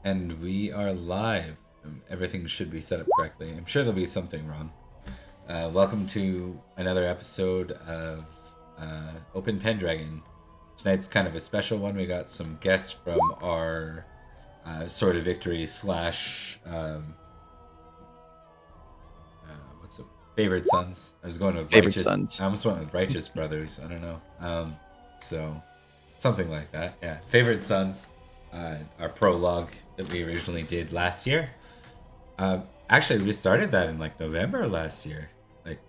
And we are live. Everything should be set up correctly. I'm sure there'll be something wrong. Welcome to another episode of Open Pendragon. Tonight's kind of a special one. We got some guests from our Sword of Victory slash what's it? Favorite Sons. I was going with Favorite Righteous. Sons. I almost went with Righteous Brothers. I don't know. So something like that. Yeah, Favorite Sons. Our prologue that we originally did last year. Actually, we started that in like November last year. Like,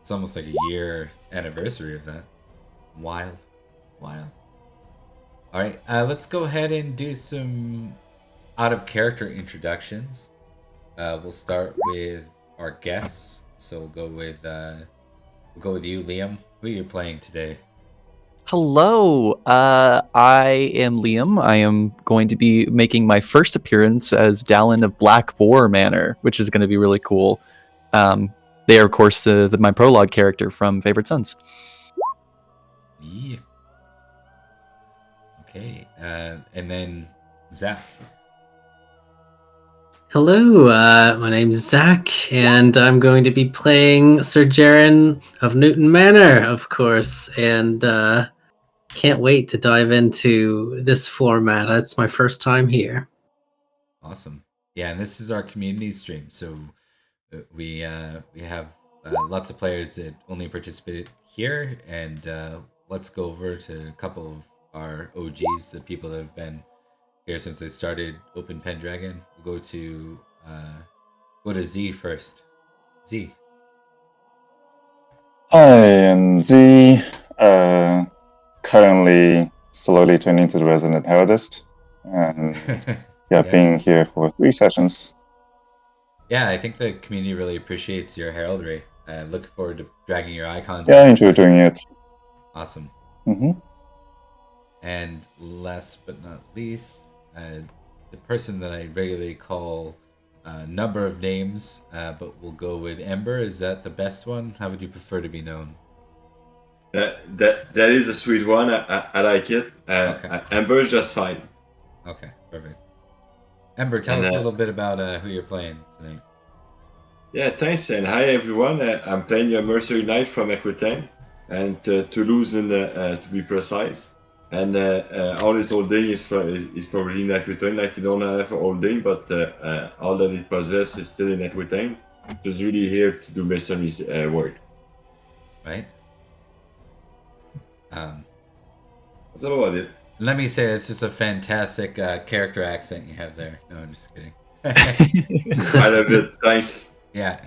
it's almost like a year anniversary of that. Wild. All right, let's go ahead and do some out of character introductions. We'll start with our guests. So we'll go with you, Liam. Who are you playing today? Hello, I am Liam. I am going to be making my first appearance as Dallin of Black Boar Manor, which is going to be really cool. They are, of course, my prologue character from Favorite Sons. Yeah. Okay, and then Zach. Hello, my name's Zach, and I'm going to be playing Sir Jaren of Newton Manor, of course, and can't wait to dive into this format. It's my first time here. Awesome. Yeah, and this is our community stream, so we have lots of players that only participated here, and let's go over to a couple of our OGs, the people that have been here since they started Open Pendragon. We'll go to Z first. Z. Hi, I'm Z. Currently slowly turning to the resident heraldist, and being here for 3 sessions. Yeah, I think the community really appreciates your heraldry. Looking forward to dragging your icons. Yeah, I enjoy doing it. Awesome. Mm-hmm. And last but not least, the person that I regularly call number of names, but we'll go with Ember. Is that the best one? How would you prefer to be known? That is a sweet one. I like it. Okay. Ember is just fine. Okay, perfect. Ember, tell us a little bit about who you're playing tonight. Yeah, thanks, and hi everyone. I'm playing a Mercenary Knight from Aquitaine, and Toulouse, to be precise. And all his holding is probably in Aquitaine. Like, you don't have a holding, but all that it possesses is still in Aquitaine. Just really here to do mercenary work. Right. That's about it. Let me say, it's just a fantastic character accent you have there. No, I'm just kidding. I love it. Thanks. Yeah,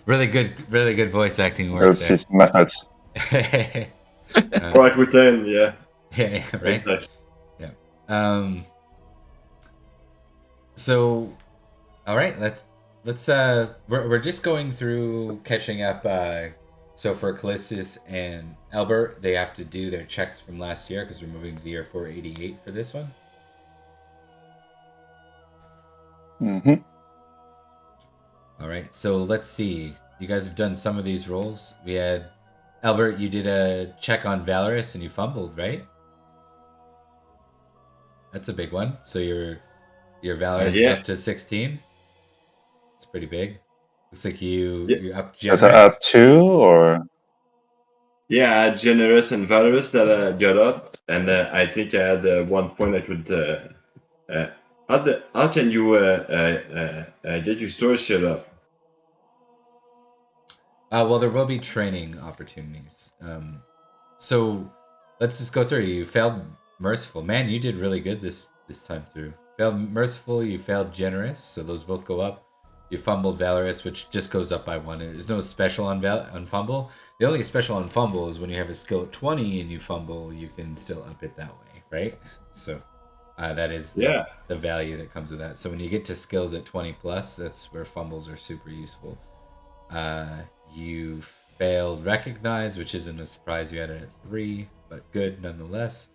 really good voice acting work. That's his method. For Aquitaine, yeah. Yeah, right. Exactly. Yeah. So, all right, let's we're just going through catching up. So for Callistus and Albert, they have to do their checks from last year because we're moving to the year 488 for this one. Mm-hmm. All right, so let's see. You guys have done some of these rolls. We had Albert. You did a check on Valorous and you fumbled, right? That's a big one. So your Valorous is up to 16. It's pretty big. Looks like you up generous. Does it add 2 or? Yeah, I had generous and valorous that I got up, and I think I had 1 point that would. How can you get your store set up? Well, there will be training opportunities. So let's just go through. You failed merciful. Man, you did really good this time through. Failed merciful. You failed generous. So those both go up. You fumbled valorous, which just goes up by 1. There's no special on fumble. The only special on fumble is when you have a skill at 20 and you fumble, you can still up it that way, right? So that is the value that comes with that. So when you get to skills at 20 plus, that's where fumbles are super useful. You failed recognize, which isn't a surprise. You had it at 3, but good nonetheless.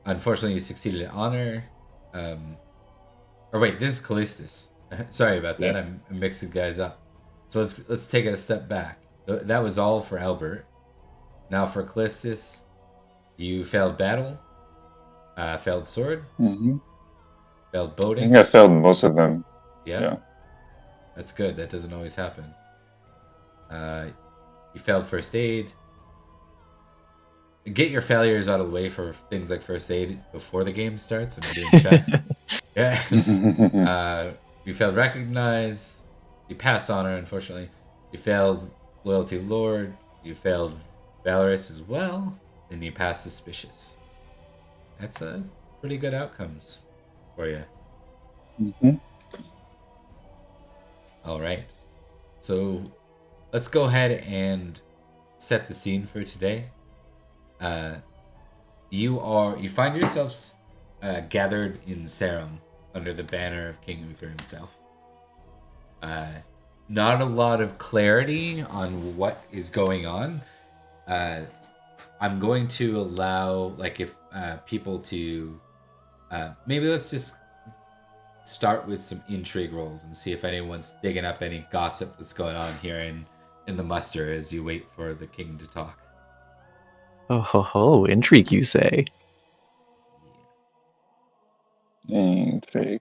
Unfortunately, you succeeded at honor. Or wait, this is Callistus. Sorry about that. I'm mixing guys up. So let's take a step back. That was all for Albert. Now for Callistus, you failed battle, failed sword, Failed I boating. think I failed most of them. Yeah. Yeah. That's good. That doesn't always happen. You failed first aid. Get your failures out of the way for things like first aid before the game starts when you're doing checks. Yeah. You failed recognize. You passed honor, unfortunately. You failed loyalty lord. You failed valorous as well, and you passed suspicious. That's a pretty good outcomes for you. Mhm. All right. So let's go ahead and set the scene for today. You find yourselves gathered in Sarum under the banner of King Uther himself. Not a lot of clarity on what is going on. I'm going to allow, like, if people to maybe let's just start with some intrigue rolls and see if anyone's digging up any gossip that's going on here in the muster as you wait for the king to talk. Oh ho ho, intrigue, you say? Intrigue.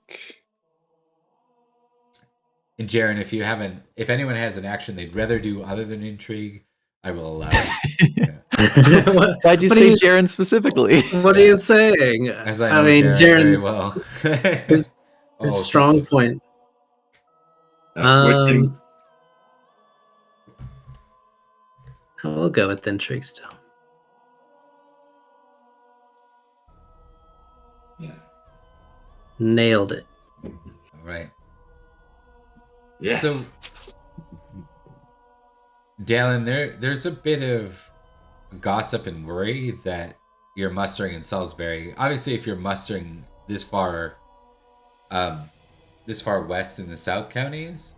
And Jaren, if anyone has an action they'd rather do other than intrigue, I will allow it. What- Why'd you what say are Jaren specifically? What are you saying? As I know mean, Jaren very Jaren's well. his Oh, so strong close. point. What can- We'll go with intrigue still. Yeah. Nailed it. All right. Yes. So, Dallin, there's a bit of gossip and worry that you're mustering in Salisbury. Obviously, if you're mustering this far west in the South counties,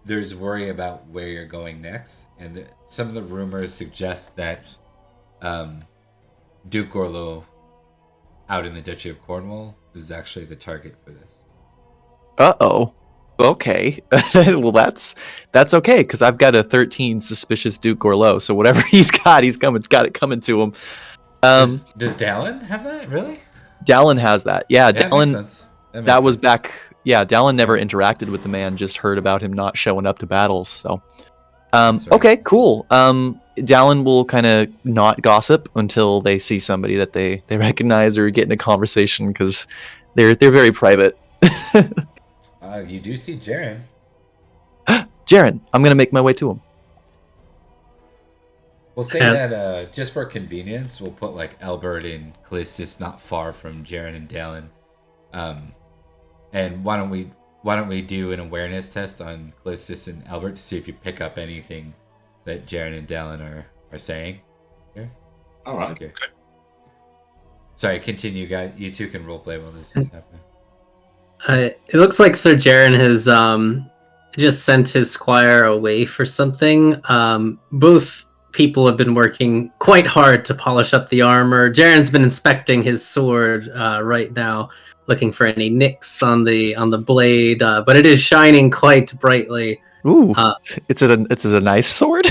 there's worry about where you're going next, and some of the rumors suggest that Duke Orlo, out in the Duchy of Cornwall, is actually the target for this. Uh-oh. Okay. Well, that's okay, because I've got a 13 suspicious Duke Gorlow, so whatever he's got it coming to him. Does Dallin have that? Really? Dallin has that. Yeah, That makes Dallin. sense. That was back. Yeah, Dallin never interacted with the man, just heard about him not showing up to battles. So, That's right. okay, cool. Dallin will kind of not gossip until they see somebody that they recognize or get in a conversation, because they're very private. You do see Jaren. Jaren, I'm gonna make my way to him. We'll say that just for convenience, we'll put like Albert and Callistus not far from Jaren and Dallin. And why don't we do an awareness test on Callistus and Albert to see if you pick up anything that Jaren and Dallin are saying here? All right. Okay. Sorry, continue, guys. You two can roleplay while this is happening. It looks like Sir Jaren has just sent his squire away for something. Both people have been working quite hard to polish up the armor. Jaren's been inspecting his sword right now, looking for any nicks on the blade, but it is shining quite brightly. Ooh, it's a nice sword.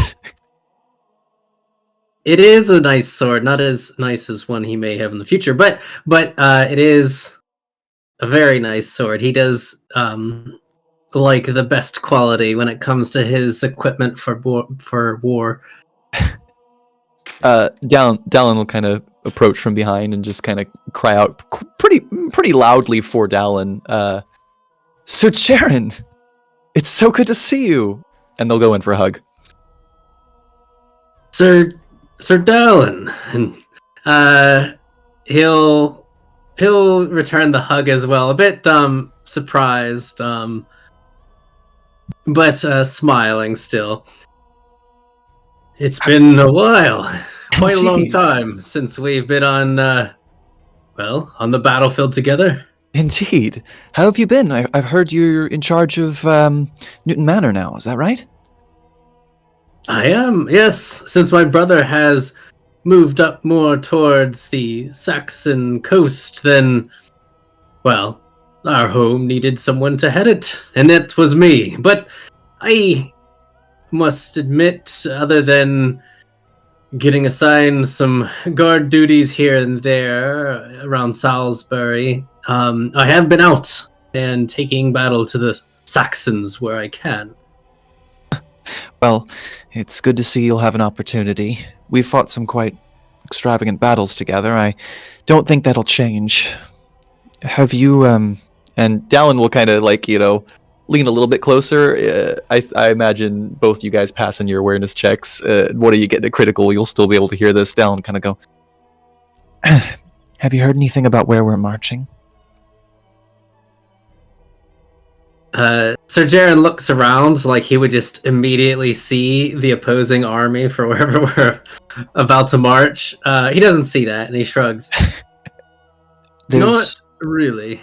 It is a nice sword, not as nice as one he may have in the future, but it is a very nice sword. He does like the best quality when it comes to his equipment for war. Dallin will kind of approach from behind and just kind of cry out pretty loudly for Dallin. Sir Jaren, it's so good to see you. And they'll go in for a hug. Sir Dallin, and he'll return the hug as well. A bit surprised, but smiling still. It's been a while, quite a long Indeed. time since we've been on the battlefield together. Indeed. How have you been? I've heard you're in charge of Newton Manor now. Is that right? I am, yes, since my brother has moved up more towards the Saxon coast, then, well, our home needed someone to head it, and it was me. But I must admit, other than getting assigned some guard duties here and there around Salisbury, I have been out and taking battle to the Saxons where I can. Well, it's good to see you'll have an opportunity. We've fought some quite extravagant battles together. I don't think that'll change. Have you, And Dallin will kind of, lean a little bit closer. I imagine both you guys passing your awareness checks. What are you getting a critical? You'll still be able to hear this. Dallin kind of go, have you heard anything about where we're marching? Sir Jaren looks around like he would just immediately see the opposing army for wherever we're about to march. He doesn't see that, and he shrugs. Not really.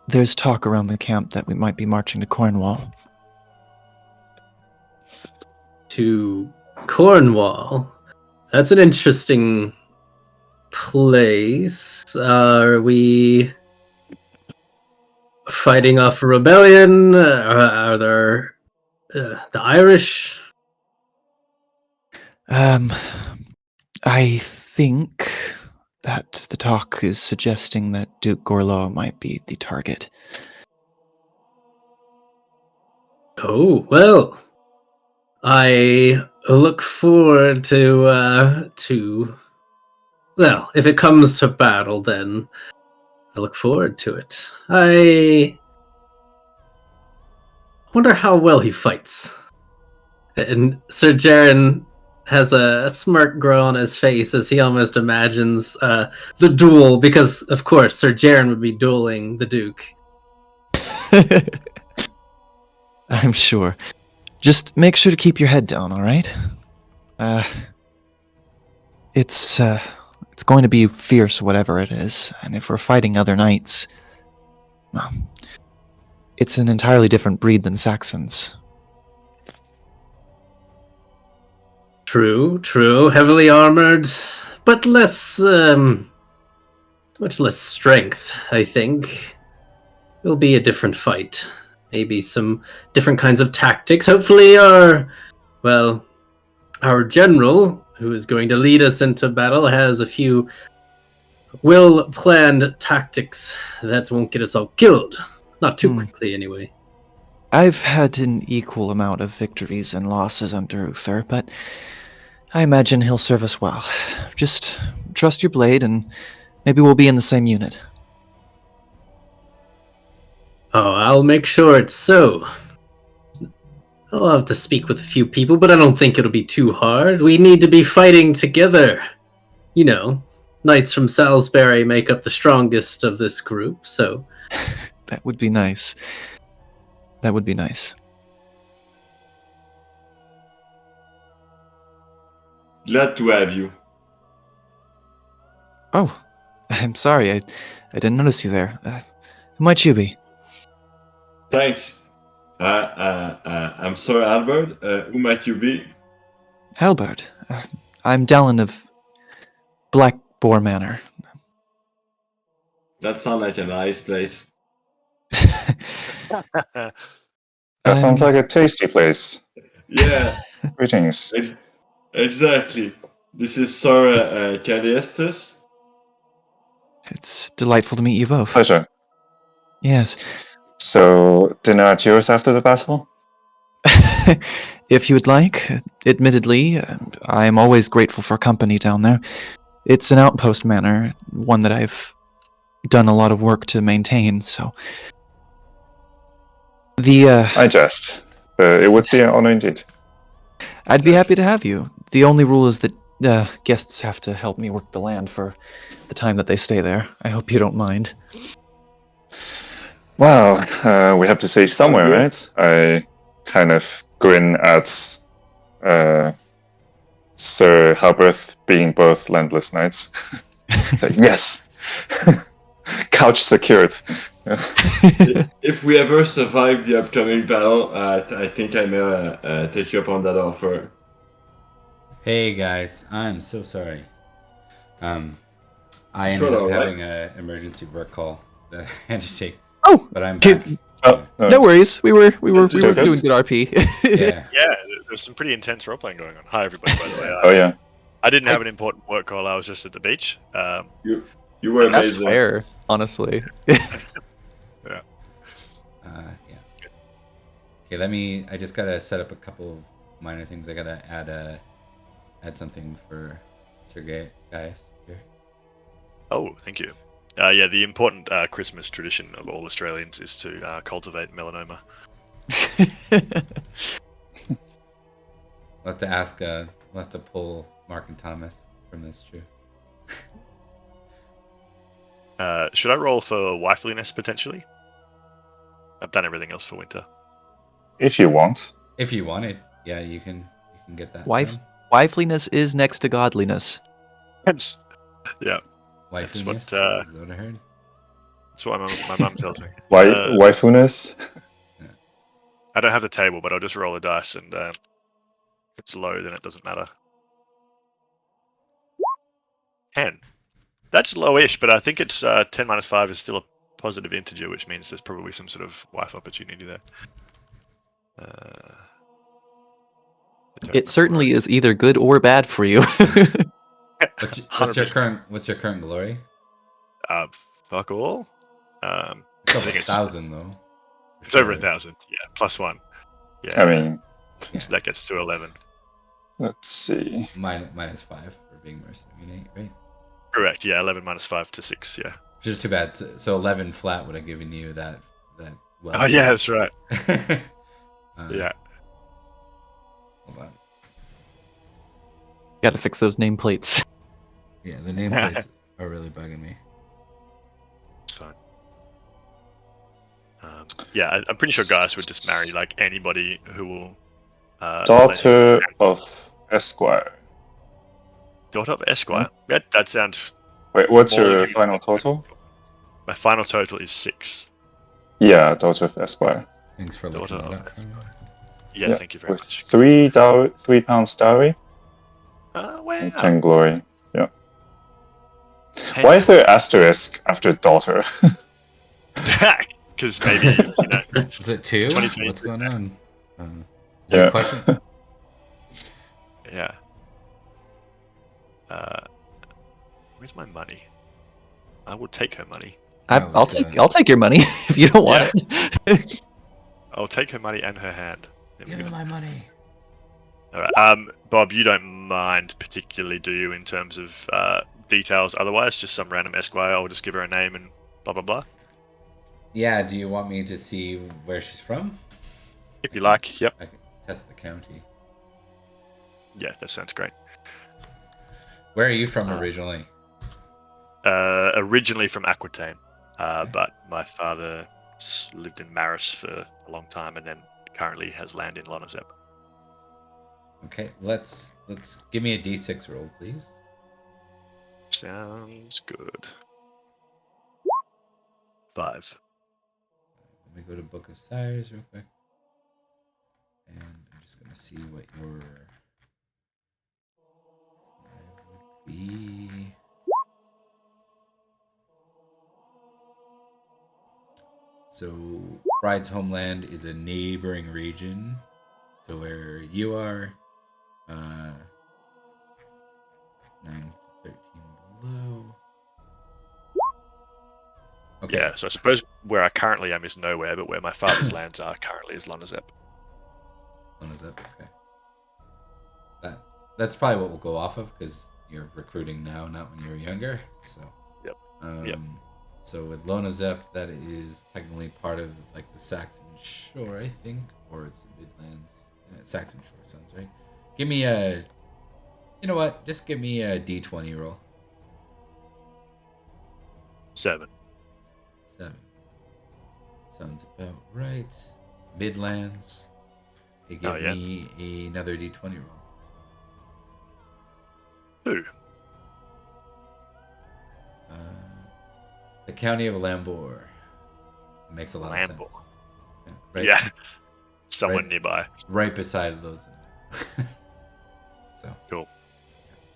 There's talk around the camp that we might be marching to Cornwall. To Cornwall? That's an interesting place. Are we fighting off a rebellion? Are there the Irish? I think that the talk is suggesting that Duke Gorlow might be the target. Oh, well. I look forward to well, if it comes to battle, then I look forward to it. I wonder how well he fights. And Sir Jaren has a smirk grow on his face as he almost imagines the duel, because, of course, Sir Jaren would be dueling the Duke. I'm sure. Just make sure to keep your head down, all right? It's going to be fierce, whatever it is, and if we're fighting other knights, well, it's an entirely different breed than Saxons. True. Heavily armored, but less, much less strength, I think. It'll be a different fight. Maybe some different kinds of tactics. Hopefully our general, who is going to lead us into battle, has a few well-planned tactics that won't get us all killed. Not too quickly, anyway. I've had an equal amount of victories and losses under Uther, but I imagine he'll serve us well. Just trust your blade, and maybe we'll be in the same unit. Oh, I'll make sure it's so. I'll have to speak with a few people, but I don't think it'll be too hard. We need to be fighting together. You know, knights from Salisbury make up the strongest of this group, so... That would be nice. That would be nice. Glad to have you. Oh, I'm sorry. I didn't notice you there. Who might you be? Thanks. I'm sorry, Albert. Who might you be? Halbert. I'm Dallin of Black Boar Manor. That sounds like a nice place. That sounds like a tasty place. Yeah, Greetings. exactly. This is Sir Caliestus. It's delightful to meet you both. Pleasure. Yes. So, dinner at yours after the battle? If you would like. Admittedly, I am always grateful for company down there. It's an outpost manor, one that I've done a lot of work to maintain, so... I jest. It would be an honor indeed. I'd be happy to have you. The only rule is that guests have to help me work the land for the time that they stay there. I hope you don't mind. Well, we have to say somewhere, right? I kind of grin at Sir Halberth being both landless knights. Like, yes! Couch secured. If we ever survive the upcoming battle, I think I may take you up on that offer. Hey guys, I'm so sorry. I ended up having an emergency work call that I had to take. Oh, but I'm back. No worries. We were doing good RP. Yeah. Yeah, there's some pretty intense role playing going on. Hi everybody, by the way. Oh yeah. I didn't have an important work call. I was just at the beach. You You were That's amazing. fair, honestly. Yeah. Okay, I just gotta set up a couple of minor things. I gotta add something for Sergey, guys. Here. Oh, thank you. Yeah, the important Christmas tradition of all Australians is to cultivate melanoma. We'll have to ask. We'll have to pull Mark and Thomas from this, true. Should I roll for wifeliness potentially? I've done everything else for winter. If you want. If you wanted, yeah, you can get that. Wifeliness is next to godliness. Yeah. Wifeliness. That's what, is that what I heard? That's what my mum tells me. Waifuness? I don't have the table, but I'll just roll a dice, and if it's low, then it doesn't matter. 10. That's lowish, but I think it's 10 minus 5 is still a positive integer, which means there's probably some sort of wife opportunity there. It certainly is either good or bad for you. What's your current glory? Fuck all. It's over 1,000 though. It's over 1,000. Yeah, +1. Yeah. I mean, so that gets to 11. Let's see. Minus 5 for being mercenary, right? Correct. Yeah, 11 minus 5 to 6. Yeah. Just too bad. So 11 flat would have given you that. Well. Oh yeah, that's right. Yeah. Hold on. Got to fix those nameplates. Yeah, the nameplates are really bugging me. It's fine. Yeah, I'm pretty sure guys would just marry like anybody who will. Daughter of Esquire. Daughter of Esquire. Yeah, that sounds. Wait, what's more your useful. final total? My final total is 6. Yeah, Daughter of Esquire. Thanks for looking that up. Yeah, thank you very with much. 3 pounds dowry. Wow. And 10 glory. Yeah. Why is there asterisk after daughter? Because maybe, you know. Is it 2? 2023. What's going on? Is there a question? Yeah. Where's my money? I will take her money. I'll take your money if you don't want it. I'll take her money and her hand. Give me my money. All right. Bob, you don't mind particularly, do you, in terms of details? Otherwise, just some random Esquire. I'll just give her a name and blah blah blah. Yeah. Do you want me to see where she's from? If you like. Yep. I can test the county. Yeah, that sounds great. Where are you from originally? Originally from Aquitaine, but my father lived in Maris for a long time, and then currently has land in Lonazep. Okay, let's give me a D6 roll, please. Sounds good. 5. Let me go to Book of Sires real quick, and I'm just gonna see what your would be. So, Bride's homeland is a neighboring region to where you are. 9 to 13 below. Okay. Yeah, so I suppose where I currently am is nowhere, but where my father's lands are currently is Lonazep. Lonazep, okay. That's probably what we'll go off of because you're recruiting now, not when you were younger. So. Yep. Yep. So with Lonazep, that is technically part of like the Saxon Shore, I think, or it's the Midlands. Saxon Shore sounds right. Give me a. You know what? Just give me a D20 roll. 7. 7. Sounds about right. Midlands. Okay, give me another D20 roll. 2. The county of Lambor. Makes a lot of sense. Yeah, right, yeah. Somewhere nearby. Right beside those. So cool.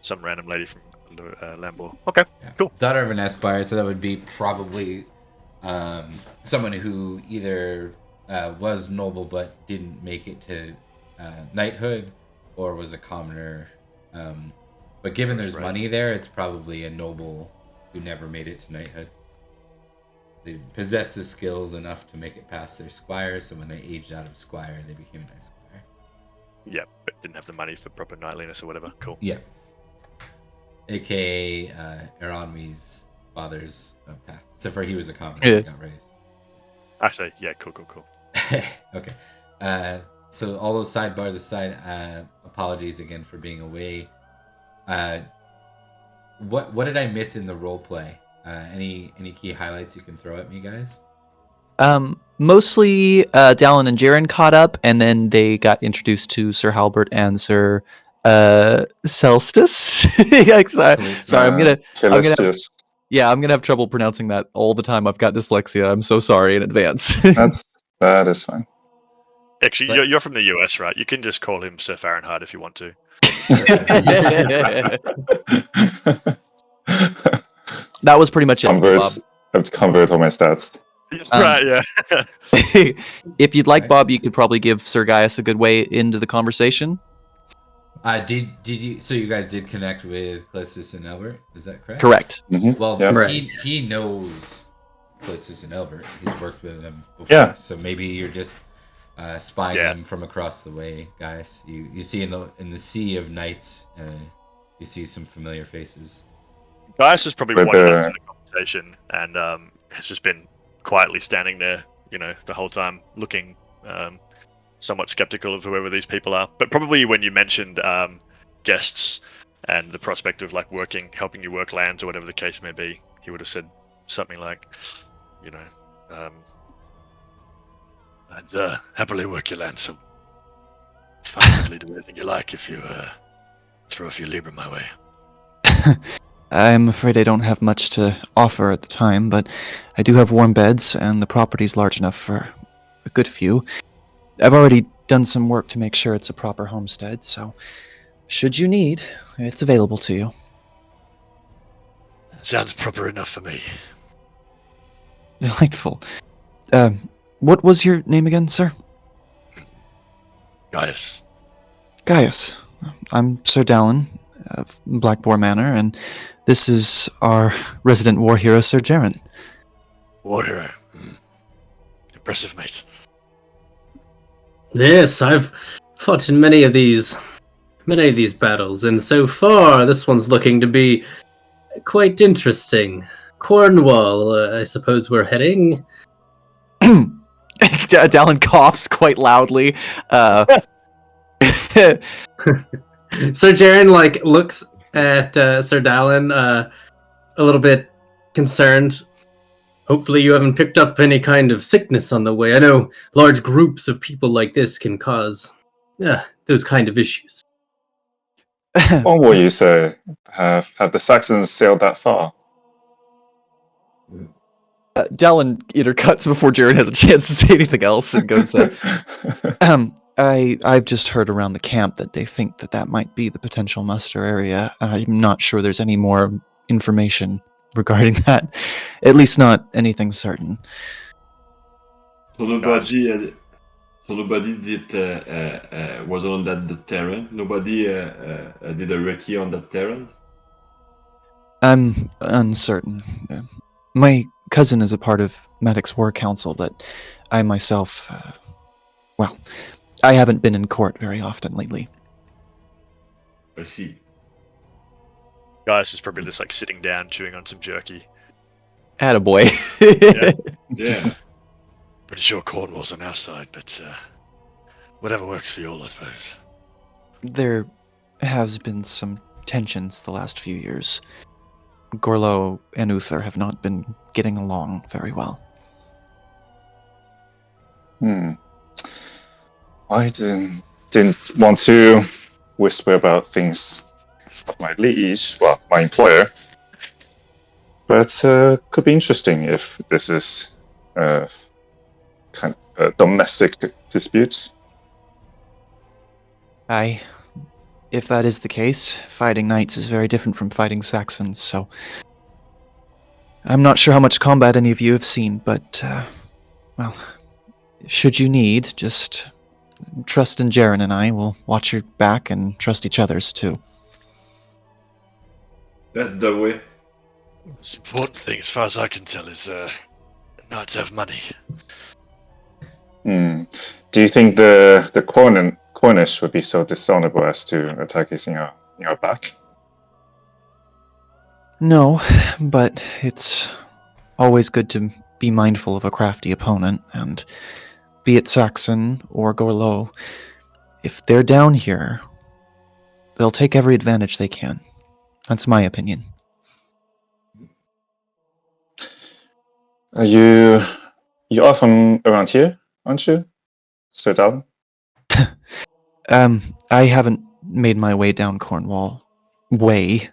Some random lady from Lambor. Okay, yeah. Cool. Daughter of an Esquire, so that would be probably someone who either was noble but didn't make it to knighthood, or was a commoner. But given there's money there, it's probably a noble who never made it to knighthood. They possessed the skills enough to make it past their squire, so when they aged out of squire, they became a knight squire. Yeah, but didn't have the money for proper knightliness or whatever. Cool. Yeah. AKA Eronwi's father's path. Except for he was a commoner Yeah. and got raised. Actually, yeah, cool. Okay. So all those sidebars aside, apologies again for being away. What did I miss in the role play? Any key highlights you can throw at me, guys? Mostly Dallin and Jaren caught up, and then they got introduced to Sir Halbert and Sir Celestis. Sorry, I'm gonna have trouble pronouncing that all the time. I've got dyslexia. I'm so sorry in advance. That is fine. Actually, you're from the US, right? You can just call him Sir Fahrenheit if you want to. That was pretty much it, Bob. I have to convert all my stats. Right, yeah. If you'd like, Bob, you could probably give Sir Gaius a good way into the conversation. Did you? So you guys did connect with Clissus and Elbert? Is that correct? Correct. Mm-hmm. Well, yeah. he knows Clissus and Elbert. He's worked with them before. Yeah. So maybe you're just spying them from across the way, guys. You see in the sea of knights, you see some familiar faces. Gaius has probably wandered into the conversation and has just been quietly standing there, the whole time, looking somewhat skeptical of whoever these people are. But probably when you mentioned guests and the prospect of helping you work lands or whatever the case may be, he would have said something like, I'd happily work your land, so it's fine to do anything you like if you throw a few libra my way. I'm afraid I don't have much to offer at the time, but I do have warm beds, and the property's large enough for a good few. I've already done some work to make sure it's a proper homestead, so should you need, it's available to you. Sounds proper enough for me. Delightful. What was your name again, sir? Gaius. Gaius. I'm Sir Dallin of Blackboar Manor, and this is our resident war hero, Sir Jaren. War hero. Impressive, mate. Yes, I've fought in many of these battles, and so far this one's looking to be quite interesting. Cornwall, I suppose we're heading. Dallin coughs quite loudly. Sir Jaren looks at Sir Dallin a little bit concerned. Hopefully you haven't picked up any kind of sickness on the way. I know large groups of people like this can cause those kind of issues. What will you say? Have the Saxons sailed that far? Dallin either cuts before Jaren has a chance to say anything else and goes, I've just heard around the camp that they think that might be the potential muster area. I'm not sure there's any more information regarding that. At least not anything certain. So nobody did was on that terrain. Nobody did a recce on that terrain. I'm uncertain. My cousin is a part of Maddox War Council, but I myself, I haven't been in court very often lately. I see. Gaius is probably just sitting down, chewing on some jerky. Attaboy. Yeah. Pretty sure Cornwall's on our side, but whatever works for you all, I suppose. There has been some tensions the last few years. Gorlo and Uther have not been getting along very well. I didn't want to whisper about things of my liege, my employer, but could be interesting if this is kind of a domestic dispute. Aye. If that is the case, fighting knights is very different from fighting Saxons, so I'm not sure how much combat any of you have seen, but, should you need, just trust in Jaren and I. We'll watch your back and trust each other's, too. That's the way. The important thing, as far as I can tell, is knights have money. Do you think the Cornish would be so dishonorable as to attack us in your back? No, but it's always good to be mindful of a crafty opponent, and be it Saxon or Gorlo, if they're down here, they'll take every advantage they can. That's my opinion. You're often around here, aren't you, Sir Dallin? I haven't made my way down Cornwall way,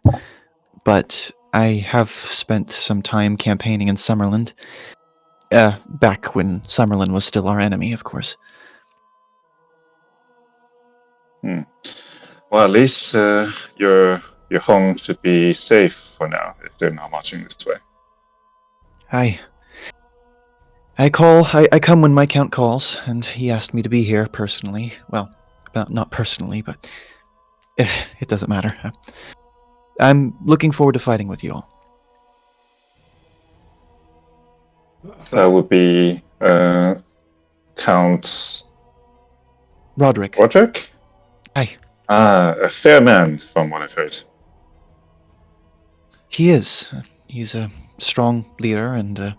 but I have spent some time campaigning in Summerland. Back when Summerland was still our enemy, of course. Well, at least your home should be safe for now if they're not marching this way. I come when my count calls, and he asked me to be here personally. Well, not personally, but it doesn't matter. I'm looking forward to fighting with you all. That would be Count Roderick. Roderick? Aye. A fair man, from what I've heard. He is. He's a strong leader, and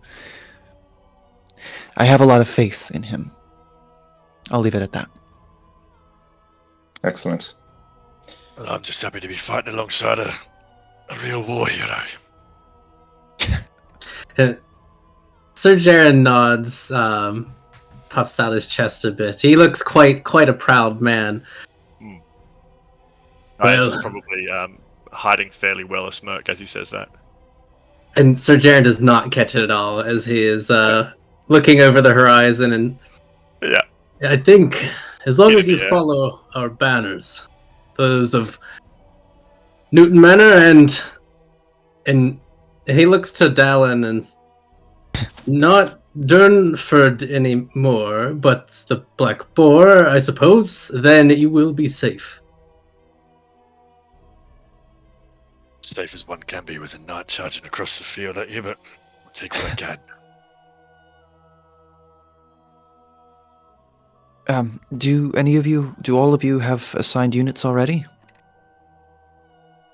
I have a lot of faith in him. I'll leave it at that. Excellent. Well, I'm just happy to be fighting alongside a real war hero. Sir Jaren nods, puffs out his chest a bit. He looks quite a proud man. Reyes is probably hiding fairly well a smirk as he says that. And Sir Jaren does not catch it at all as he is looking over the horizon. And Yeah. I think as long as you Yeah. follow our banners, those of Newton Manor, and he looks to Dallin and not Durnford anymore, but the Black Boar, I suppose, then you will be safe. Safe as one can be with a knight charging across the field at you, but I'll take what I can. Do all of you have assigned units already?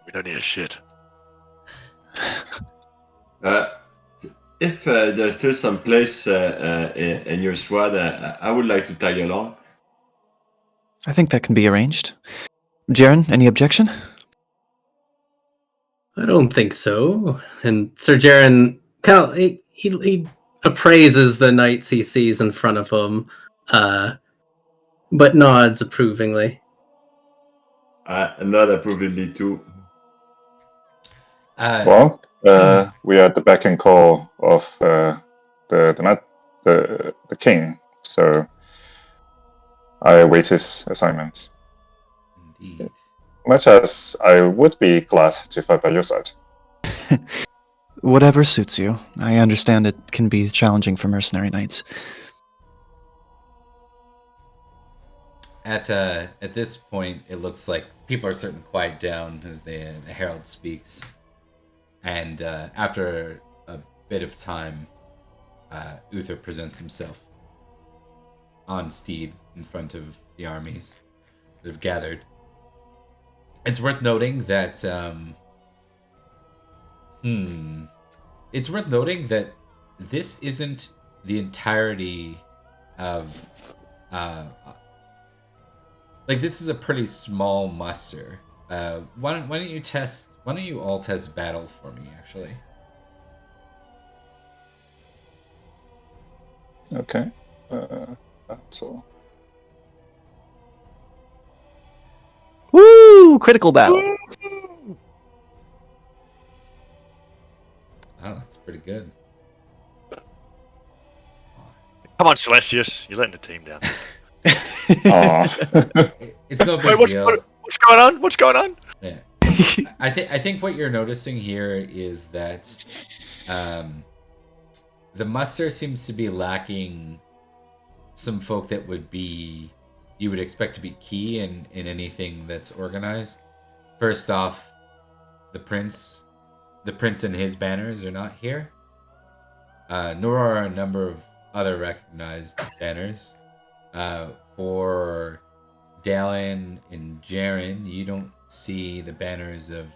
We don't need a shit. If there's still some place in your squad, I would like to tag along. I think that can be arranged. Jaren, any objection? I don't think so. And Sir Jaren kind of he appraises the knights he sees in front of him, but nods approvingly. Not approvingly too. Well, we are at the beck and call of the king, so I await his assignments. Indeed. Much as I would be glad to fight by your side. Whatever suits you. I understand it can be challenging for mercenary knights. At this point, it looks like people are starting to quiet down as the herald speaks, and after a bit of time, Uther presents himself on steed in front of the armies that have gathered. It's worth noting that it's worth noting that this isn't the entirety of like, this is a pretty small muster. Why don't you all test battle for me, actually? Okay. Battle. Woo! Critical battle. Oh, that's pretty good. Come on, Celestius. You're letting the team down. It's no big Wait, what's deal. going on? What's going on? Yeah. I think what you're noticing here is that the muster seems to be lacking some folk that you would expect to be key in anything that's organized. First off, the prince, the prince and his banners are not here, nor are a number of other recognized banners. For Dallin and Jaren, you don't see the banners of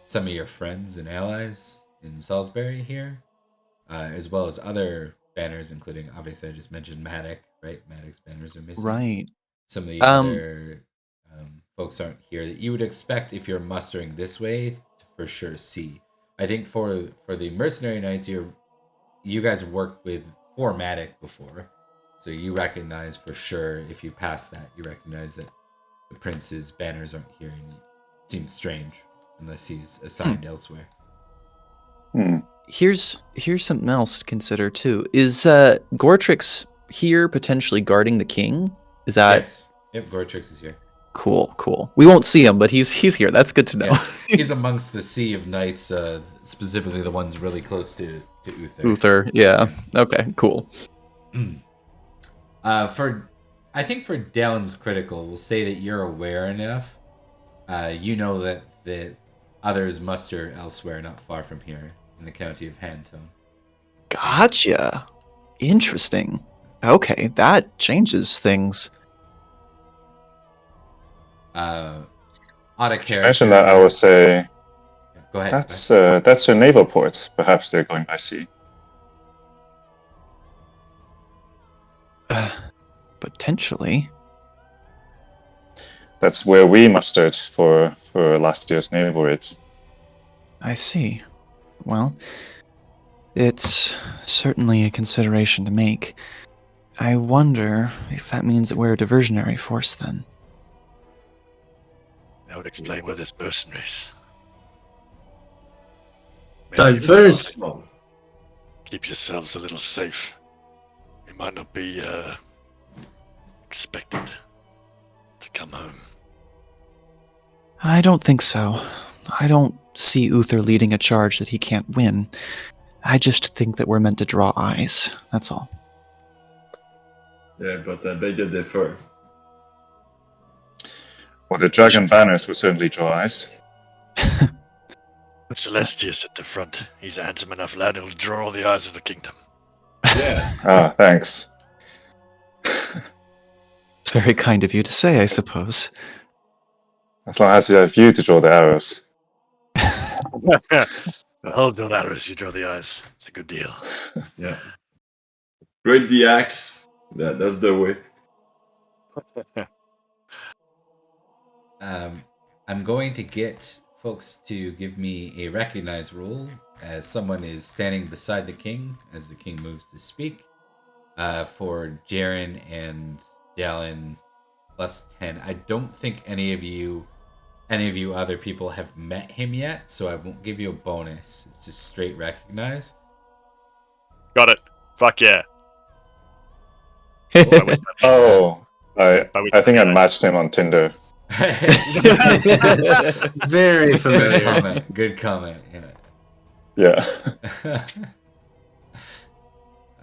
some of your friends and allies in Salisbury here, as well as other banners, including, obviously, I just mentioned Maddox, right? Maddox banners are missing. Right. Some of the Um, other folks aren't here that you would expect if you're mustering this way to for sure see. I think for the mercenary knights, you guys have worked with Formatic before, so you recognize for sure if you pass that, you recognize that the prince's banners aren't here, and it seems strange unless he's assigned elsewhere. Hmm. Here's something else to consider too. Is Gortrix here potentially guarding the king? Is that Yes. Yep, Gortrix is here. cool? Cool. We won't see him, but he's here. That's good to know. Yeah. He's amongst the sea of knights, specifically the ones really close to Uther. Uther. Yeah. Okay. Cool. I think for Dallin's critical, we'll say that you're aware enough. You know that others muster elsewhere, not far from here, in the county of Hantone. Gotcha. Interesting. Okay, that changes things. Out of character. Mention that, I would say Go ahead. that's a naval port. Perhaps they're going by sea. Potentially. That's where we mustered for last year's naval raids. I see. Well, it's certainly a consideration to make. I wonder if that means that we're a diversionary force then. That would explain where there's mercenaries. Diverse. Keep yourselves a little safe. You might not be expected to come home. I don't think so. I don't see Uther leading a charge that he can't win. I just think that we're meant to draw eyes. That's all. Yeah, but I beg to differ. Well, the dragon banners will certainly draw eyes. Celestius at the front. He's a handsome enough lad who'll draw all the eyes of the kingdom. Yeah. Ah, thanks. It's very kind of you to say, I suppose. As long as you have you to draw the arrows. I'll draw the arrows, you draw the eyes. It's a good deal. Yeah. Break the axe. That's the way. I'm going to get folks to give me a recognize roll as someone is standing beside the king as the king moves to speak. For Jaren and Dallin, +10. I don't think any of you other people have met him yet, so I won't give you a bonus. It's just straight recognize. Got it. Fuck yeah. Oh, I think I mean, matched him on Tinder. Very Good familiar. comment. Good comment. Yeah.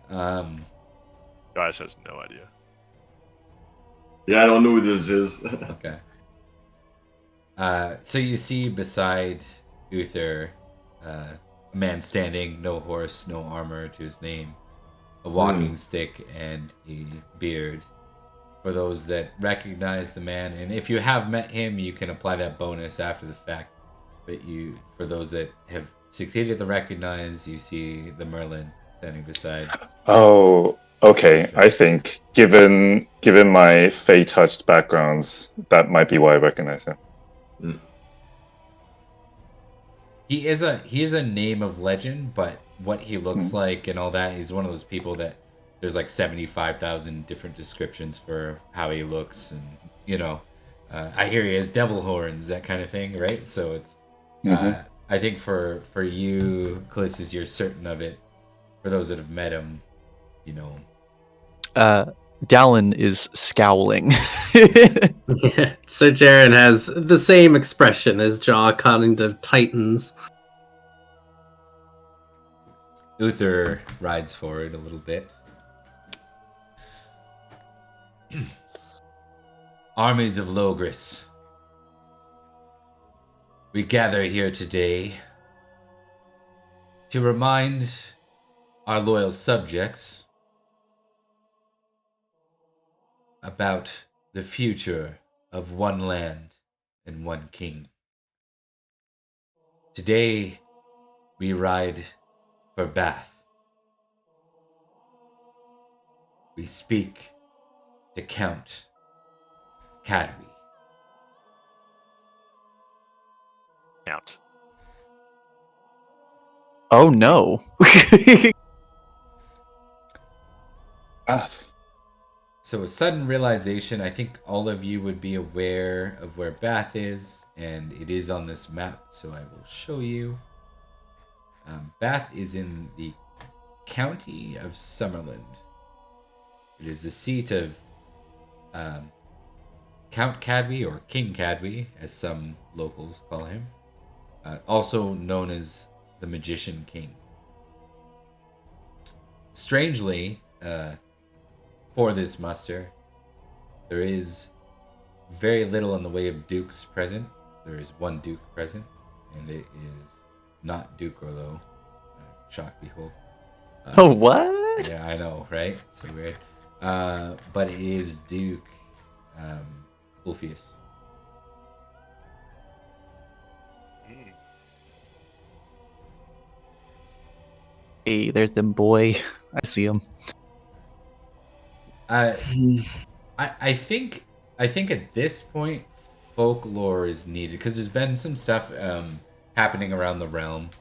Yeah. Guys has no idea. Yeah, I don't know who this is. Okay. So you see beside Uther, a man standing, no horse, no armor to his name, a walking stick, and a beard. For those that recognize the man, and if you have met him, you can apply that bonus after the fact. But for those that have succeeded to recognize, you see the Merlin standing beside. Oh, okay. I think given my Fey-touched backgrounds, that might be why I recognize him. He is a name of legend, but what he looks like and all that, he's one of those people that there's like 75,000 different descriptions for how he looks, and I hear he has devil horns, that kind of thing, right? So it's I think for you, Callistus, you're certain of it. For those that have met him, Dallin is scowling. Yeah. So Jaren has the same expression, his jaw kind of tightens. Uther rides forward a little bit. Armies of Logris, we gather here today to remind our loyal subjects about the future of one land and one king. Today, we ride for Bath. We speak to Count Cadwy. Count. Oh no. Bath. So a sudden realization, I think all of you would be aware of where Bath is, and it is on this map, so I will show you. Bath is in the county of Summerland. It is the seat of Count Cadwy, or King Cadwy, as some locals call him, also known as the Magician King. Strangely, for this muster, there is very little in the way of dukes present. There is one duke present, and it is not Duke Orlo. Shock behold. Oh, what? Yeah, I know, right? So weird. But it is Duke Ulfius. Hey, there's them boy. I see him. I think at this point folklore is needed because there's been some stuff happening around the realm.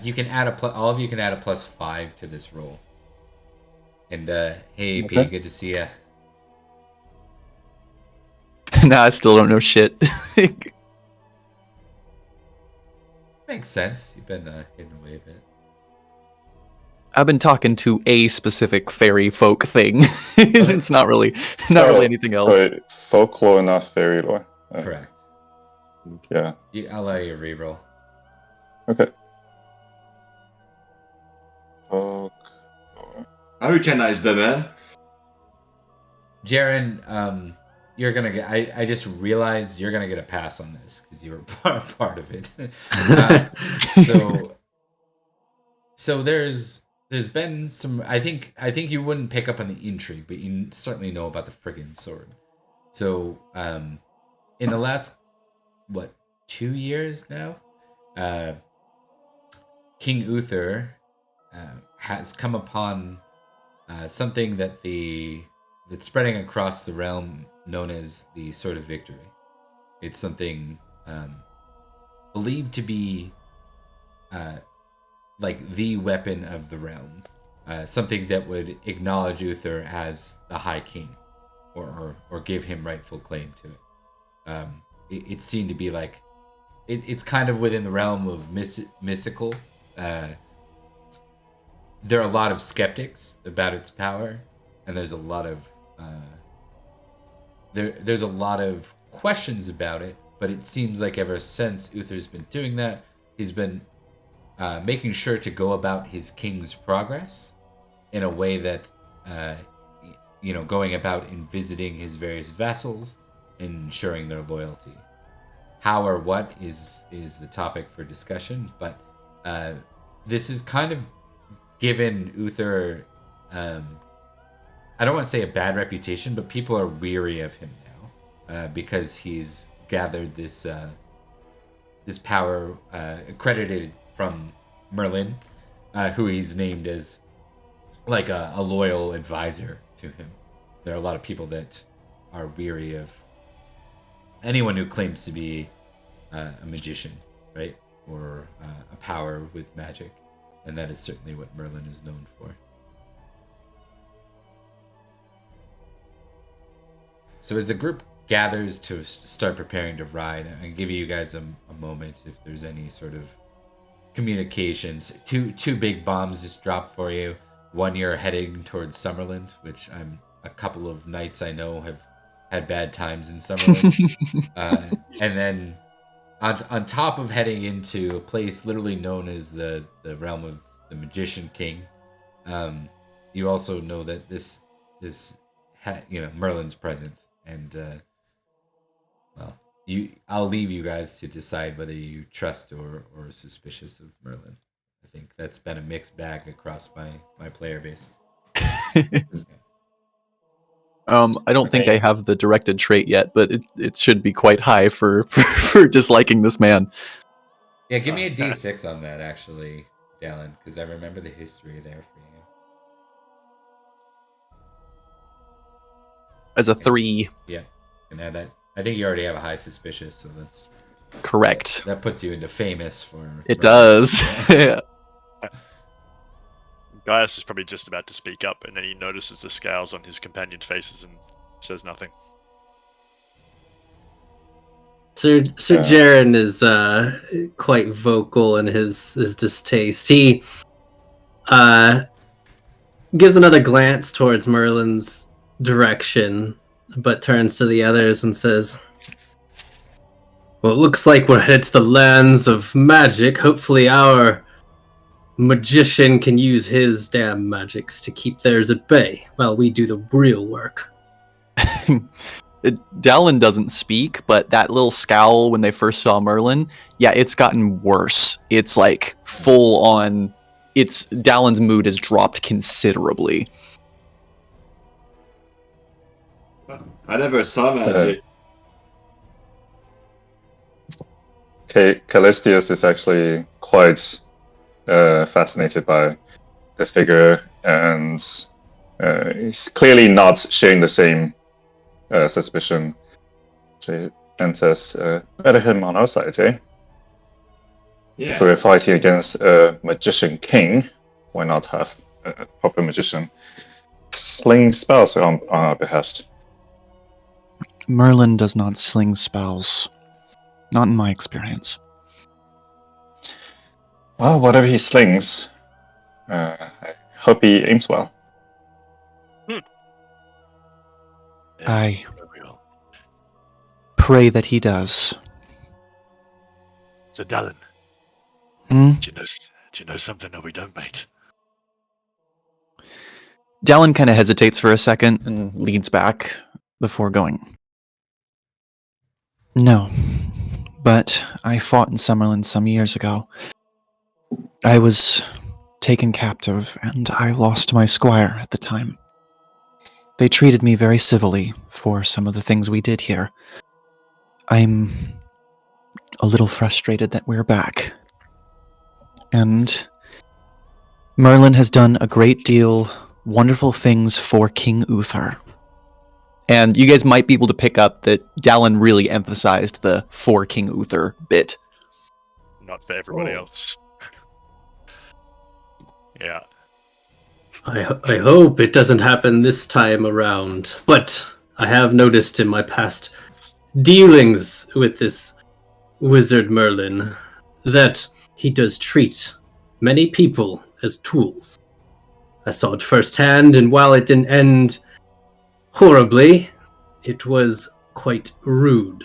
You can add all of you can add a +5 to this roll. And hey Okay. P, good to see ya. Nah, I still don't know shit. Makes sense. You've been hidden away a bit. I've been talking to a specific fairy folk thing. It's not really anything else. Sorry, folklore, not fairy lore. Correct. Yeah. I'll allow you a reroll. Okay. Folklore. I recognize the man. Jaren, you're gonna get. I just realized you're gonna get a pass on this because you were part of it. So there's been some. I think you wouldn't pick up on the intrigue, but you certainly know about the friggin' sword. So in the last 2 years now, King Uther has come upon something that's spreading across the realm, known as the Sword of Victory. It's something believed to be like the weapon of the realm, something that would acknowledge Uther as the High King, or give him rightful claim to it. It seemed to be like it's kind of within the realm of mystical. There are a lot of skeptics about its power, and there's a lot of there's a lot of questions about it. But it seems like ever since Uther's been doing that, he's been making sure to go about his king's progress in a way that going about and visiting his various vassals and ensuring their loyalty. How or what is the topic for discussion, but this is kind of given Uther, I don't want to say a bad reputation, but people are weary of him now because he's gathered this power accredited from Merlin, who he's named as like a loyal advisor to him. There are a lot of people that are weary of anyone who claims to be a magician, right? Or a power with magic. And that is certainly what Merlin is known for. So as the group gathers to start preparing to ride, I give you guys a moment if there's any sort of communications. Two big bombs just dropped for you. One, you're heading towards Summerland, which a couple of nights I know have had bad times in Summerland. And then on top of heading into a place literally known as the realm of the Magician King, you also know that this Merlin's present, and I'll leave you guys to decide whether you trust or are suspicious of Merlin. I think that's been a mixed bag across my player base. I don't think I have the directed trait yet, but it should be quite high for disliking this man. Yeah, give me a D6 on that, actually, Dallin, because I remember the history there for you. As a 3. Yeah, and now that I think you already have a high suspicious, so that's correct. That puts you into famous for. It does. Yeah. Gaius is probably just about to speak up, and then he notices the scowls on his companions' faces and says nothing. Sir Jaren is quite vocal in his distaste. He gives another glance towards Merlin's direction, but turns to the others and says, "Well, it looks like we're headed to the lands of magic. Hopefully our magician can use his damn magics to keep theirs at bay while we do the real work." Dallin doesn't speak, but that little scowl when they first saw Merlin, yeah, it's gotten worse. It's like full on. Dallin's mood has dropped considerably. I never saw magic. Callistius is actually quite fascinated by the figure, and he's clearly not sharing the same suspicion. And says, "Better him on our side, eh? Yeah. If we're fighting against a magician king, why not have a proper magician sling spells on our behest?" Merlin does not sling spells. Not in my experience. Well, whatever he slings, I hope he aims well. I pray that he does. So, Dallin, Hmm? do you know something that we don't, mate? Dallin kind of hesitates for a second and leans back before going. No, but I fought in Summerland some years ago. I was taken captive, and I lost my squire at the time. They treated me very civilly for some of the things we did here. I'm a little frustrated that we're back. And Merlin has done a great deal, wonderful things for King Uther. And you guys might be able to pick up that Dallin really emphasized the for King Uther bit. Not for everybody else. Yeah. I hope it doesn't happen this time around, but I have noticed in my past dealings with this wizard Merlin that he does treat many people as tools. I saw it firsthand, and while it didn't end horribly, it was quite rude.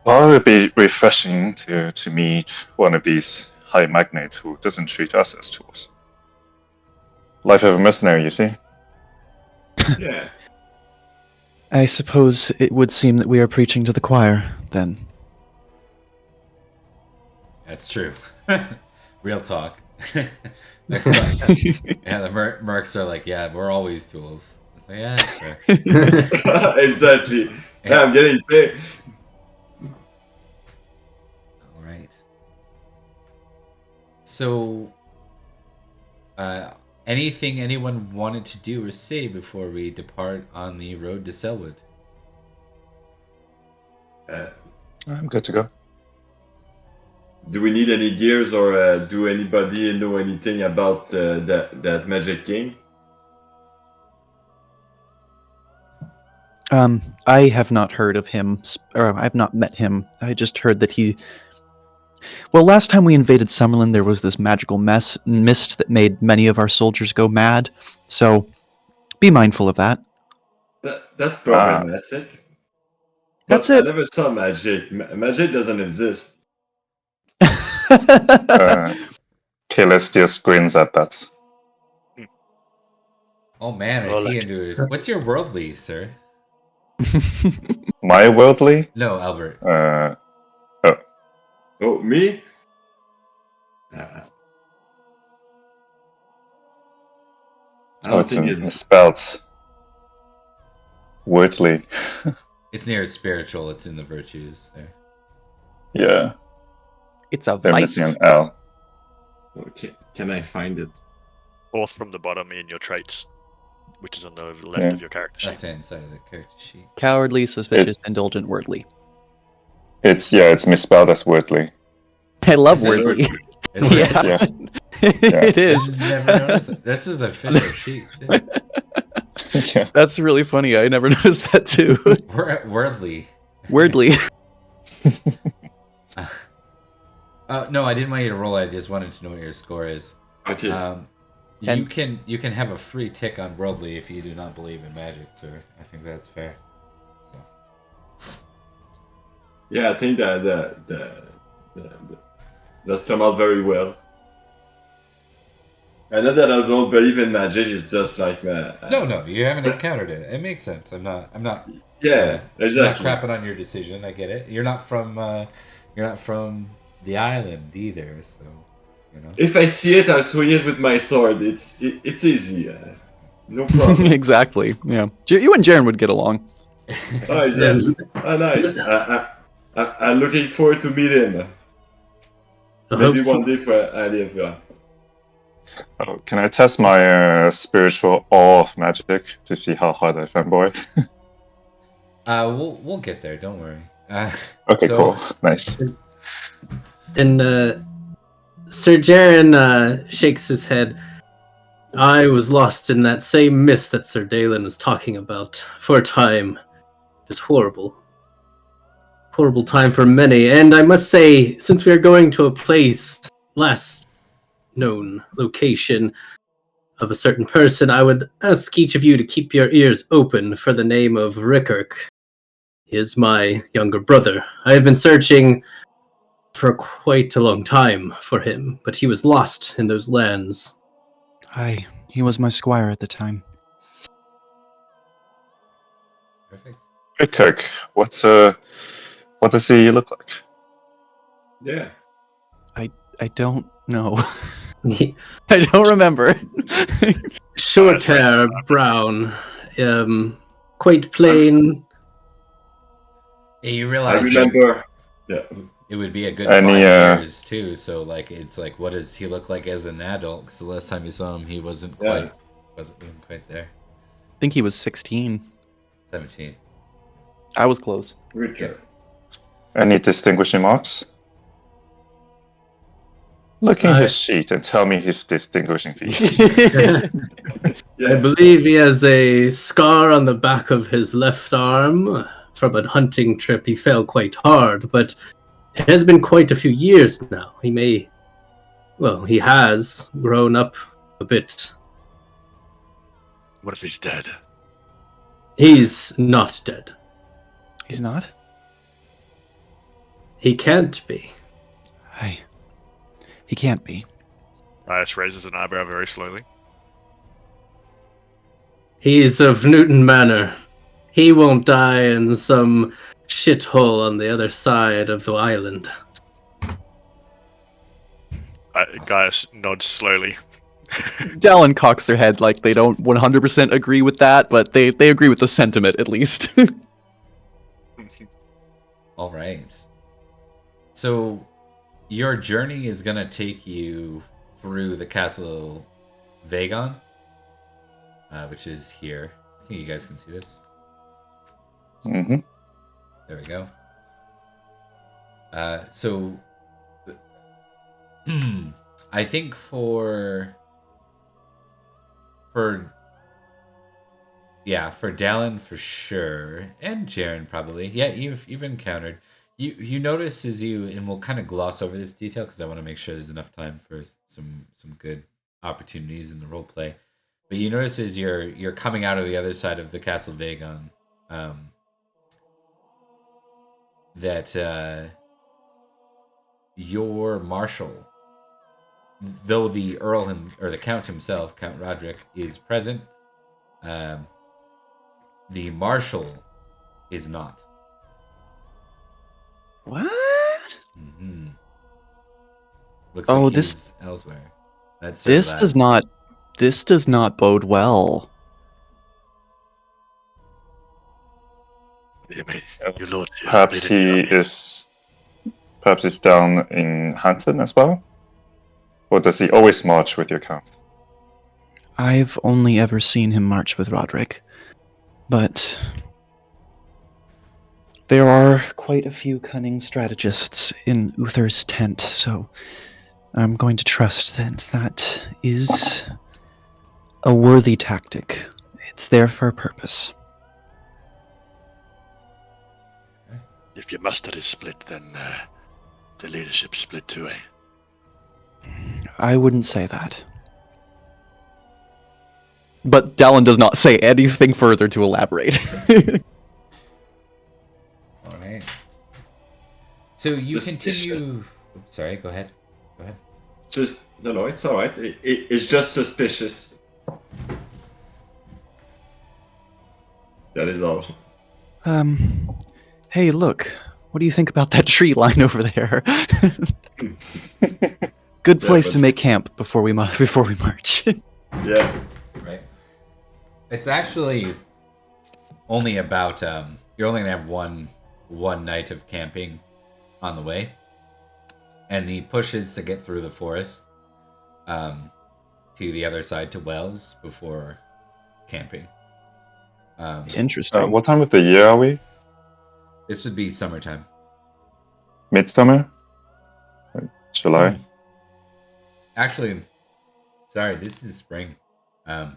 Well, it would be refreshing to meet one of these high magnates who doesn't treat us as tools. Life of a mercenary, you see? Yeah. I suppose it would seem that we are preaching to the choir, then. That's true. Real talk. Next one. Yeah, the mercs are like, yeah, we're always tools. It's like, yeah, fair. Exactly. Yeah, I'm getting paid. All right. So, anything anyone wanted to do or say before we depart on the road to Selwood? I'm good to go. Do we need any gears, or do anybody know anything about that Magic King? I have not heard of him, or I've not met him. I just heard that he... Well, last time we invaded Summerland, there was this magical mist that made many of our soldiers go mad, so be mindful of that. That's problematic. That's I it. never saw magic. Magic doesn't exist. Callistius grins at that. Oh man, I see into it. What's your worldly, sir? My worldly? No, Albert. Oh, me? I don't it's think it's. spelled weirdly. It's near spiritual. It's in the virtues there. Yeah, It's a they're missing an vice. L. Okay, can I find it? Fourth from the bottom in your traits, which is on the left Yeah. of your character sheet. Left hand side of the character sheet. Cowardly, suspicious, indulgent, wordly. It's misspelled as weirdly. I love Is it? wordly. Is it? Yeah. Yeah. It is. Never noticed it. This is the official sheet. Too. Yeah. That's really funny. I never noticed that too. Wordly. Wordly. No, I didn't want you to roll. I just wanted to know what your score is. Okay. 10. You can have a free tick on worldly if you do not believe in magic, sir. I think that's fair. So. Yeah, I think that that's come out very well. I know that I don't believe in magic. It's just like No, you haven't encountered it. It makes sense. I'm not. Yeah, I'm not exactly. crapping on your decision. I get it. You're not from the island either, so you know. If I see it, I'll swing it with my sword. It's easy. No problem. Exactly. Yeah. You and Jaren would get along. Oh, exactly. Oh, nice. I'm looking forward to meet him. Maybe one day for Alien. Oh, can I test my spiritual awe of magic to see how hard I fanboy? We'll get there. Don't worry. Okay, cool. Nice. And Sir Jaren shakes his head. I was lost in that same mist that Sir Dalen was talking about for a time. It was horrible. Horrible time for many. And I must say, since we are going to a place, last known location of a certain person, I would ask each of you to keep your ears open for the name of Rickirk. He is my younger brother. I have been searching for quite a long time for him, but he was lost in those lands. He was my squire at the time. Perfect. Hey, Kirk, what does he look like? Yeah. I don't know. I don't remember. Short hair, brown, quite plain. Yeah, you I realize remember. Yeah. it would be a good Any, 5 years too. So like, it's like, what does he look like as an adult? Because the last time you saw him, he wasn't Yeah. quite there. I think he was 16. 17. I was close. Richard. Any distinguishing marks? Look in his sheet and tell me his distinguishing features. I Yeah. believe he has a scar on the back of his left arm from a hunting trip. He fell quite hard, but it has been quite a few years now. He has grown up a bit. What if he's dead? He's not dead. He's not? He can't be. He can't be. Ias raises an eyebrow very slowly. He's of Newton Manor. He won't die in some shithole on the other side of the island. Gaius nods slowly. Dallin cocks their head like they don't 100% agree with that, but they agree with the sentiment at least. All right. So your journey is gonna take you through the castle Vagon, which is here. I think you guys can see this. Mm-hmm. There we go. So I think for Dallin for sure, and Jaren probably. Yeah, you've encountered. You notice as you, and we'll kind of gloss over this detail because I want to make sure there's enough time for some good opportunities in the role play. But you notice as you're coming out of the other side of the Castle Vagon, that your marshal, though the Earl or the Count himself, Count Roderick, is present, the marshal is not. What? Mm-hmm. Looks Oh, like this- he's elsewhere. That's This does not bode well. What do you mean? Your lord, Perhaps perhaps he's down in Hampton as well? Or does he always march with your count? I've only ever seen him march with Roderick, but there are quite a few cunning strategists in Uther's tent, so I'm going to trust that that is a worthy tactic. It's there for a purpose. If your muster is split, then the leadership's split too, eh? I wouldn't say that. But Dallin does not say anything further to elaborate. Oh, nice. So you Suspicious. continue. Oops, sorry, go ahead. Just no, it's all right. It's just suspicious. That is all. Hey, look. What do you think about that tree line over there? Good place to but- make camp before we march. Yeah. Right. It's actually only about you're only gonna have one night of camping on the way, and the push is to get through the forest to the other side to Wells before camping. Interesting. What time of the year are we? This would be summertime. Midsummer? July? Actually, sorry, this is spring. Oh,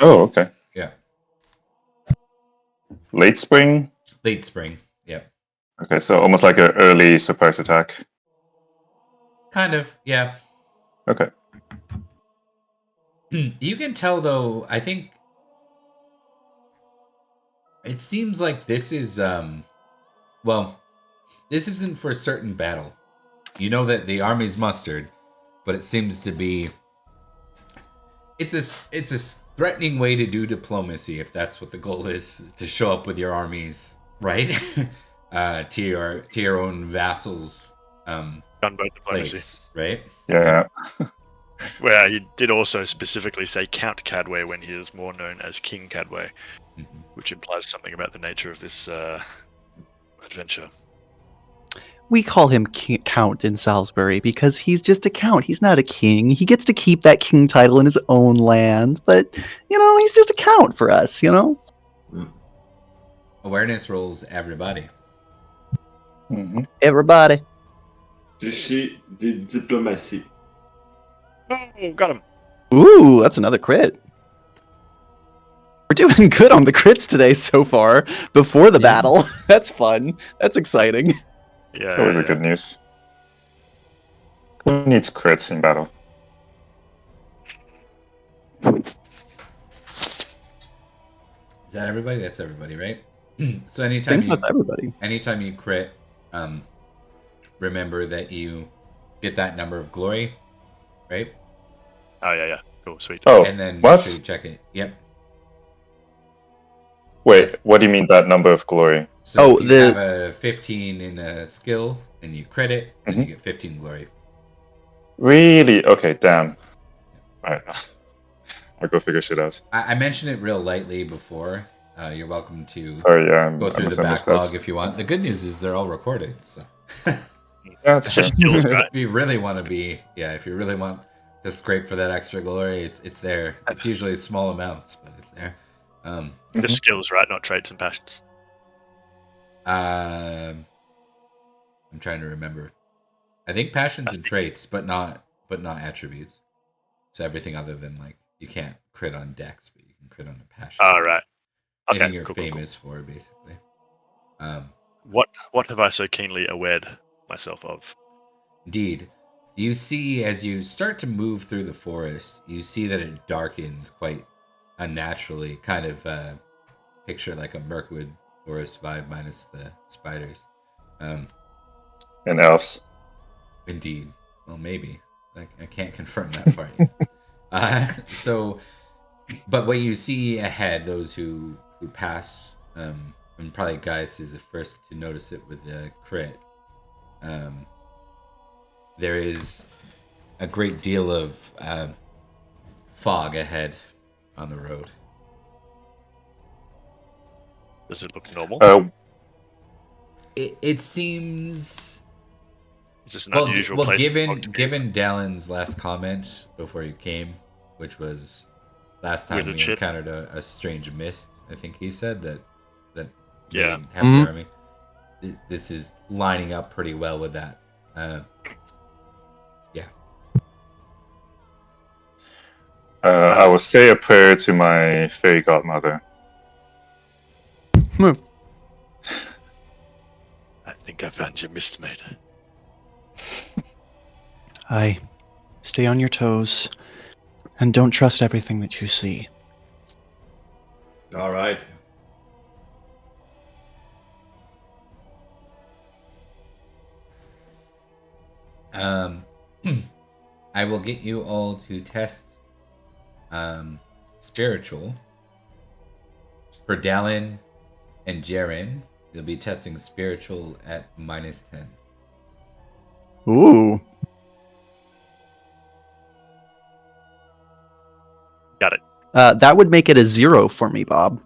okay. Yeah, Late spring? late spring. Yeah, Okay, so almost like an early surprise attack. kind of. Yeah. Okay. You can tell though. I think it seems like this is well, this isn't for a certain battle. You know that the army's mustered, but it seems to be it's a threatening way to do diplomacy if that's what the goal is, to show up with your armies, right? To your own vassals Gunboat diplomacy. place, right? Yeah. Where he did also specifically say Count Cadway when he is more known as King Cadway, Mhm. which implies something about the nature of this adventure. We call him Count in Salisbury because he's just a count. He's not a king. He gets to keep that king title in his own land, but, he's just a count for us, Awareness rolls, everybody. Hmm. Everybody. Chercher des diplomatie. Oh, got him. Ooh, that's another crit. We're doing good on the crits today so far, before the battle. That's fun. That's exciting. Yeah, It's always yeah. a good news. Who needs crits in battle? Is that everybody? That's everybody, right? So I anytime think that's everybody. anytime you crit, remember that you get that number of glory, right? Oh, yeah. Cool, sweet. Oh, And then what? make sure you check it. Yep. Wait, what do you mean that number of glory? So if you have a 15 in a skill and you crit it, then you get 15 glory. Really? Okay, damn. Alright. I'll go figure shit out. I mentioned it real lightly before. You're welcome to Sorry, yeah. go through I the must backlog if you want. The good news is they're all recorded. So Yeah, It's it's just true. skills, right? if you really want to be, if you really want to scrape for that extra glory, it's there. It's usually small amounts, but it's there. Just skills, right? Not traits and passions. I'm trying to remember. I think passions and traits, but not attributes. So everything other than like you can't crit on dex, but you can crit on a passion. Oh, right. Okay, Anything you're cool. famous for, basically. What have I so keenly awared myself of? Indeed. You see, as you start to move through the forest, you see that it darkens quite unnaturally. Kind of picture like a Mirkwood forest vibe minus the spiders. And elves. Indeed. Well, maybe. I can't confirm that part yet. But what you see ahead, those who pass, and probably Gaius is the first to notice it with the crit. There is a great deal of fog ahead on the road. Does it look normal? It seems. Is this an unusual place? Given Dallin's last comment before you came, which was last time we encountered a strange mist, I think he said that yeah, have the army. This is lining up pretty well with that. Yeah. I will say a prayer to my fairy godmother. I think I found your mist mate. Aye. Stay on your toes. And don't trust everything that you see. All right. I will get you all to test spiritual. For Dallin and Jaren, you'll be testing spiritual at -10. Ooh. Got it. That would make it a 0 for me, Bob.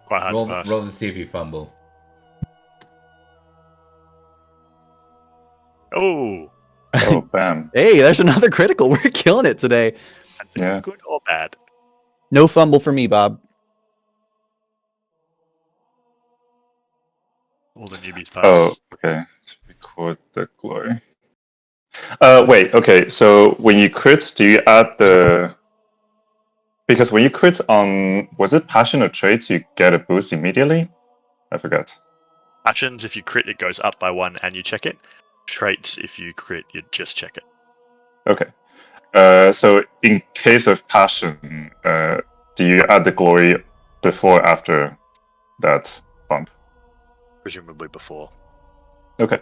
Quite hard to pass. Roll to see if you fumble. Oh. Oh, bam. Hey, there's another critical. We're killing it today. That's it good or bad? No fumble for me, Bob. All the newbies pass. Oh, okay. Let's record the glory. Wait, okay. So when you crit, do you add the... Because when you crit on... Was it passion or trait, you get a boost immediately? I forgot. Actions, if you crit, it goes up by 1 and you check it. Traits, if you crit, you just check it. Okay. So in case of passion, do you add the glory before or after that bump? Presumably before. Okay.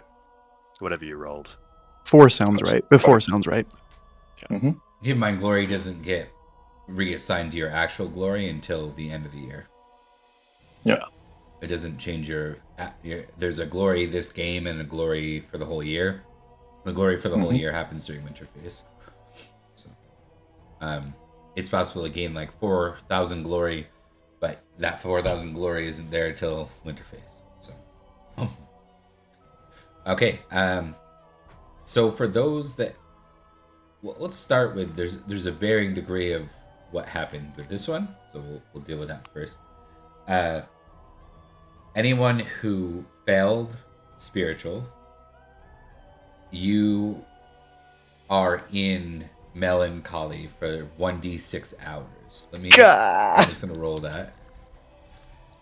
Whatever you rolled. 4 sounds right. Before sounds right. Mm-hmm. Keep in mind, glory doesn't get reassigned to your actual glory until the end of the year. Yeah. It doesn't change your there's a glory this game and a glory for the whole year. The glory for the whole year happens during winter phase. So, it's possible to gain like 4,000 glory, but that 4,000 glory isn't there until winter phase. So, okay. So for those that, well, let's start with there's a varying degree of what happened with this one, so we'll deal with that first. Anyone who failed spiritual, you are in melancholy for 1d6 hours. I'm just gonna roll that.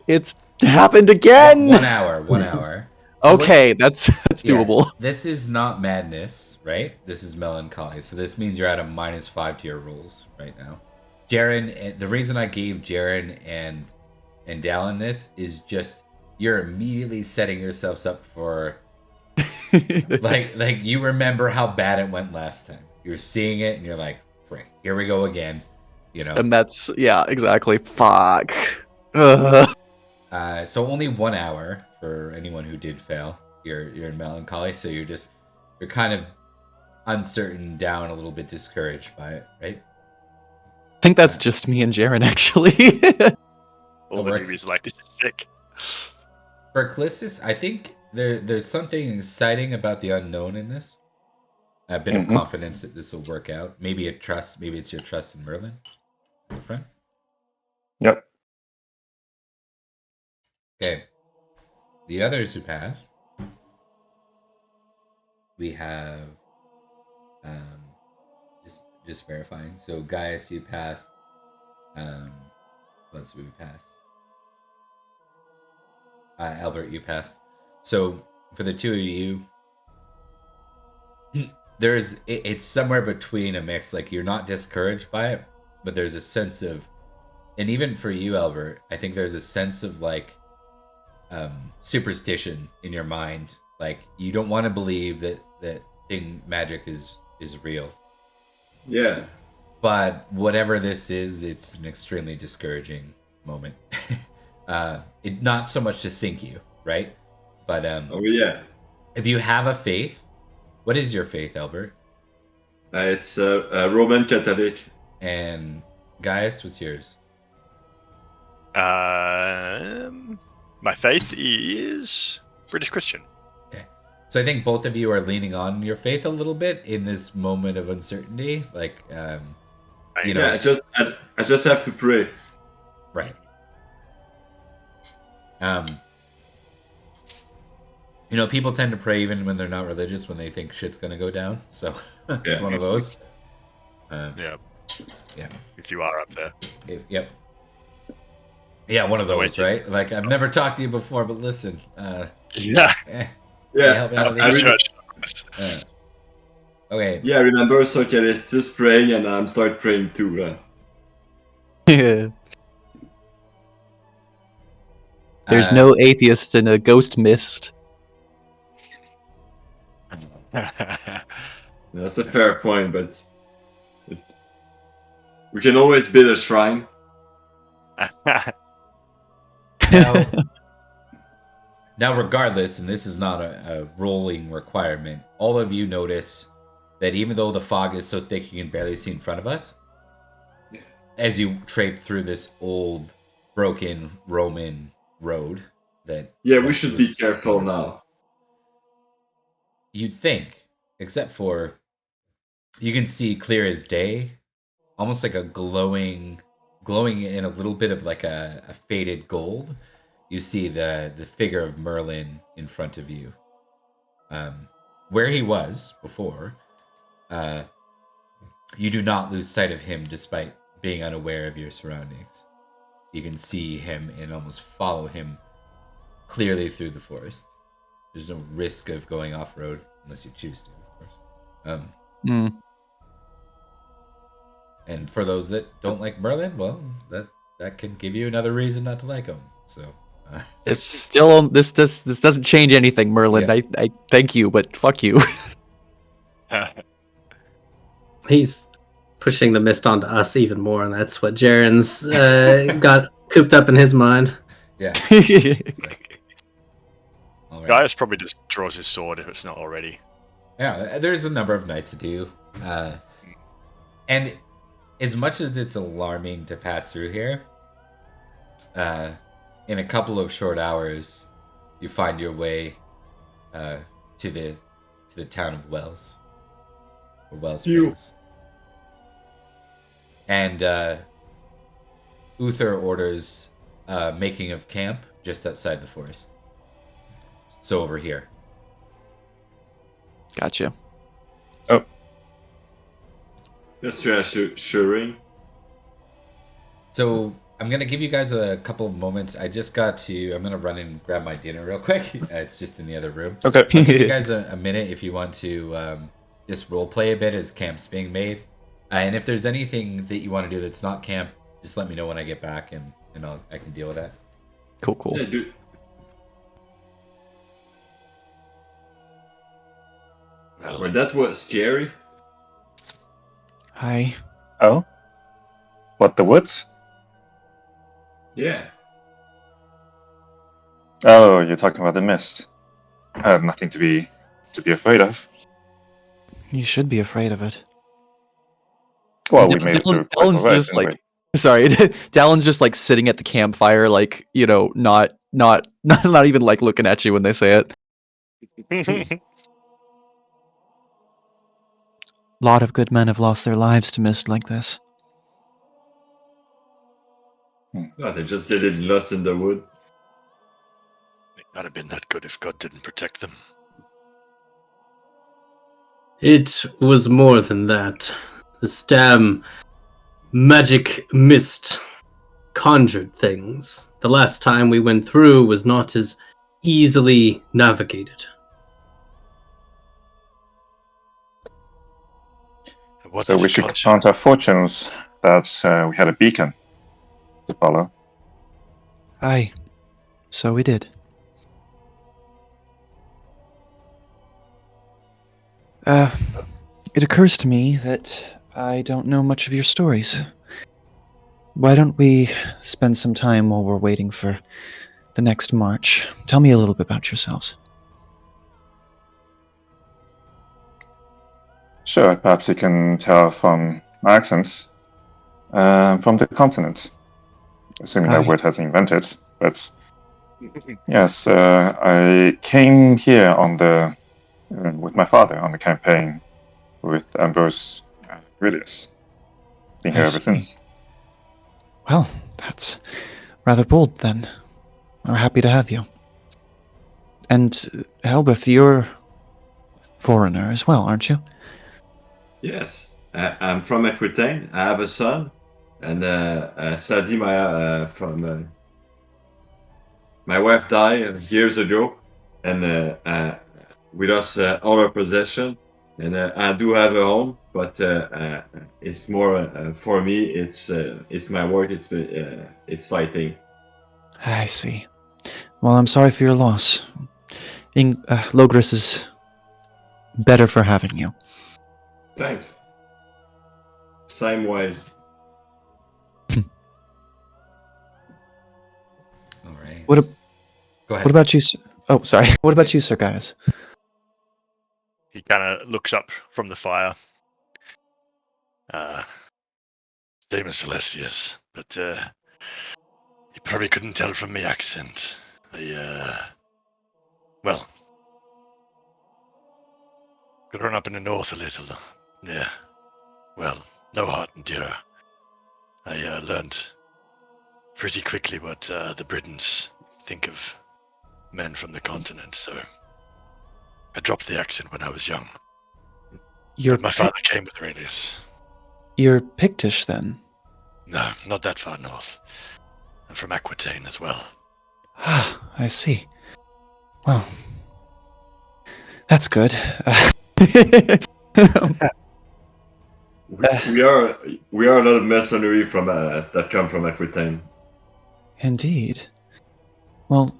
It's happened again. 1 hour. 1 hour. So okay, that's doable. This is not madness, right? This is melancholy. So this means you're at a -5 to your rolls right now. Jaren, the reason I gave Jaren and Dallin this is just you're immediately setting yourselves up for like you remember how bad it went last time. You're seeing it and you're like, frick, here we go again. You know. And that's exactly. Fuck. So only 1 hour for anyone who did fail. You're in melancholy, so you're kind of uncertain, down, a little bit discouraged by it, right? I think that's just me and Jaren, actually. All the newbies like, this is sick. For Callistus, I think there's something exciting about the unknown in this. A bit of confidence that this will work out. Maybe it's your trust in Merlin at the front. Yep. Okay. The others who passed, we have just verifying. So Gaius, you passed. Let's see, we passed. Albert, you passed. So for the two of you, it's somewhere between a mix. Like you're not discouraged by it, but there's a sense of, and even for you, Albert, I think there's a sense of like superstition in your mind. Like you don't want to believe that magic is real. Yeah. But whatever this is, it's an extremely discouraging moment. It not so much to sink you, right? But oh yeah. If you have a faith What is your faith, Albert? It's Roman Catholic. And Gaius, what's yours? My faith is British Christian. Okay. So I think both of you are leaning on your faith a little bit in this moment of uncertainty. Like, you know, Yeah, I just have to pray. right. You know, people tend to pray even when they're not religious when they think shit's gonna go down. So it's one of those. Yeah. Yeah. If you are up there. Yep. Yeah, one of those, right? Like, I've never talked to you before, but listen. Yeah. Can Yeah, you help me out of I these? really- Okay. Yeah, I remember Socrates just praying, and I'm start praying too. Yeah. There's no atheists in a ghost mist. That's a fair point, but we can always build a shrine. Now, regardless, and this is not a rolling requirement, all of you notice that even though the fog is so thick you can barely see in front of us, as you trape through this old, broken Roman road that... Yeah, we should be careful now. You'd think, except for you can see clear as day, almost like a glowing in a little bit of like a faded gold. You see the figure of Merlin in front of you. Where he was before, you do not lose sight of him despite being unaware of your surroundings. You can see him and almost follow him clearly through the forest. There's no risk of going off-road unless you choose to, of course. And for those that don't like Merlin, well, that can give you another reason not to like him. So it's still this doesn't change anything, Merlin. Yeah. I thank you, but fuck you. He's pushing the mist onto us even more, and that's what Jaren's got cooped up in his mind. yeah. All right. Gaius probably just draws his sword if it's not already. Yeah, there's a number of nights to do. And as much as it's alarming to pass through here, in a couple of short hours, you find your way to the town of Wells, or Wells Springs. And Uther orders making of camp just outside the forest. So over here. Gotcha. Oh, Just reassuring. So I'm gonna give you guys a couple of moments. I'm gonna run and grab my dinner real quick. It's just in the other room. okay. I'll give you guys a minute if you want to just role play a bit as camp's being made. And if there's anything that you want to do that's not camp, just let me know when I get back, and I can deal with that. Cool. Yeah, dude. Well, that was scary. Hi. Oh? What, the woods? Yeah. Oh, you're talking about the mist. Nothing to be afraid of. You should be afraid of it. Well, we made it through quite Dallin's alright, just didn't like, sorry, Dallin's just like sitting at the campfire, like, you know, not even like looking at you when they say it. A lot of good men have lost their lives to mist like this. No, they just did it lost in the wood. It might have been that good if God didn't protect them. It was more than that. This damn magic mist conjured things. The last time we went through was not as easily navigated. What So did we it should conjure? count our fortunes that we had a beacon to follow. Aye. So we did. It occurs to me that I don't know much of your stories. Why don't we spend some time while we're waiting for the next march? Tell me a little bit about yourselves. Sure, perhaps you can tell from my accent. From the continent, assuming that word has invented. But yes, I came here on the with my father on the campaign with Ambrose Aurelius. Been here ever since. Well, that's rather bold then. We're happy to have you. And Helbeth, you're foreigner as well, aren't you? Yes, I'm from Aquitaine. I have a son, and sadly, my wife died years ago, and we lost all our possession. And I do have a home, but it's more for me. It's my work. It's fighting. I see. Well, I'm sorry for your loss. Logris is better for having you. Thanks. Same wise. All right. What Go ahead. What about you? Oh, sorry. What about you, Sir Gaius? He kind of looks up from the fire. Name is Celestius, but you probably couldn't tell from my accent. Well, grown up in the north a little. Yeah. Well, no heart and terror. I learned pretty quickly what the Britons think of men from the continent, so I dropped the accent when I was young. But my father came with Aurelius. You're Pictish, then? No, not that far north. I'm from Aquitaine as well. Ah, I see. Well, that's good. We are a lot of mercenary from that come from Aquitaine. Indeed. Well,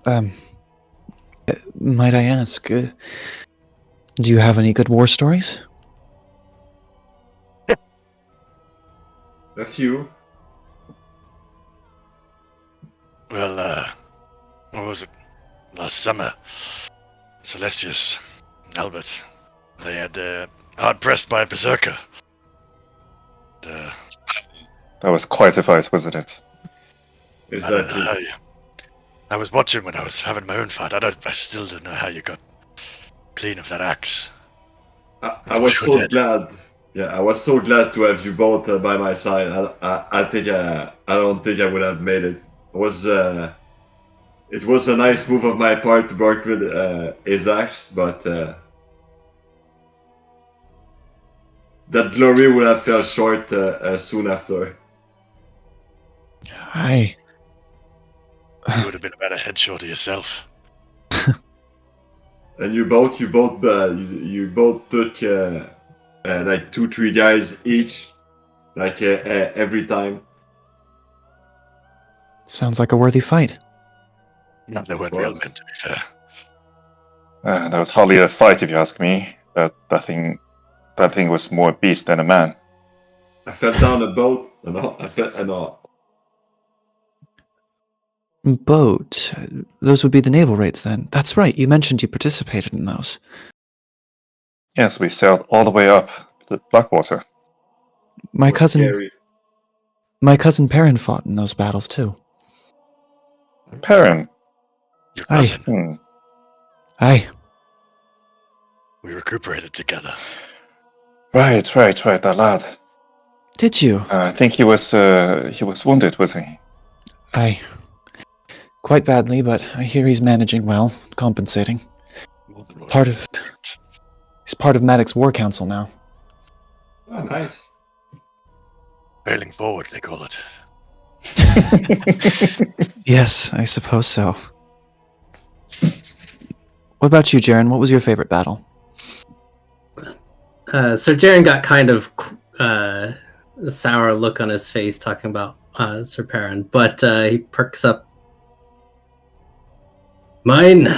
might I ask, do you have any good war stories? A few. Well, what was it? Last summer, Celestius, Albert, they had hard pressed by a berserker. That was quite a fight, wasn't it? Exactly. I was watching when I was having my own fight. I still don't know how you got clean of that axe. I was so glad. Yeah, I was so glad to have you both by my side. I think I don't think I would have made it. It was a nice move of my part to work with his axe, but that glory would have fell short soon after. Aye. You would have been about a head short of yourself. And you both took like 2-3 guys each, like every time. Sounds like a worthy fight. No, they weren't real men, to be fair. That was hardly a fight, if you ask me. That thing was more a beast than a man. I fell down a boat, and all. Boat. Those would be the naval raids, then. That's right. You mentioned you participated in those. Yes, we sailed all the way up to Blackwater. My cousin Scary. Perrin fought in those battles too. Perrin. Your cousin. Aye. We recuperated together. Right, that lad. Did you? I think he was wounded, wasn't he? Aye. Quite badly, but I hear he's managing well, compensating. He's part of Maddox's war council now. Oh, nice. Failing forward, they call it. Yes, I suppose so. What about you, Jaren? What was your favorite battle? Sir Jaren got kind of a sour look on his face talking about Sir Perrin, but he perks up. Mine?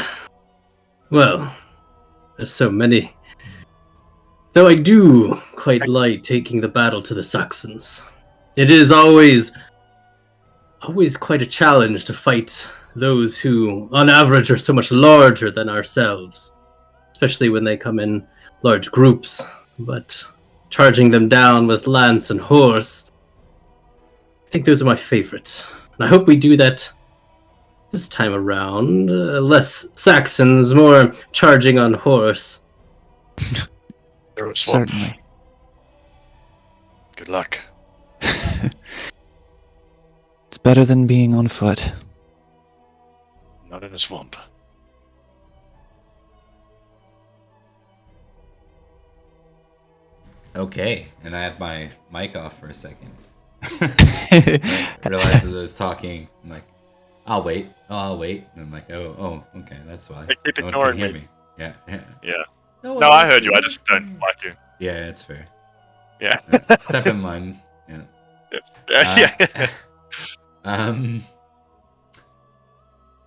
Well, there's so many. Though I do quite like taking the battle to the Saxons. It is always quite a challenge to fight those who, on average, are so much larger than ourselves. Especially when they come in large groups. But charging them down with lance and horse. I think those are my favorites. And I hope we do that this time around. Less Saxons, more charging on horse. They're a swamp. Certainly. Good luck. It's better than being on foot. Not in a swamp. Okay, and I had my mic off for a second. I realized as I was talking, I'm like, I'll wait. And I'm like, oh, okay, that's why. They keep No one ignoring can hear me. me. Yeah. Yeah. No, No, I heard you. I just don't like you. Yeah, it's fair. Yeah. Step in line. Yeah. Yeah.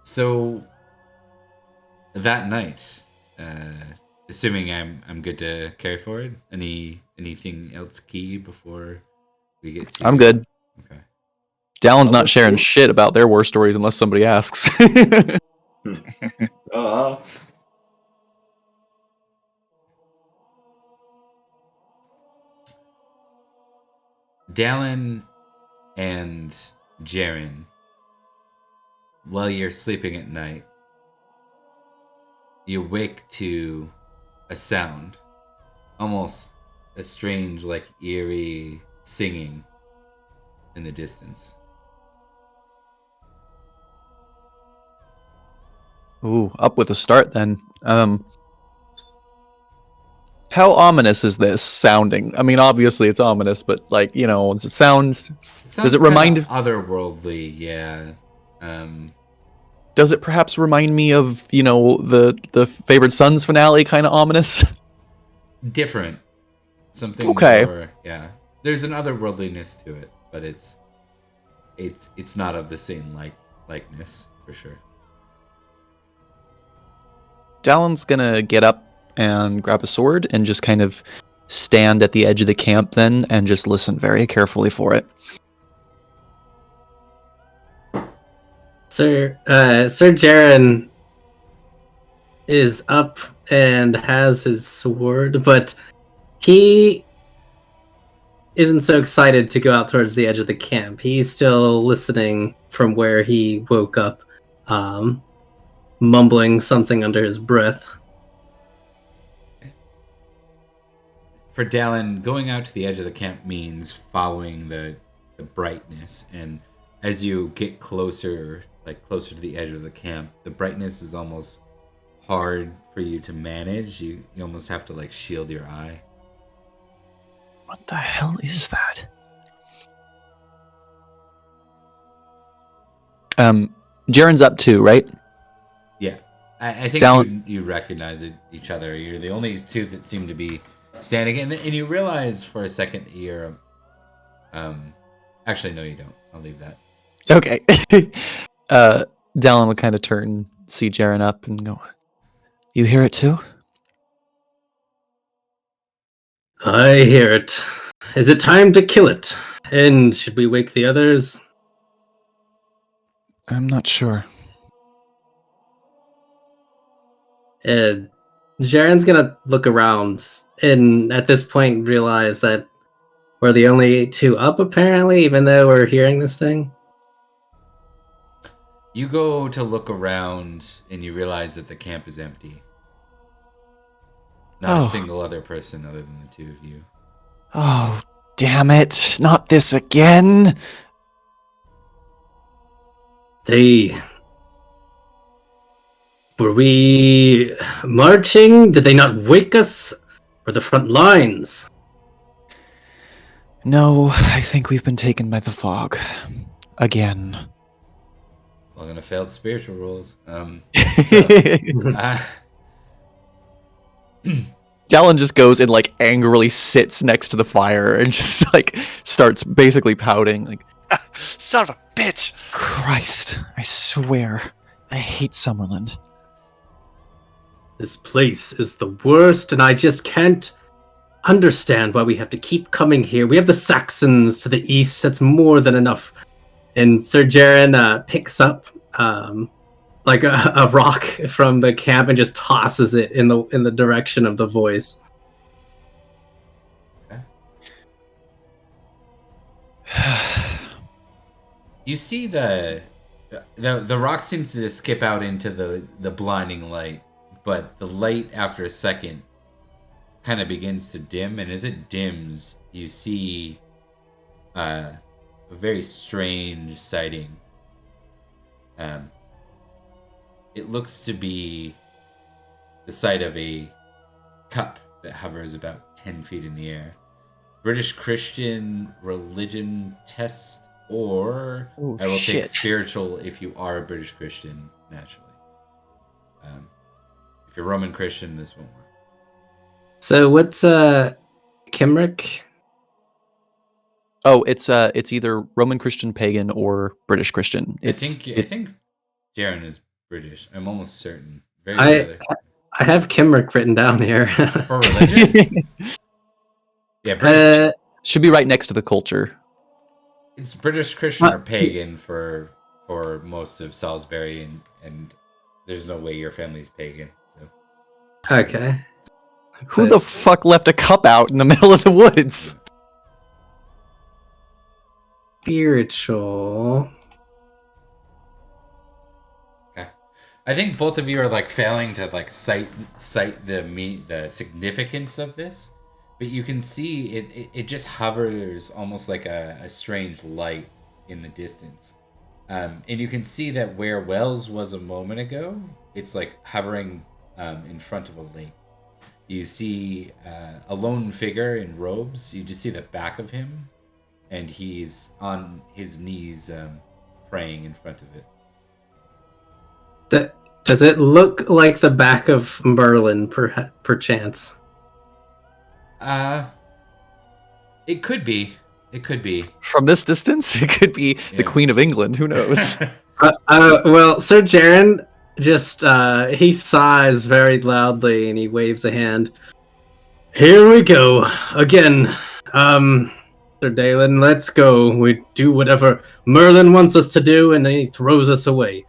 So that night, assuming I'm good to carry forward. Anything else key before we get to... I'm good. Okay. Dallon's not sharing shit about their war stories unless somebody asks. Dallin and Jaren, while you're sleeping at night, you wake to a sound, almost a strange, like eerie singing in the distance. Ooh, up with a start then. How ominous is this sounding? I mean, obviously it's ominous, but like, you know, does it sound... Does it remind... otherworldly, yeah. Does it perhaps remind me of, you know, the Favored Sons finale kind of ominous? Different. Something okay. More, yeah. There's an otherworldliness to it, but it's not of the same likeness, for sure. Dallon's gonna get up and grab a sword and just kind of stand at the edge of the camp then and just listen very carefully for it. Sir Jaren is up and has his sword, but he isn't so excited to go out towards the edge of the camp. He's still listening from where he woke up, mumbling something under his breath. For Dallin, going out to the edge of the camp means following the brightness, and as you get closer to the edge of the camp, the brightness is almost hard for you to manage. You almost have to like shield your eye. What the hell is that? Jaren's up too, right? Yeah. I think you recognize each other. You're the only two that seem to be standing, and you realize for a second you're... Actually, no, you don't. I'll leave that. Okay. Dallin will kind of turn, see Jaren up, and go, You hear it too? I hear it. Is it time to kill it? And should we wake the others? I'm not sure. Jaren's gonna look around and at this point realize that we're the only two up, apparently, even though we're hearing this thing. You go to look around and you realize that the camp is empty. Not a single other person other than the two of you. Oh, damn it. Not this again. Were we marching? Did they not wake us? Or the front lines? No, I think we've been taken by the fog. Again. Well, gonna failed spiritual rolls. Dallin just goes and like angrily sits next to the fire and just like starts basically pouting. Like, son of a bitch! Christ, I swear, I hate Summerland. This place is the worst, and I just can't understand why we have to keep coming here. We have the Saxons to the east. That's more than enough. And Sir Jaren picks up like a rock from the camp and just tosses it in the direction of the voice. Okay. You see the rock seems to just skip out into the blinding light, but the light after a second kind of begins to dim, and as it dims, you see a very strange sighting. It looks to be the sight of a cup that hovers about 10 feet in the air. British Christian religion test, or I will take spiritual if you are a British Christian, naturally. If you're Roman Christian, this won't work. So what's Kimrick? Oh, it's either Roman Christian pagan or British Christian. I think Jaren is British. I'm almost certain. I have Kimrick written down here. For religion? Yeah, British. Should be right next to the culture. It's British Christian or pagan for most of Salisbury, and there's no way your family's pagan. So. Okay. Who the fuck left a cup out in the middle of the woods? Spiritual. Okay. I think both of you are like failing to like cite the significance of this, but you can see it just hovers almost like a strange light in the distance. And you can see that where Wells was a moment ago, it's like hovering in front of a lake. You see a lone figure in robes. You just see the back of him, and he's on his knees praying in front of it. Does it look like the back of Merlin, perchance? It could be. It could be. From this distance, it could be the Queen of England. Who knows? Well, Sir Jaren just he sighs very loudly and he waves a hand. Here we go again, Sir Dalen. Let's go. We do whatever Merlin wants us to do, and then he throws us away.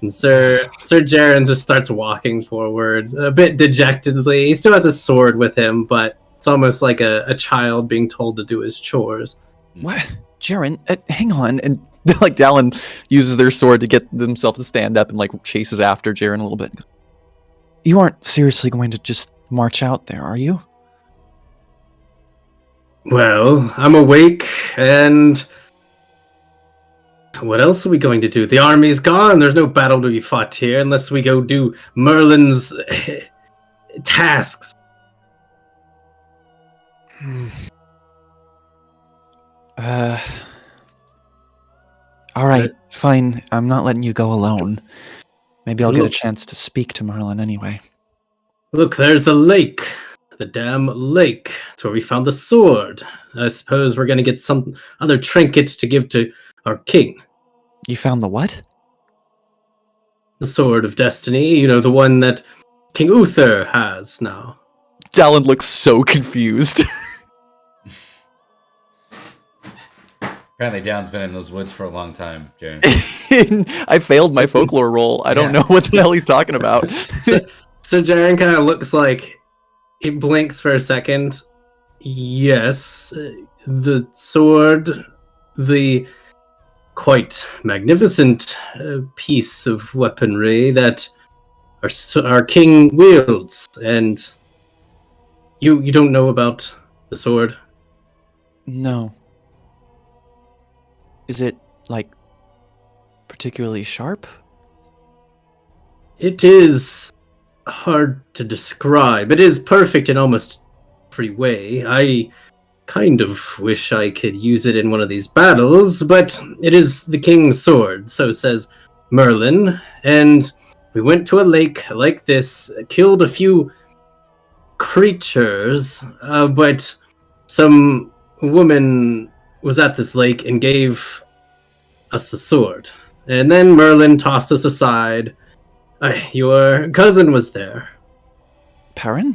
And Sir Jaren just starts walking forward a bit dejectedly. He still has a sword with him, but it's almost like a child being told to do his chores. What? Jaren, hang on. And like Dallin uses their sword to get themselves to stand up and like chases after Jaren a little bit. You aren't seriously going to just march out there, are you? Well, I'm awake, and what else are we going to do? The army's gone. There's no battle to be fought here unless we go do Merlin's tasks. All right, fine. I'm not letting you go alone. Maybe I'll get a chance to speak to Merlin anyway. Look, there's the lake. The damn lake. That's where we found the sword. I suppose we're going to get some other trinkets to give to our king. You found the what? The Sword of Destiny. You know, the one that King Uther has now. Dallin looks so confused. Apparently, Down's been in those woods for a long time, Jaren. I failed my folklore roll. I don't know what the hell he's talking about. So Jaren kind of looks like he blinks for a second. Yes, the sword, the quite magnificent piece of weaponry that our king wields, and you don't know about the sword? No. Is it, like, particularly sharp? It is hard to describe. It is perfect in almost every way. I kind of wish I could use it in one of these battles, but it is the king's sword, so says Merlin, and we went to a lake like this, killed a few creatures, but some woman was at this lake and gave us the sword. And then Merlin tossed us aside. Your cousin was there. Perrin?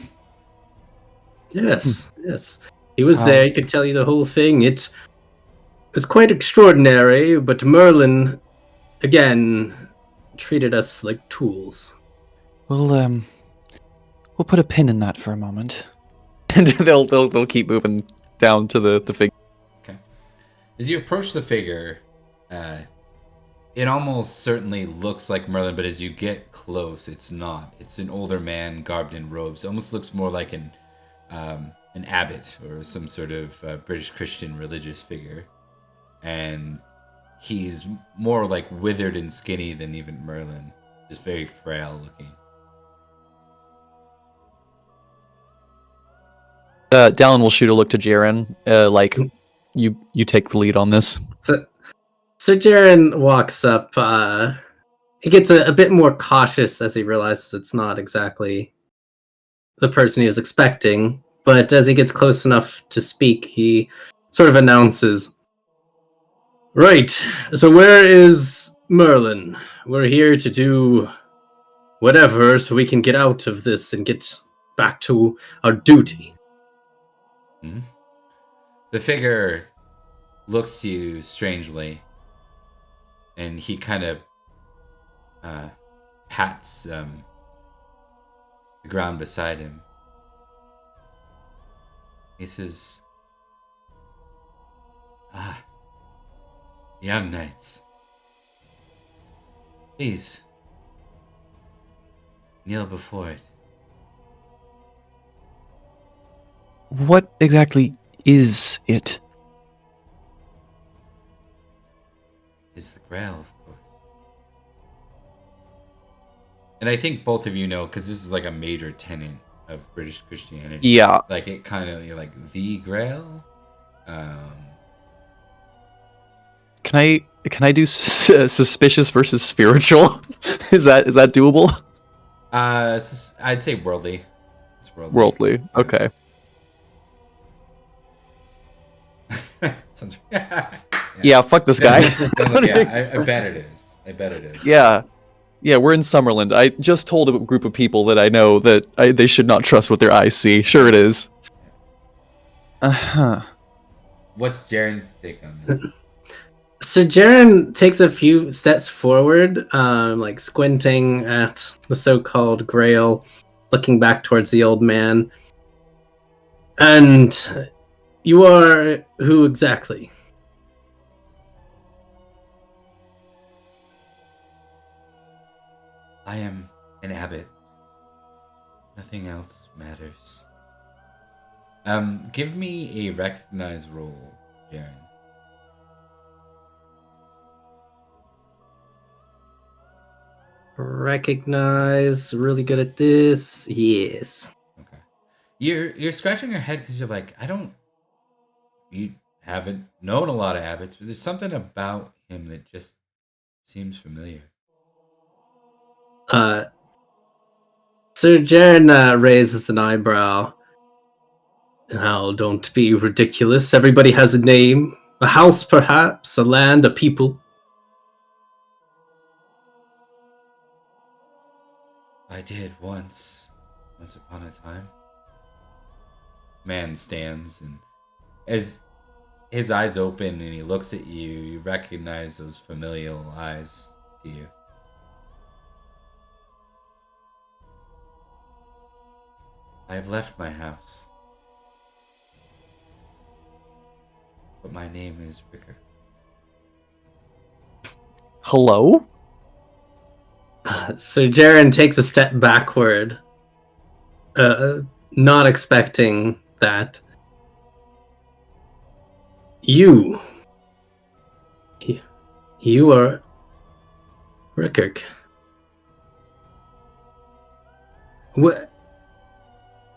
Yes, yes. He was there. He could tell you the whole thing. It was quite extraordinary, but Merlin, again, treated us like tools. We'll put a pin in that for a moment. And they'll keep moving down to the figure. Okay. As you approach the figure, it almost certainly looks like Merlin, but as you get close, it's not. It's an older man garbed in robes. It almost looks more like an abbot or some sort of British Christian religious figure. And he's more like withered and skinny than even Merlin. Just very frail looking. Dallin will shoot a look to Jaren. Like, you take the lead on this. So Jaren walks up. He gets a bit more cautious as he realizes it's not exactly the person he was expecting. But as he gets close enough to speak, he sort of announces, "Right, so where is Merlin? We're here to do whatever so we can get out of this and get back to our duty." Mm-hmm. The figure looks to you strangely, and he kind of pats the ground beside him. He says, young knights, please kneel before it. What exactly is it? Is the Grail, of course. And I think both of you know, because this is like a major tenet of British Christianity. Yeah. Like it kind of, you're like, the Grail? Can I do suspicious versus spiritual? is that doable? I'd say worldly. It's worldly. Worldly. Okay. Sounds Yeah, fuck this guy. yeah, I bet it is. Yeah, we're in Summerland. I just told a group of people that I know that they should not trust what their eyes see. Sure it is. Uh-huh. What's Jaren's take on this? So Jaren takes a few steps forward, like squinting at the so-called Grail, looking back towards the old man. And you are who exactly? I am an abbot. Nothing else matters. Give me a recognize roll, Jaren. Recognize, really good at this. Yes. Okay. You're scratching your head because you're like, you haven't known a lot of abbots, but there's something about him that just seems familiar. Sir Jaren raises an eyebrow. Now, don't be ridiculous. Everybody has a name. A house, perhaps. A land, a people. I did once upon a time. Man stands, and as his eyes open and he looks at you, you recognize those familial eyes to you. I have left my house, but my name is Ricker. Hello? So Jaren takes a step backward, not expecting that. You are Rickert. What?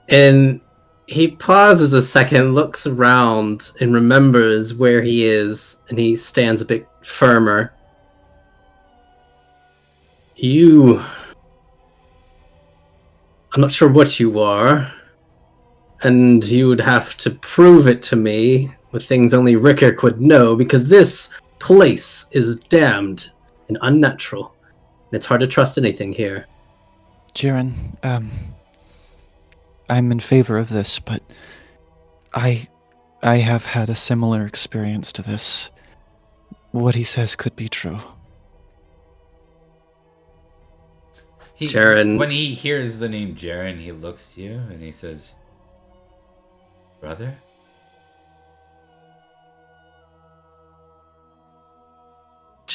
And he pauses a second, looks around, and remembers where he is, and he stands a bit firmer. I'm not sure what you are, and you would have to prove it to me with things only Rickert would know, because this place is damned and unnatural, and it's hard to trust anything here. Jaren, I'm in favor of this, but I have had a similar experience to this. What he says could be true. Jaren. When he hears the name Jaren, he looks to you and he says, "Brother?"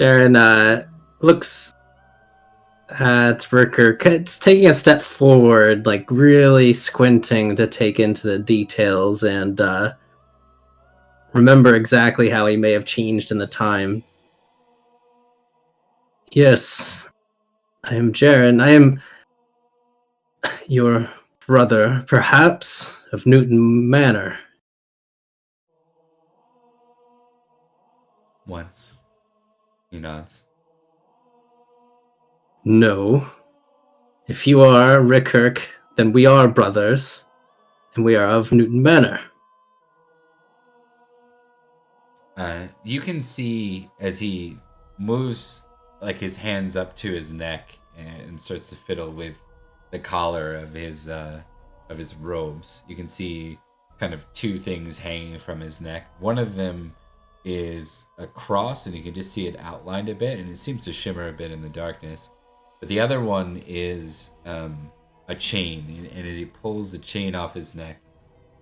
Jaren looks at Ricker. It's taking a step forward, like really squinting to take into the details and remember exactly how he may have changed in the time. Yes, I am Jaren. I am your brother, perhaps, of Newton Manor. Once. He nods. No. If you are Rickirk, then we are brothers, and we are of Newton Manor. You can see as he moves like his hands up to his neck and starts to fiddle with the collar of his robes. You can see kind of two things hanging from his neck. One of them is a cross, and you can just see it outlined a bit, and it seems to shimmer a bit in the darkness. But the other one is a chain, and as he pulls the chain off his neck,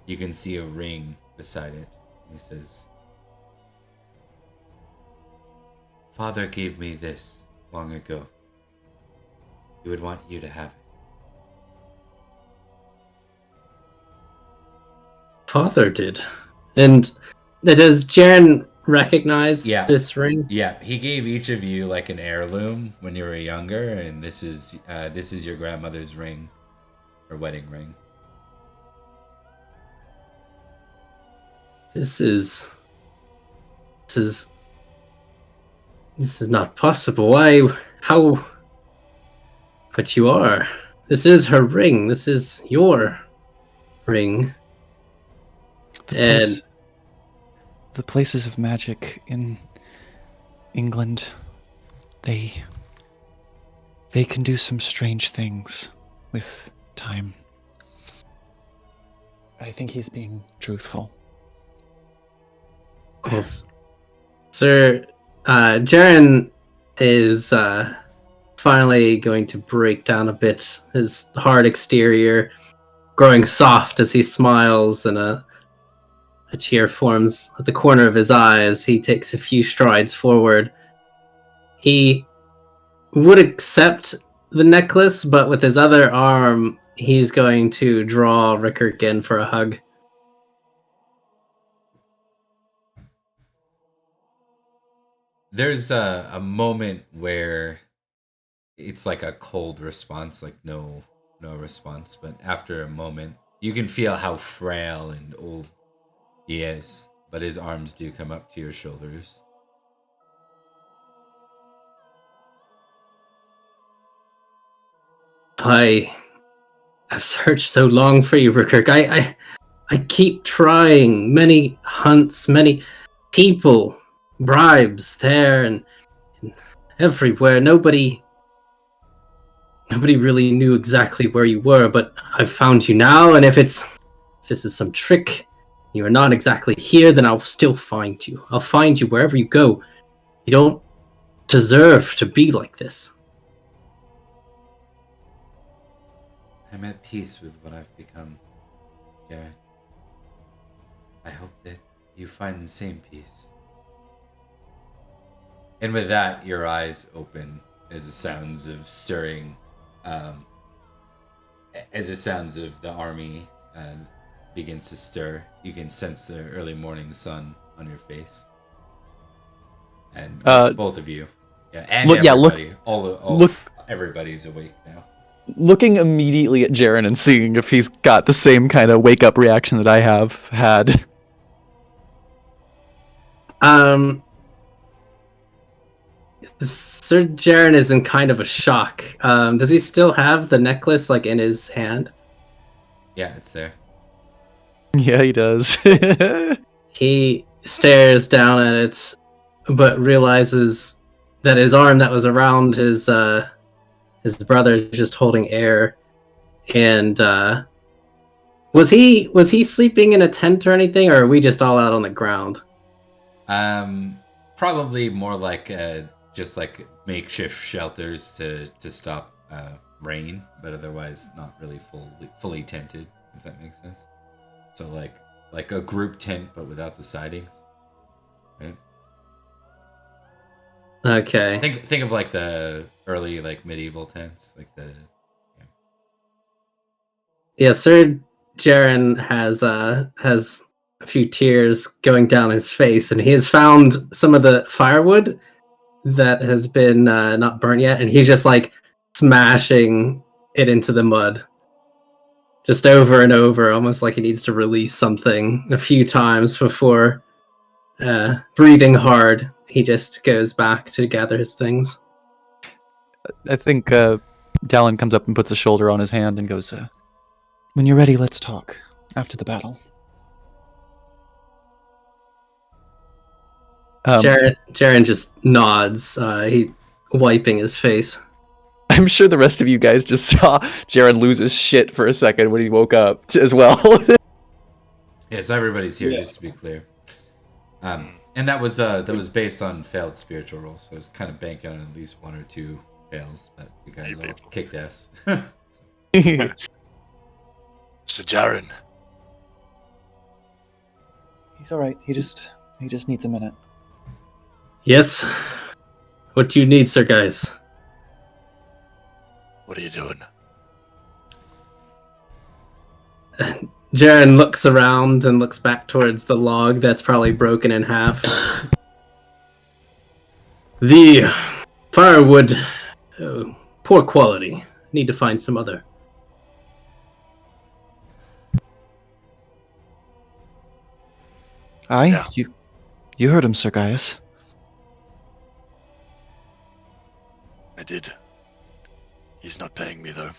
you can see a ring beside it. He says, "Father gave me this long ago. He would want you to have it." Father did. And does Jaren recognize this ring? Yeah, he gave each of you like an heirloom when you were younger, and this is your grandmother's ring, her wedding ring. This is not possible. Why? How? But you are. This is her ring. This is your ring. The places of magic in England, they can do some strange things with time. I think he's being truthful. Well, Sir, Jaren is finally going to break down a bit, his hard exterior growing soft as he smiles, and a tear forms at the corner of his eye as he takes a few strides forward. He would accept the necklace, but with his other arm, he's going to draw Rickert in for a hug. There's a moment where it's like a cold response, like no response. But after a moment, you can feel how frail and old he is. But his arms do come up to your shoulders. I have searched so long for you, Rickert. I keep trying. Many hunts, many people, bribes there and everywhere. Nobody really knew exactly where you were, but I've found you now, and if this is some trick, you are not exactly here, then I'll still find you. I'll find you wherever you go. You don't deserve to be like this. I'm at peace with what I've become, Jared. I hope that you find the same peace. And with that, your eyes open as the sounds of stirring, as the sounds of the army begins to stir. You can sense the early morning sun on your face. And it's both of you. Yeah, and everybody. Everybody's awake now. Looking immediately at Jaren and seeing if he's got the same kind of wake up reaction that I have had. Sir Jaren is in kind of a shock. Does he still have the necklace like in his hand? Yeah, it's there. Yeah, he does. He stares down at it, but realizes that his arm that was around his brother is just holding air. And was he sleeping in a tent or anything, or are we just all out on the ground? Probably more like just like makeshift shelters to stop rain, but otherwise not really fully tented, if that makes sense. So like a group tent, but without the sidings, right? Okay. Think of like the early like medieval tents, like the. Yeah, Sir Jaren has a few tears going down his face, and he has found some of the firewood that has been not burnt yet, and he's just like smashing it into the mud, just over and over, almost like he needs to release something a few times before breathing hard. He just goes back to gather his things. I think Dallin comes up and puts a shoulder on his hand and goes, When you're ready, let's talk. After the battle. Jaren just nods, he wiping his face. I'm sure the rest of you guys just saw Jaren lose his shit for a second when he woke up as well. Yeah, so everybody's here, just to be clear. And that was based on failed spiritual rolls, so I was kind of banking on at least 1 or 2 fails, but you guys all kicked ass. Sir Jaren. He's alright. He just needs a minute. Yes? What do you need, Sir Guys? What are you doing? Jaren looks around and looks back towards the log that's probably broken in half. The firewood, poor quality. Need to find some other. Aye, Yeah. you heard him, Sir Gaius. I did. He's not paying me, though.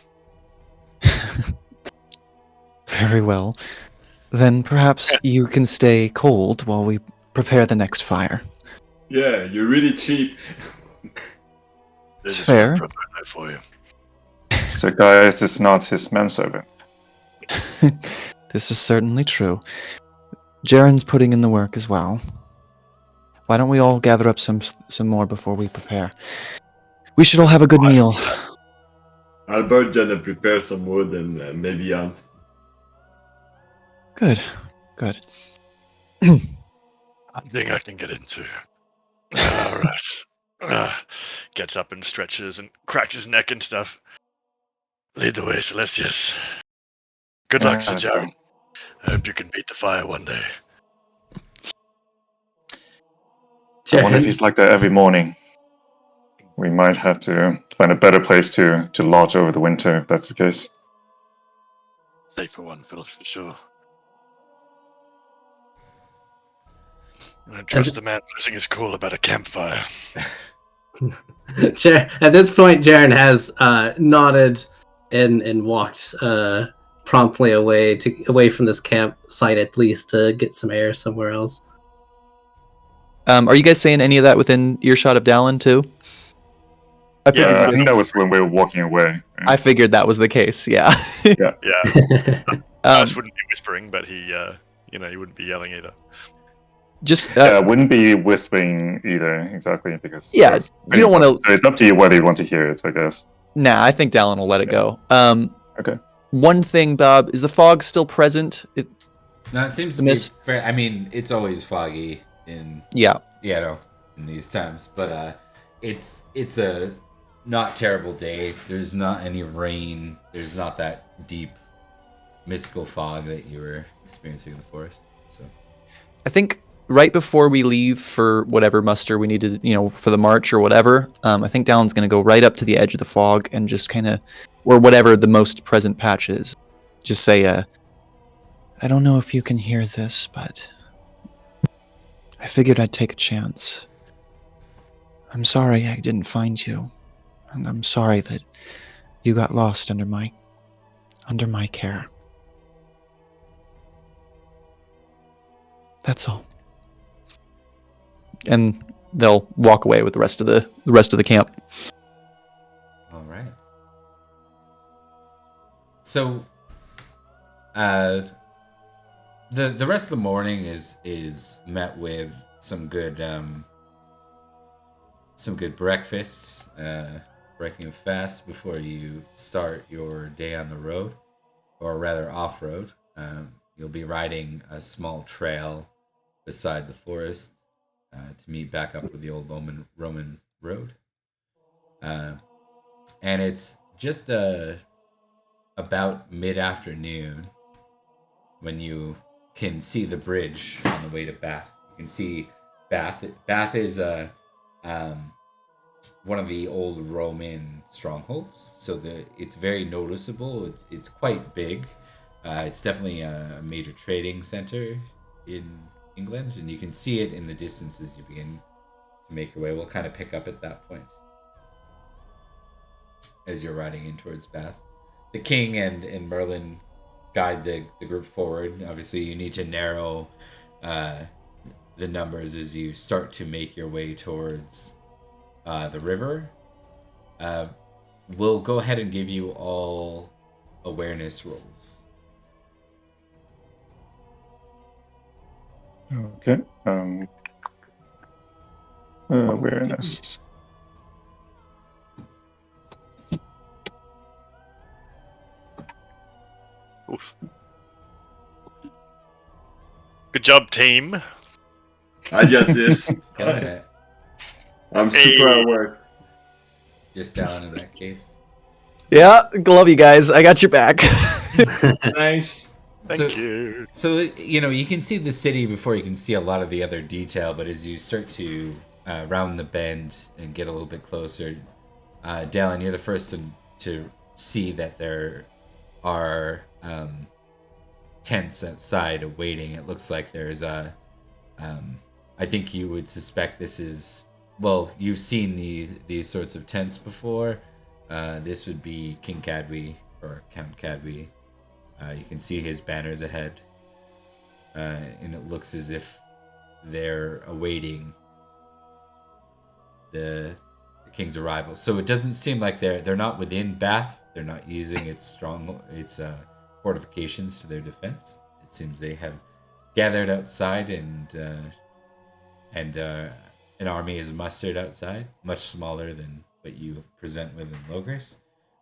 Very well. Then perhaps you can stay cold while we prepare the next fire. Yeah, you're really cheap. It's There's fair. one pro bono for you. So Gaius is not his manservant. This is certainly true. Jaren's putting in the work as well. Why don't we all gather up some more before we prepare? We should all have a good meal. Albert gonna prepare some wood and maybe hunt. Good, good. I think I can get into. Alright. Gets up and stretches and cracks his neck and stuff. Lead the way, Celestius. Good luck, Sir let's Jaren. I hope you can beat the fire one day. I wonder if Jaren, he's like that every morning. We might have to find a better place to lodge over the winter if that's the case. Safer one, for sure. I don't trust a man losing his cool about a campfire. At this point, Jaren has nodded and walked promptly away from this campsite, at least to get some air somewhere else. Are you guys saying any of that within earshot of Dallin too? I figured, Yeah, I think that was when we were walking away. I figured that was the case. Yeah. Yeah. I Um, just wouldn't be whispering, but he wouldn't be yelling either. just Yeah, I wouldn't be whispering either, exactly, because... Yeah, you don't want to. So it's up to you whether you want to hear it, I guess. Nah, I think Dallin will let it go. Okay. One thing, Bob, is the fog still present? No, it seems to Miss- be fair. I mean, it's always foggy in Yeah. in these times, but it's a not terrible day. There's not any rain. There's not that deep mystical fog that you were experiencing in the forest. So I think right before we leave for whatever muster we need to, for the march or whatever, I think Dallin's going to go right up to the edge of the fog and just kind of, or whatever the most present patch is, just say, I don't know if you can hear this, but I figured I'd take a chance. I'm sorry I didn't find you, and I'm sorry that you got lost under my care. That's all. and they'll walk away with the rest of the camp. all right. So the rest of the morning is met with some good breakfast, breaking a fast before you start your day on the road, or rather off road. You'll be riding a small trail beside the forest to meet back up with the old Roman road. And it's just about mid-afternoon when you can see the bridge on the way to Bath. You can see Bath. Bath is one of the old Roman strongholds, so it's very noticeable. It's quite big. It's definitely a major trading center in England, and you can see it in the distance as you begin to make your way. We'll kind of pick up at that point as you're riding in towards Bath. The king and Merlin guide the group forward. Obviously, you need to narrow the numbers as you start to make your way towards the river. We'll go ahead and give you all awareness rolls. Okay. Awareness. Oof. Good job, team. I got this. Killing it. I'm Hey. super aware. Just down in that case. Yeah, love you guys. I got your back. Thanks. Thank you. So, you can see the city before you can see a lot of the other detail, but as you start to round the bend and get a little bit closer, Dallin, you're the first to see that there are tents outside awaiting. It looks like there's I think you would suspect this is, well, you've seen these sorts of tents before. This would be King Cadwy or Count Cadwy. You can see his banners ahead, and it looks as if they're awaiting the king's arrival. So it doesn't seem like they're not within Bath. They're not using its fortifications to their defense. It seems they have gathered outside, and an army is mustered outside, much smaller than what you present with in Logris,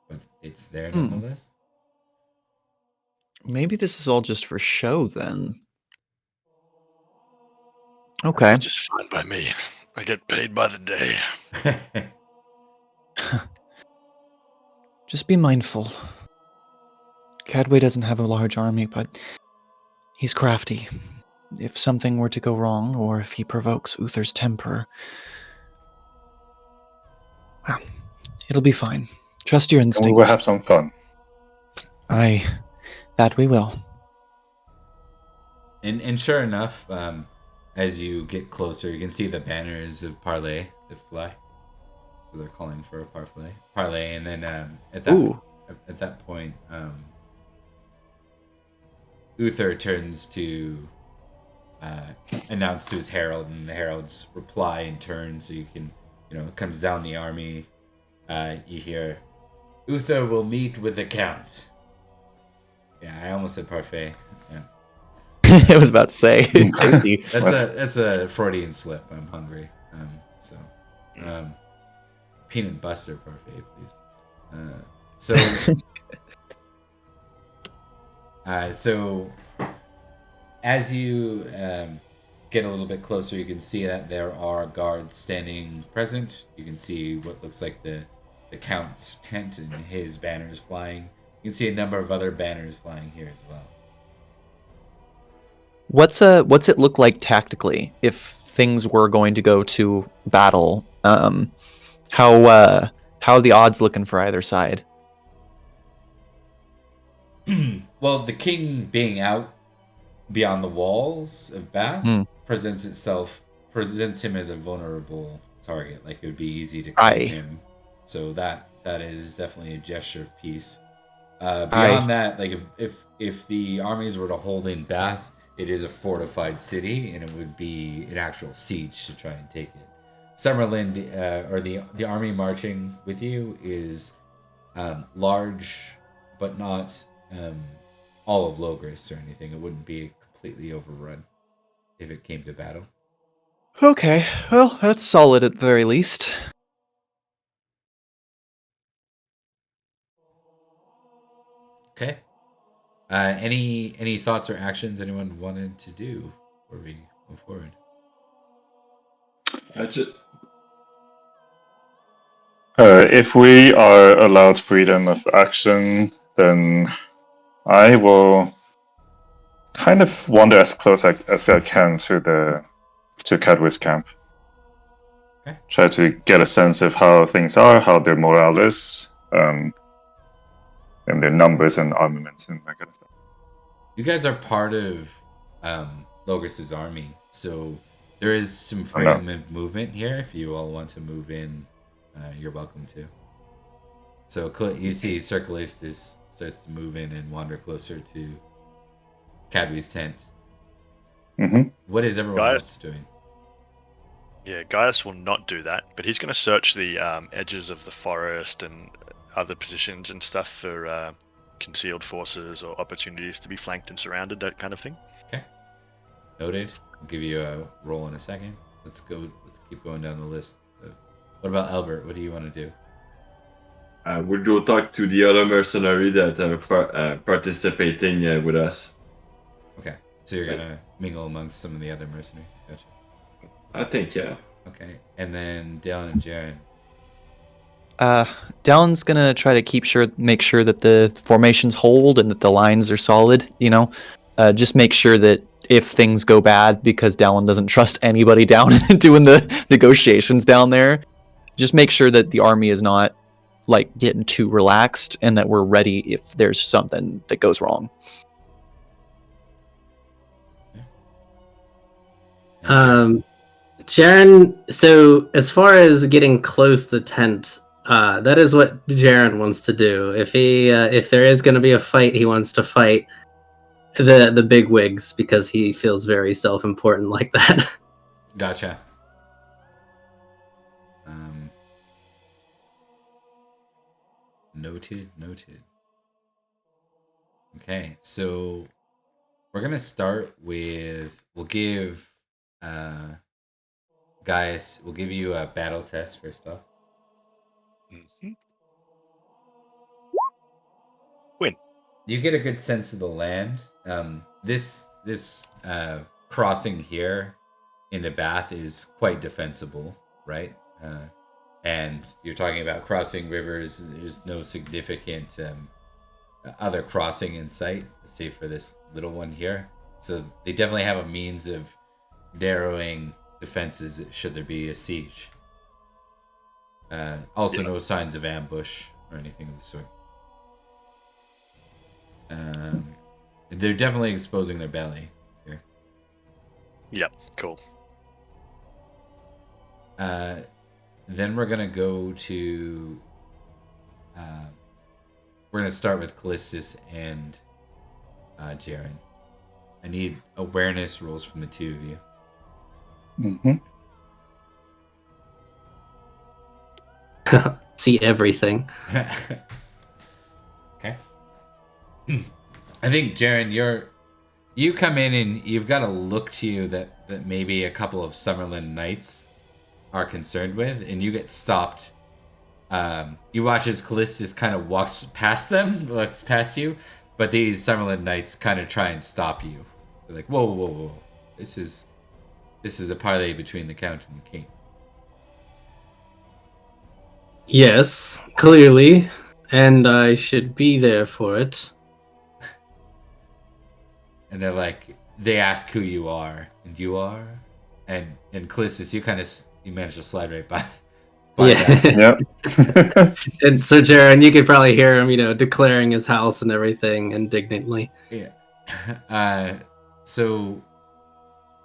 but it's there nonetheless. Maybe this is all just for show then. Okay. Just fine by me. I get paid by the day. Just be mindful. Cadway doesn't have a large army, but he's crafty. If something were to go wrong, or if he provokes Uther's temper, well, it'll be fine. Trust your And instincts. we will have some fun. That we will. And sure enough, as you get closer, you can see the banners of Parley that fly. So they're calling for a Parley, and then at that point, Uther turns to announce to his herald, and the heralds reply in turn. So you can, it comes down the army. You hear, Uther will meet with the count. Yeah, I almost said parfait. Yeah. I was about to say. Tasty. That's a Freudian slip. I'm hungry. Peanut butter parfait, please. So as you get a little bit closer, you can see that there are guards standing present. You can see what looks like the Count's tent and his banners flying. You can see a number of other banners flying here as well. What's it look like tactically if things were going to go to battle? How are the odds looking for either side? Well, the king being out beyond the walls of Bath presents him as a vulnerable target. Like, it would be easy to kill him. So that is definitely a gesture of peace. Beyond that, like if the armies were to hold in Bath, it is a fortified city, and it would be an actual siege to try and take it. Summerland, or the army marching with you, is large, but not all of Logris or anything. It wouldn't be completely overrun if it came to battle. Okay, well, that's solid at the very least. Okay. Any thoughts or actions anyone wanted to do before we move forward? If we are allowed freedom of action, then I will kind of wander as close as I can to Cadwis camp. Okay. Try to get a sense of how things are, how their morale is, and their numbers and armaments and that kind of stuff. You guys are part of Logris's army, so there is some freedom of movement here. If you all want to move in, you're welcome to. So you see Circulistus starts to move in and wander closer to Cadwy's tent. Mm-hmm. What is everyone else doing? Yeah, Gaius will not do that, but he's going to search the edges of the forest and other positions and stuff for concealed forces or opportunities to be flanked and surrounded, that kind of thing. Okay. Noted. I'll give you a roll in a second. Let's keep going down the list. What about Albert? What do you want to do? We'll go talk to the other mercenary that are participating with us. Okay. So you're going to mingle amongst some of the other mercenaries. Gotcha. I think, yeah. Okay. And then Dallin and Jaren. Dallin's gonna try to make sure that the formations hold and that the lines are solid. Just make sure that if things go bad, because Dallin doesn't trust anybody down doing the negotiations down there, just make sure that the army is not like getting too relaxed and that we're ready if there's something that goes wrong. Jaren, so as far as getting close to the tent, that is what Jaren wants to do. If there is going to be a fight, he wants to fight the big wigs because he feels very self-important like that. Gotcha. Noted. Okay, so we're gonna start with. We'll give Gaius. We'll give you a battle test first off. Mm-hmm. Win. You get a good sense of the land. This crossing here in the Bath is quite defensible, right? And you're talking about crossing rivers. There's no significant other crossing in sight, save for this little one here. So they definitely have a means of narrowing defenses should there be a siege. Also, no signs of ambush or anything of the sort. They're definitely exposing their belly here. Yep, cool. Then we're gonna go to. We're gonna start with Callistus and Jaren. I need awareness rolls from the two of you. Mm-hmm. See everything. Okay. I think Jaren, you come in and you've got a look to you that maybe a couple of Summerland knights are concerned with, and you get stopped. You watch as Callistus kind of walks past you, but these Summerland knights kind of try and stop you. They're like, whoa. This is a parley between the Count and the King. Yes, clearly, and I should be there for it. And they're like, they ask who you are, and you are, and Callistus, you manage to slide right by. Yeah. Yep. And so, Jaren, you could probably hear him, declaring his house and everything indignantly. Yeah. So,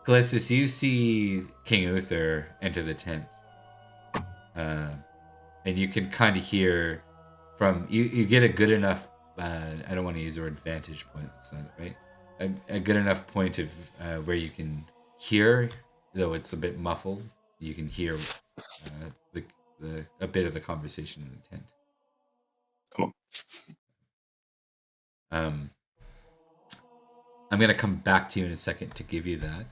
Callistus, you see King Uther enter the tent. And you can kind of hear from you get a good enough I don't want to use the word vantage point, that's not right. A good enough point of where you can hear, though it's a bit muffled, you can hear a bit of the conversation in the tent. Cool. I'm gonna come back to you in a second to give you that.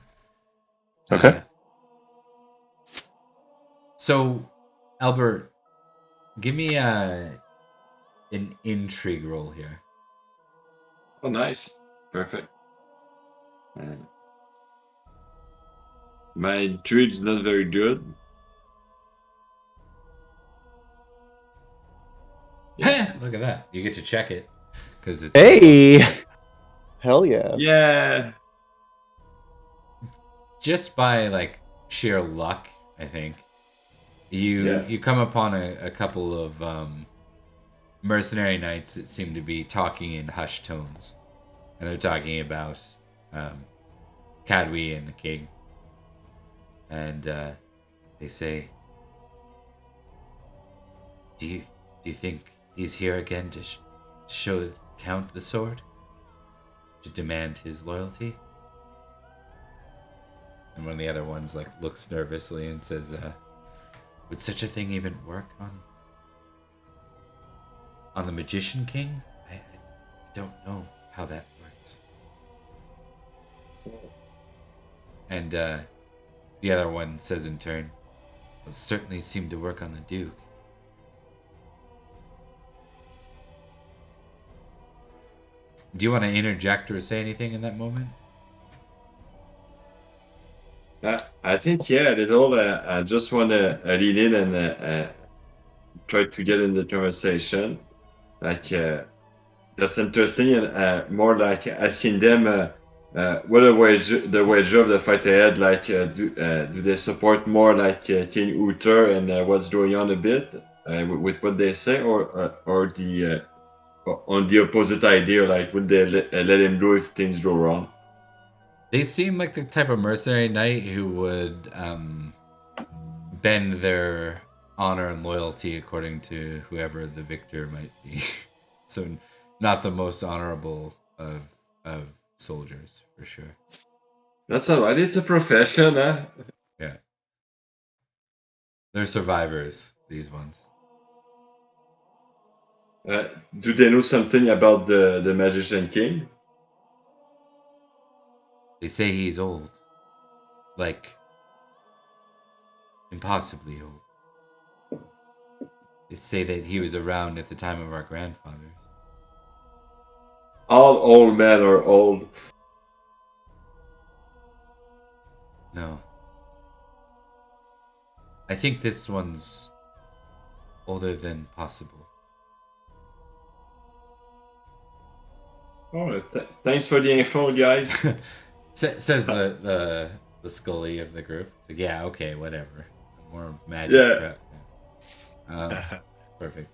Okay. So, Albert, give me an intrigue roll here. Oh, nice. Perfect. My intrigue's not very good. look at that. You get to check it because it's Hey, hell yeah! Yeah. just by like sheer luck, I think. You come upon a couple of mercenary knights that seem to be talking in hushed tones, and they're talking about Cadwy and the king, and they say, "Do you think he's here again to show the Count the sword, to demand his loyalty?" And one of the other ones like looks nervously and says, "Would such a thing even work on the Magician King? I don't know how that works." And the other one says in turn, "It certainly seemed to work on the Duke." Do you want to interject or say anything in that moment? I think, yeah, that all. I just want to lean in and try to get in the conversation. Like, that's interesting, and more like asking them what the wager of the fight ahead. Like, do they support more like King Uther and what's going on a bit with what they say, or the on the opposite idea? Like, would they let him do if things go wrong? They seem like the type of mercenary knight who would bend their honor and loyalty according to whoever the victor might be. So not the most honorable of soldiers, for sure. That's all right. It's a profession, huh? Yeah. They're survivors, these ones. Do they know something about the Magician King? They say he's old. Like, impossibly old. They say that he was around at the time of our grandfathers. All old men are old. No. I think this one's older than possible. All right. Thanks for the info, guys. Says the Scully of the group. It's like, yeah, okay, whatever. More magic Yeah. prep. Perfect.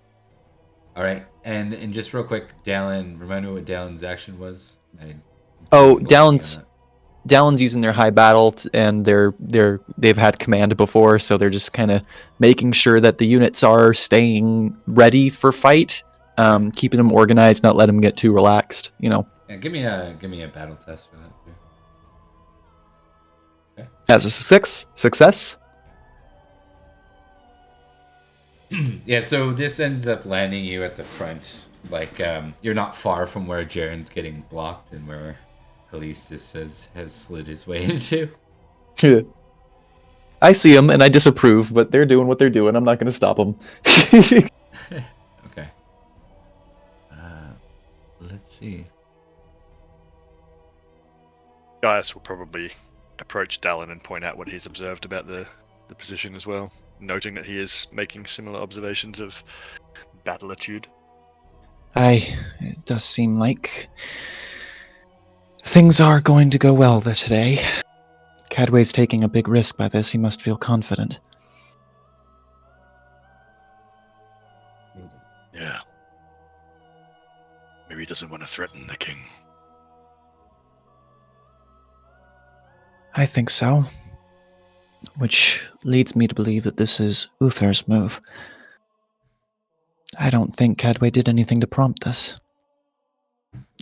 All right, and just real quick, Dallin, remind me what Dallin's action was. Dallin's using their high battle, and they've had command before, so they're just kind of making sure that the units are staying ready for fight, keeping them organized, not let them get too relaxed. Yeah, give me a battle test for that too. Okay. As a success. Yeah, so this ends up landing you at the front. Like, you're not far from where Jaren's getting blocked and where Callistus has slid his way into. I see them and I disapprove, but they're doing what they're doing. I'm not going to stop them. Okay. Let's see. Gaius will probably approach Dallin and point out what he's observed about the position as well, noting that he is making similar observations of battleitude. It does seem like things are going to go well today. Cadway's taking a big risk by this. He must feel confident. Yeah. Maybe he doesn't want to threaten the king. I think so. Which leads me to believe that this is Uther's move. I don't think Cadway did anything to prompt this.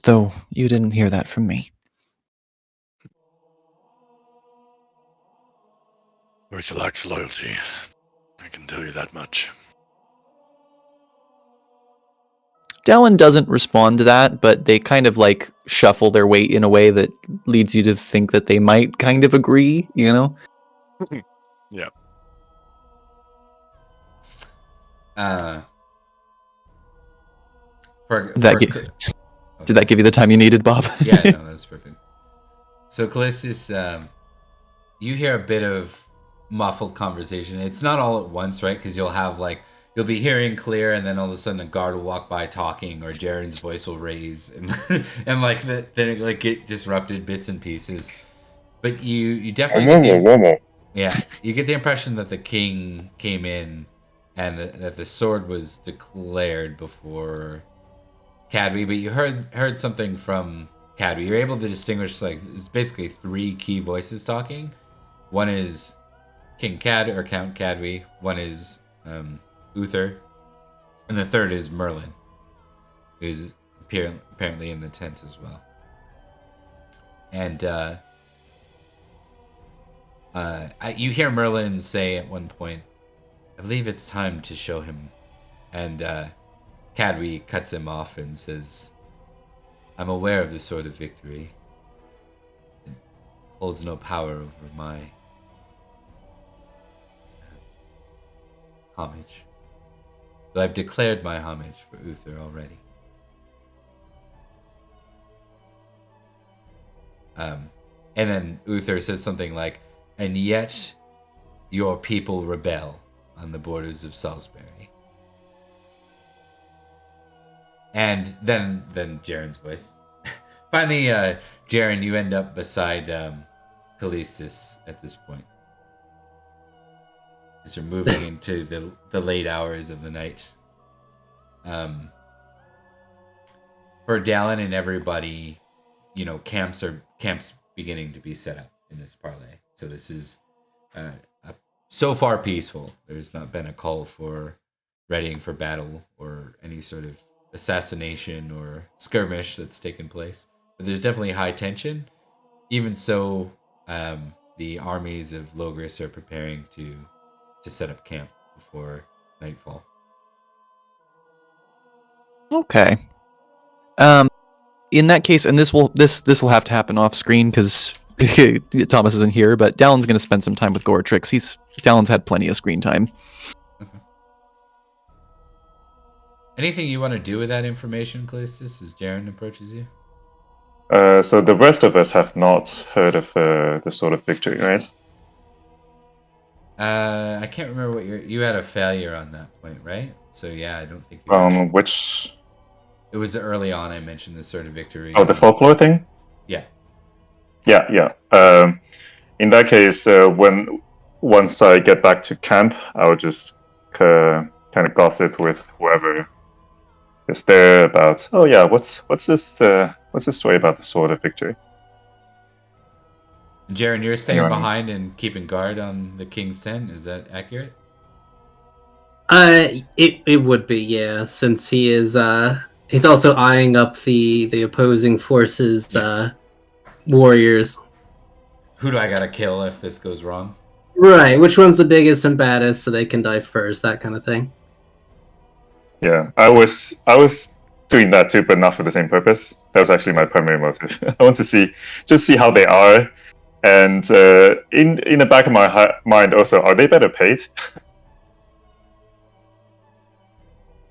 Though you didn't hear that from me. Uther lacks loyalty. I can tell you that much. Dallin doesn't respond to that, but they kind of like shuffle their weight in a way that leads you to think that they might kind of agree, Yeah. Did that give you the time you needed, Bob? Yeah, no, that's perfect. So Callistus, you hear a bit of muffled conversation. It's not all at once, right? Because you'll you'll be hearing clear, and then all of a sudden a guard will walk by talking, or Jaren's voice will raise, and like then it like get disrupted bits and pieces. But you definitely get you get the impression that the king came in, and that the sword was declared before Cadby. But you heard something from Cadby. You're able to distinguish, like, it's basically three key voices talking. One is King Cad or Count Cadby. One is Uther, and the third is Merlin, who's apparently in the tent as well. And you hear Merlin say at one point, "I believe it's time to show him," and Cadby cuts him off and says, "I'm aware of the Sword of Victory. It holds no power over my homage. But I've declared my homage for Uther already." And then Uther says something like, "And yet your people rebel on the borders of Salisbury." And then Jaren's voice. Finally, Jaren, you end up beside Callistus at this point, as you're moving into the late hours of the night. For Dallin and everybody, camps beginning to be set up in this parlay. So this is so far peaceful. There's not been a call for readying for battle or any sort of assassination or skirmish that's taken place. But there's definitely high tension. Even so, the armies of Logris are preparing to set up camp before nightfall. Okay. In that case, and this will have to happen off screen because Thomas isn't here, but Dallin's going to spend some time with Goretrix. Dallin's had plenty of screen time. Okay. Anything you want to do with that information, Callistus, as Jaren approaches you? So the rest of us have not heard of the Sword of Victory, right? I can't remember what you had a failure on that point, right? So yeah, I don't think you which... It was early on I mentioned the Sword of Victory. Oh, the folklore thing? Yeah. Yeah. In that case, once I get back to camp, I'll just kind of gossip with whoever is there about, oh yeah, what's this story about the Sword of Victory? Jaren, you're staying behind and keeping guard on the King's tent. Is that accurate? It would be, yeah, since he is he's also eyeing up the opposing forces warriors. Who do I gotta kill if this goes wrong? Right, which one's the biggest and baddest so they can die first, that kind of thing. Yeah, I was doing that too, but not for the same purpose. That was actually my primary motive. I want to see how they are, and in the back of my mind also, are they better paid?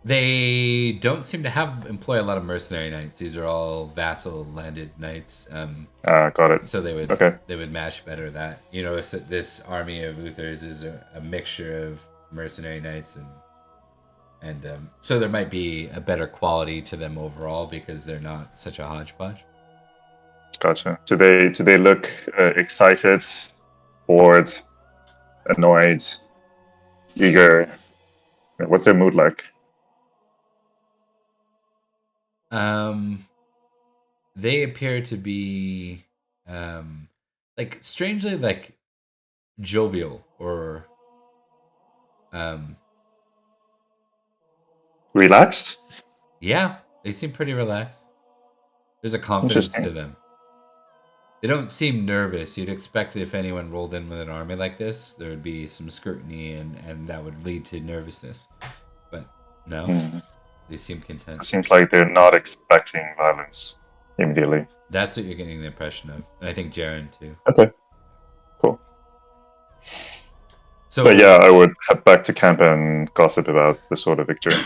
They don't seem to employ a lot of mercenary knights. These are all vassal landed knights. Got it. So they would match better that. This army of Uthers is a mixture of mercenary knights and so there might be a better quality to them overall because they're not such a hodgepodge. Gotcha. Do they look excited, bored, annoyed, eager? What's their mood like? They appear to be strangely jovial or relaxed? Yeah, they seem pretty relaxed. There's a confidence to them. They don't seem nervous. You'd expect if anyone rolled in with an army like this, there would be some scrutiny and that would lead to nervousness. But no, they seem content. It seems like they're not expecting violence immediately. That's what you're getting the impression of. And I think Jaren too. Okay, cool. So, but yeah, I would head back to camp and gossip about the Sword of Victory.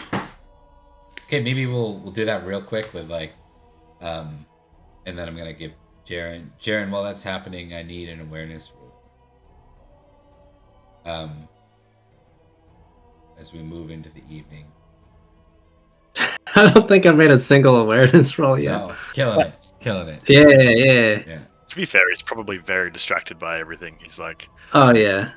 Okay, maybe we'll do that real quick with and then I'm gonna give Jaren, while that's happening, I need an awareness roll. as we move into the evening. I don't think I made a single awareness roll yet. No, killing it. Yeah. To be fair, he's probably very distracted by everything. He's like, Oh yeah.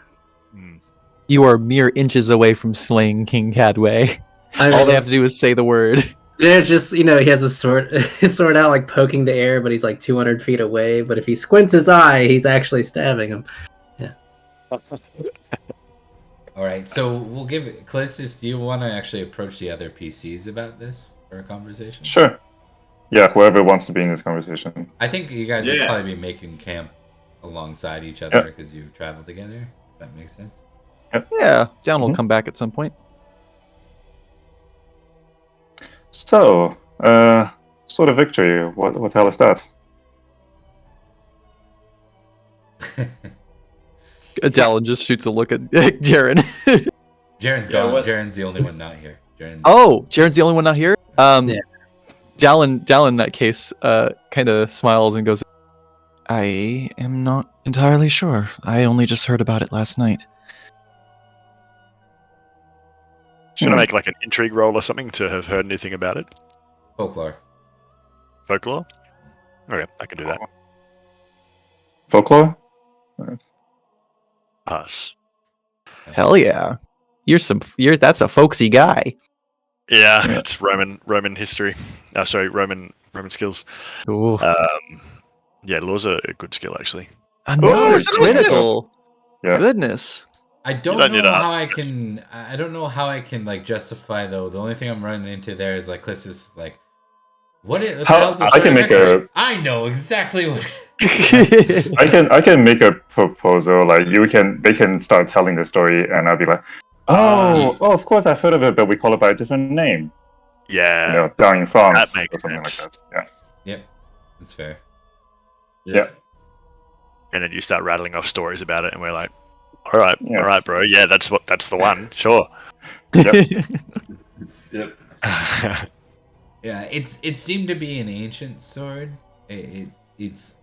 You are mere inches away from slaying King Cadway. All they have to do is say the word. They're just, he has a sword out, like poking the air, but he's like 200 feet away. But if he squints his eye, he's actually stabbing him. Yeah. All right, so we'll give it. Callistus, do you want to actually approach the other PCs about this for a conversation? Sure. Yeah, whoever wants to be in this conversation. I think you guys would probably be making camp alongside each other because you travel together. If that makes sense. Yeah, Down will come back at some point. So, sort of victory. What the hell is that? Dallin just shoots a look at Jaren. Jaren's gone. Jaren's the only one not here. Jaren's the only one not here? Yeah. Dallin in that case kind of smiles and goes, I am not entirely sure. I only just heard about it last night. Should I make like an intrigue roll or something to have heard anything about it? Folklore. Folklore? Okay, I can do that. Folklore? Pass. Hell yeah. That's a folksy guy. Yeah, it's Roman history. Roman skills. Ooh. Yeah, law's a good skill actually. Another critical. Yeah. Goodness. I don't know how I can. I don't know how I can like justify though. The only thing I'm running into there is like Cliss is like, I can make a. I know exactly what. I can make a proposal. Like they can start telling the story, and I'll be like, of course I've heard of it, but we call it by a different name. Yeah, down in France that makes or something sense. like that. Yeah. Yep, that's fair. Yeah. And then you start rattling off stories about it, and we're like, all right, bro. Yeah, that's the one. Sure. Yep. Yep. Yeah, it's deemed to be an ancient sword. Its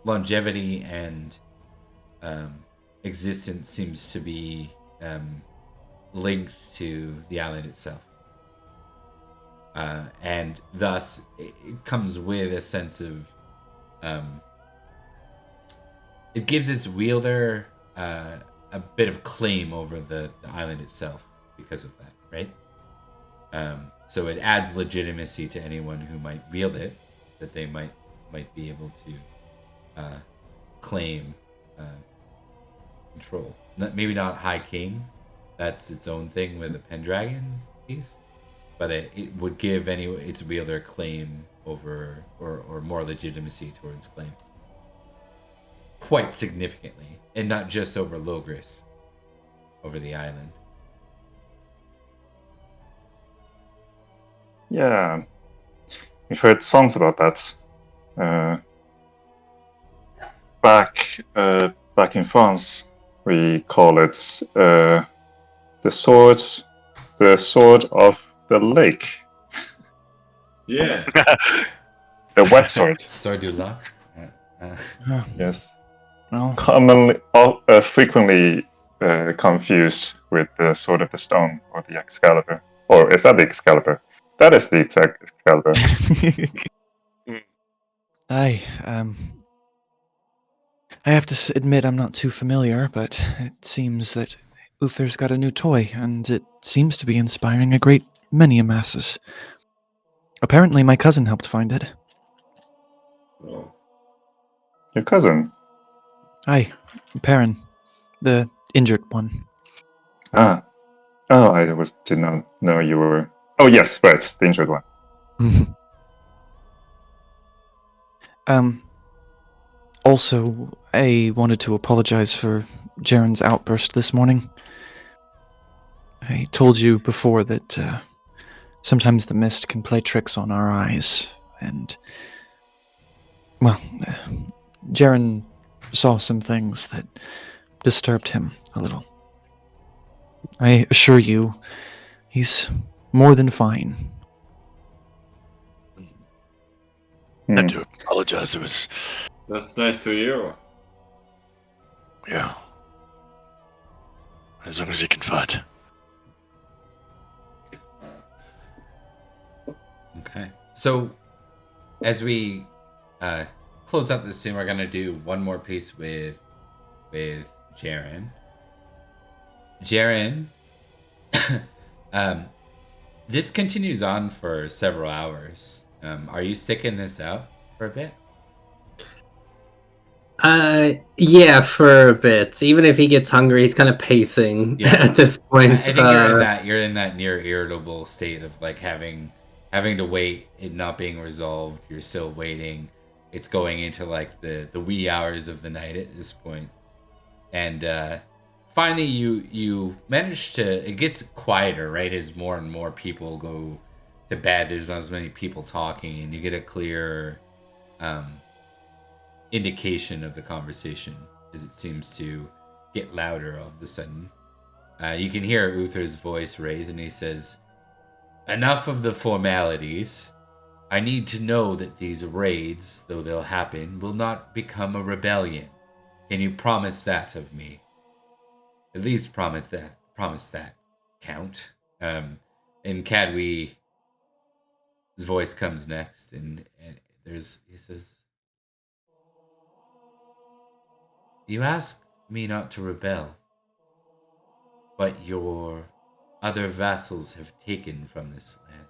longevity and existence seems to be linked to the island itself, and thus it comes with a sense of it gives its wielder a bit of claim over the island itself because of that, right? So it adds legitimacy to anyone who might wield it, that they might be able to claim control. Maybe not High King, that's its own thing with the Pendragon piece, but it would give its wielder claim over or more legitimacy towards claim. Quite significantly, and not just over Logris, over the island. Yeah, we've heard songs about that. Back in France, we call it the sword of the lake. Yeah. The wet sword. Sword du lac. Yes. Well, Commonly, frequently confused with the sword of the stone or the Excalibur. Or is that the Excalibur? That is the exact Excalibur. I have to admit I'm not too familiar, but it seems that Uther's got a new toy, and it seems to be inspiring a great many masses. Apparently my cousin helped find it. Oh. Your cousin? Aye, Perrin, the injured one. Ah. Oh, I did not know you were... Oh, yes, right, the injured one. Also, I wanted to apologize for Jaren's outburst this morning. I told you before that sometimes the mist can play tricks on our eyes, and, well, Jaren saw some things that disturbed him a little. I assure you, he's more than fine. I do apologize. It was... That's nice to hear. Yeah. As long as he can fight. Okay. So, as we close out this scene, we're gonna do one more piece with Jaren. Jaren, this continues on for several hours. Are you sticking this out for a bit? Yeah, for a bit. Even if he gets hungry, he's kind of pacing at this point. I think you're in that near irritable state of like having to wait, it not being resolved. You're still waiting. It's going into like the wee hours of the night at this point. And finally you manage to, it gets quieter, right? As more and more people go to bed, there's not as many people talking, and you get a clear indication of the conversation as it seems to get louder all of a sudden. You can hear Uther's voice raise, and he says, "Enough of the formalities. I need to know that these raids, though they'll happen, will not become a rebellion. Can you promise that of me? At least promise that, Count." And Cadwy's voice comes next, and he says, "You ask me not to rebel, but your other vassals have taken from this land.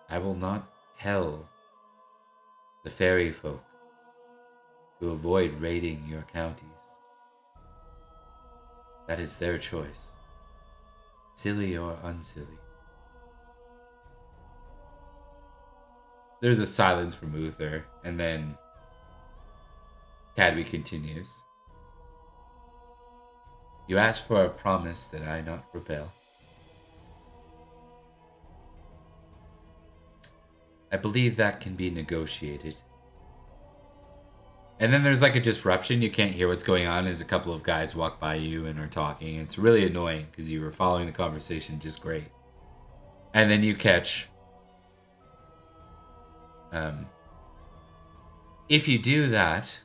I will not tell the fairy folk to avoid raiding your counties. That is their choice, silly or unsilly." There's a silence from Uther, and then Cadwy continues. "You ask for a promise that I not rebel. I believe that can be negotiated." And then there's like a disruption. You can't hear what's going on as a couple of guys walk by you and are talking. It's really annoying because you were following the conversation just great. And then you catch, "If you do that,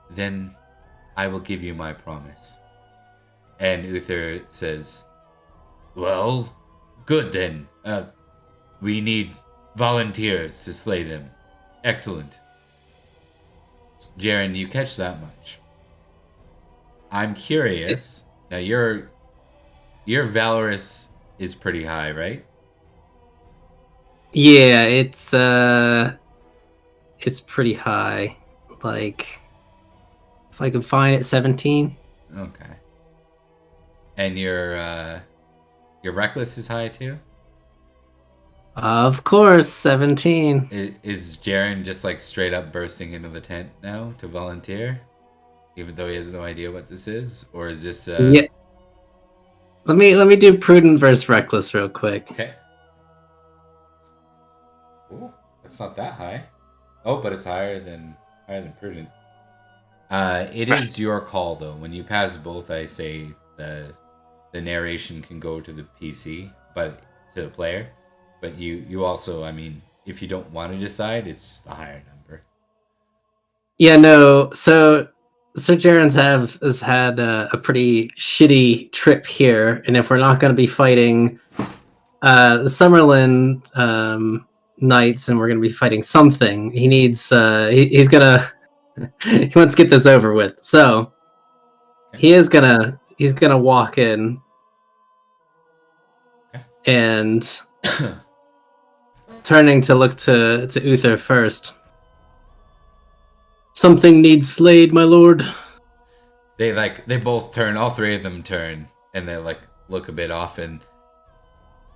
then I will give you my promise." And Uther says, "Well, good then. We need volunteers to slay them." Excellent. Jaren, you catch that much. I'm curious. Now your valorous is pretty high, right? Yeah, it's pretty high. Like, if I can find it, 17. Okay. And your reckless is high too? Of course, 17. Is Jaren just like straight up bursting into the tent now to volunteer, even though he has no idea what this is, or is this? Yeah. Let me do prudent versus reckless real quick. Okay. Ooh, that's not that high. Oh, but it's higher than prudent. It is your call though. When you pass both, I say the narration can go to the PC, but to the player. But you also, I mean, if you don't want to decide, it's just a higher number. Yeah, no. So Jaren's has had a pretty shitty trip here, and if we're not going to be fighting the Summerland knights, and we're going to be fighting something, he needs he's gonna he wants to get this over with. So he's gonna walk in and turning to look to Uther first. "Something needs slayed, my lord." They both turn, all three of them turn, and they like look a bit off, and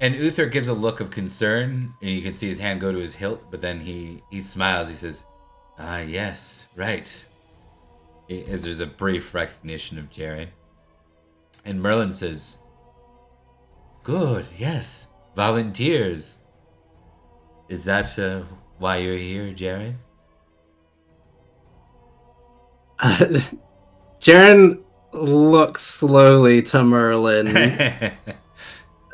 Uther gives a look of concern, and you can see his hand go to his hilt, but then he smiles. He says, "Ah, yes, right." As there's a brief recognition of Jaren. And Merlin says, "Good, yes, volunteers. Is that why you're here, Jaren?" Jaren looks slowly to Merlin.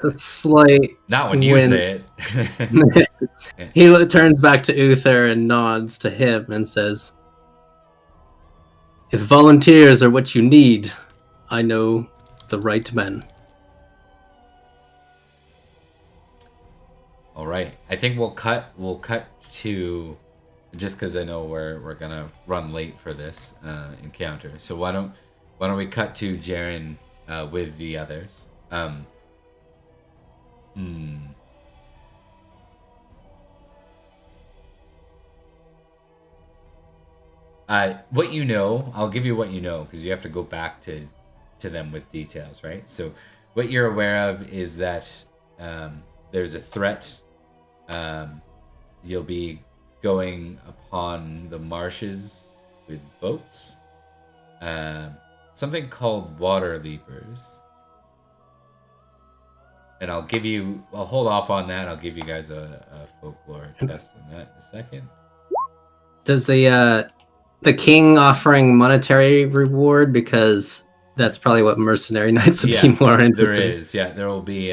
A slight Not when you say it. He turns back to Uther and nods to him and says, "If volunteers are what you need, I know the right men." All right. I think we'll cut to, just because I know we're gonna run late for this encounter. So why don't we cut to Jaren with the others? What you know, I'll give you what you know because you have to go back to them with details, right? So what you're aware of is that there's a threat. You'll be going upon the marshes with boats. Something called water leapers. And I'll hold off on that. I'll give you guys a folklore test on that in a second. Does the king offering monetary reward, because that's probably what mercenary knights would be more interested. There is. Yeah, there will be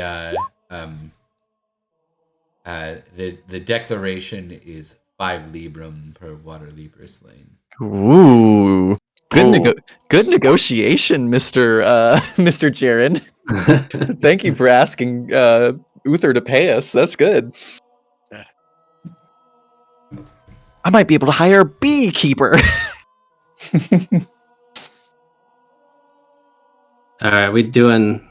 the declaration is 5 librum per water leaper slain. Ooh. Good negotiation, Mr. Mr. Jaren. Thank you for asking Uther to pay us. That's good. I might be able to hire a beekeeper. All right, we doing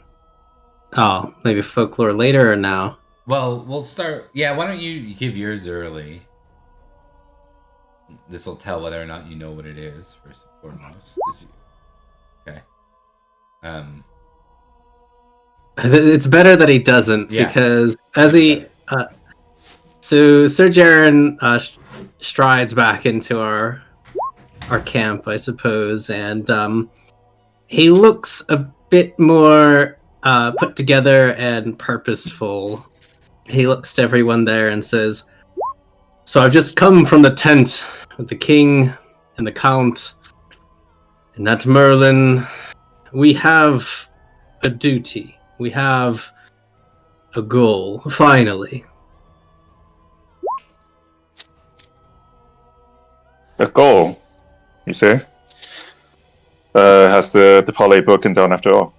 maybe folklore later or now? Well, we'll start. Yeah, why don't you give yours early? This will tell whether or not you know what it is, first and foremost. Okay. It's better that he doesn't, because as he so Sir Jaren strides back into our camp, I suppose, and he looks a bit more put together and purposeful. He looks to everyone there and says, "So I've just come from the tent with the king and the count and that Merlin. We have a duty. We have a goal, finally." A goal, you say? Has the parley broken down after all?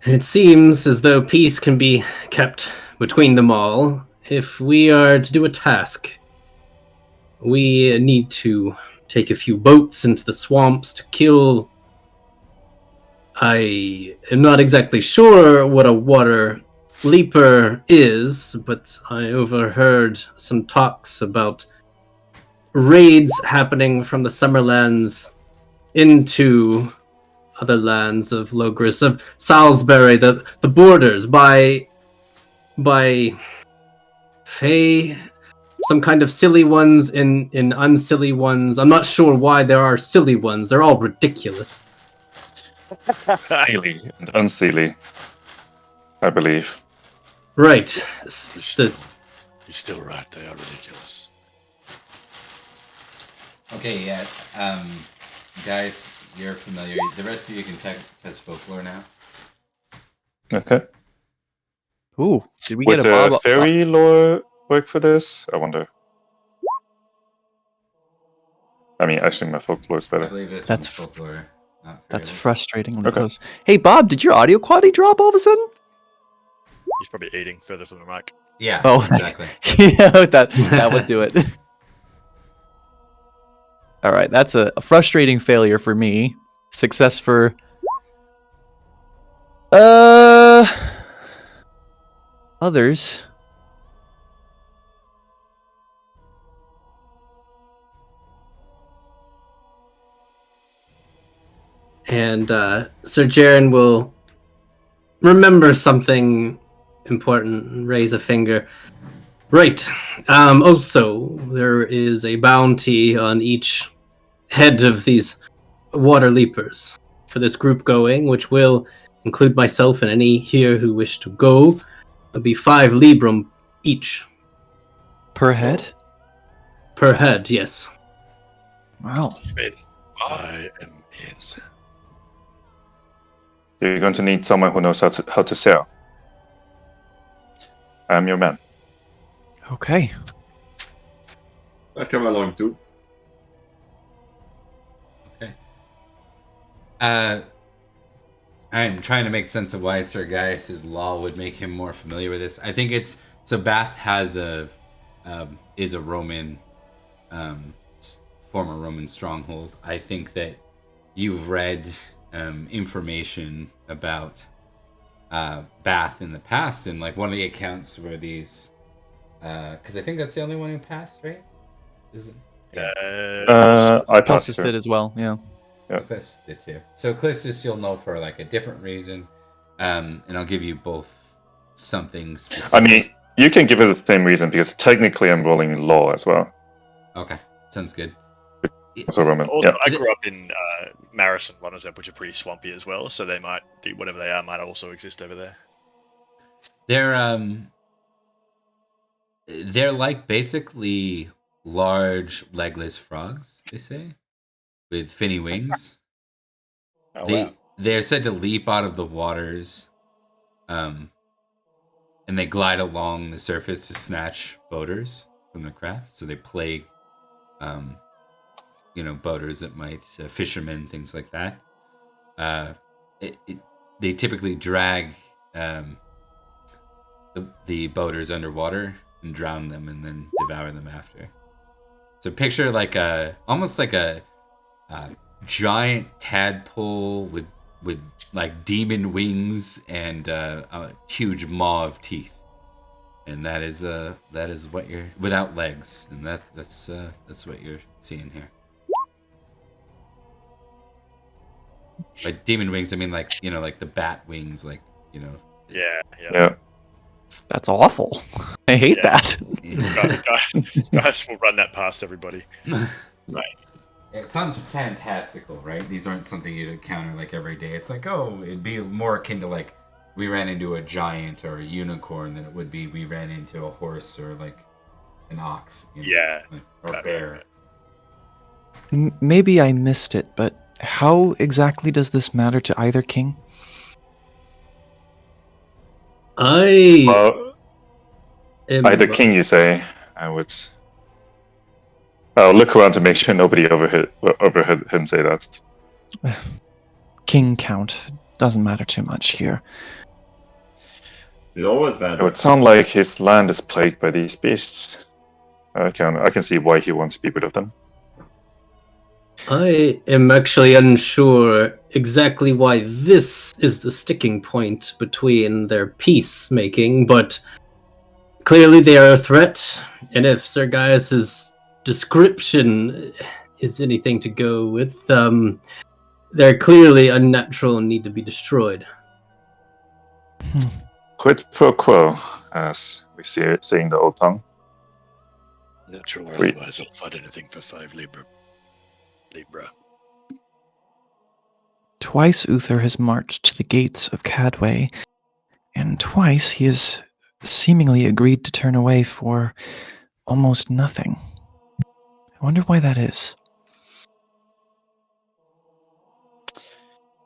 It seems as though peace can be kept between them all. If we are to do a task, we need to take a few boats into the swamps to kill. I am not exactly sure what a water leaper is, but I overheard some talks about raids happening from the Summerlands into other lands of Logris, of Salisbury, the borders, by Fae, some kind of silly ones and unsilly ones. I'm not sure why there are silly ones. They're all ridiculous. Silly and unsilly, I believe. Right. You're still right. They are ridiculous. Okay, yeah. Guys, you're familiar. The rest of you can test folklore now. Okay. Ooh, did we Would get a Bob? fairy lore work for this? I wonder. I mean, actually, my folklore is I better. believe this That's one's folklore. Not That's fairy. frustratingly Okay. close. Hey, Bob, did your audio quality drop all of a sudden? He's probably eating further from the mic. Yeah, Oh, exactly. Yeah, that would do it. All right, that's a frustrating failure for me. Success for others. And Sir Jaren will remember something important and raise a finger. Right. Also, there is a bounty on each head of these water leapers for this group going, which will include myself and any here who wish to go. It'll be 5 librum each. Per head? Per head, yes. Wow. I am in. You're going to need someone who knows how to sail. I'm your man. Okay. I'll come along too. Okay. I'm trying to make sense of why Sir Gaius's law would make him more familiar with this. I think it's so. Bath has is a Roman, former Roman stronghold. I think that you've read information about Bath in the past, and like one of the accounts were these. Because I think that's the only one who passed, right? Is it? I passed Calstus through. did as well, yeah. Callistus did too. So Callistus you'll know for like a different reason. And I'll give you both something specific. I mean, you can give it the same reason because technically I'm rolling in law as well. Okay, sounds good. So Roman. Also, Yeah. I grew up in Maris and Lonazep, which are pretty swampy as well, so they might, whatever they are, might also exist over there. They're like basically large legless frogs, they say, with finny wings. Oh, wow. They're said to leap out of the waters, and they glide along the surface to snatch boaters from the craft. So they plague, boaters that might fishermen, things like that. They typically drag the boaters underwater and drown them, and then devour them after. So picture like almost like a giant tadpole with like demon wings and a huge maw of teeth, and that is what you're without legs, and that's what you're seeing here. By demon wings, I mean like like the bat wings, like Yeah. That's awful. I hate that. Guys will run that past everybody. Nice. It sounds fantastical, right? These aren't something you'd encounter like every day. It's like, oh, it'd be more akin to like we ran into a giant or a unicorn than it would be we ran into a horse or like an ox. Yeah. Or a bear. Maybe I missed it, but how exactly does this matter to either king? I am By the king, you say. I would. I'll look around to make sure nobody overheard him say that. King count doesn't matter too much here. It always It matters. would sound like his land is plagued by these beasts. I can see why he wants to be rid of them. I am actually unsure exactly why this is the sticking point between their peacemaking, but clearly they are a threat, and if Sir Gaius's description is anything to go with, they're clearly unnatural and need to be destroyed. Quid pro quo, as we see it saying the old tongue. Natural or Wait. otherwise, I'll fight anything for 5 Libra. Twice Uther has marched to the gates of Cadway, and twice he has seemingly agreed to turn away for almost nothing. I wonder why that is.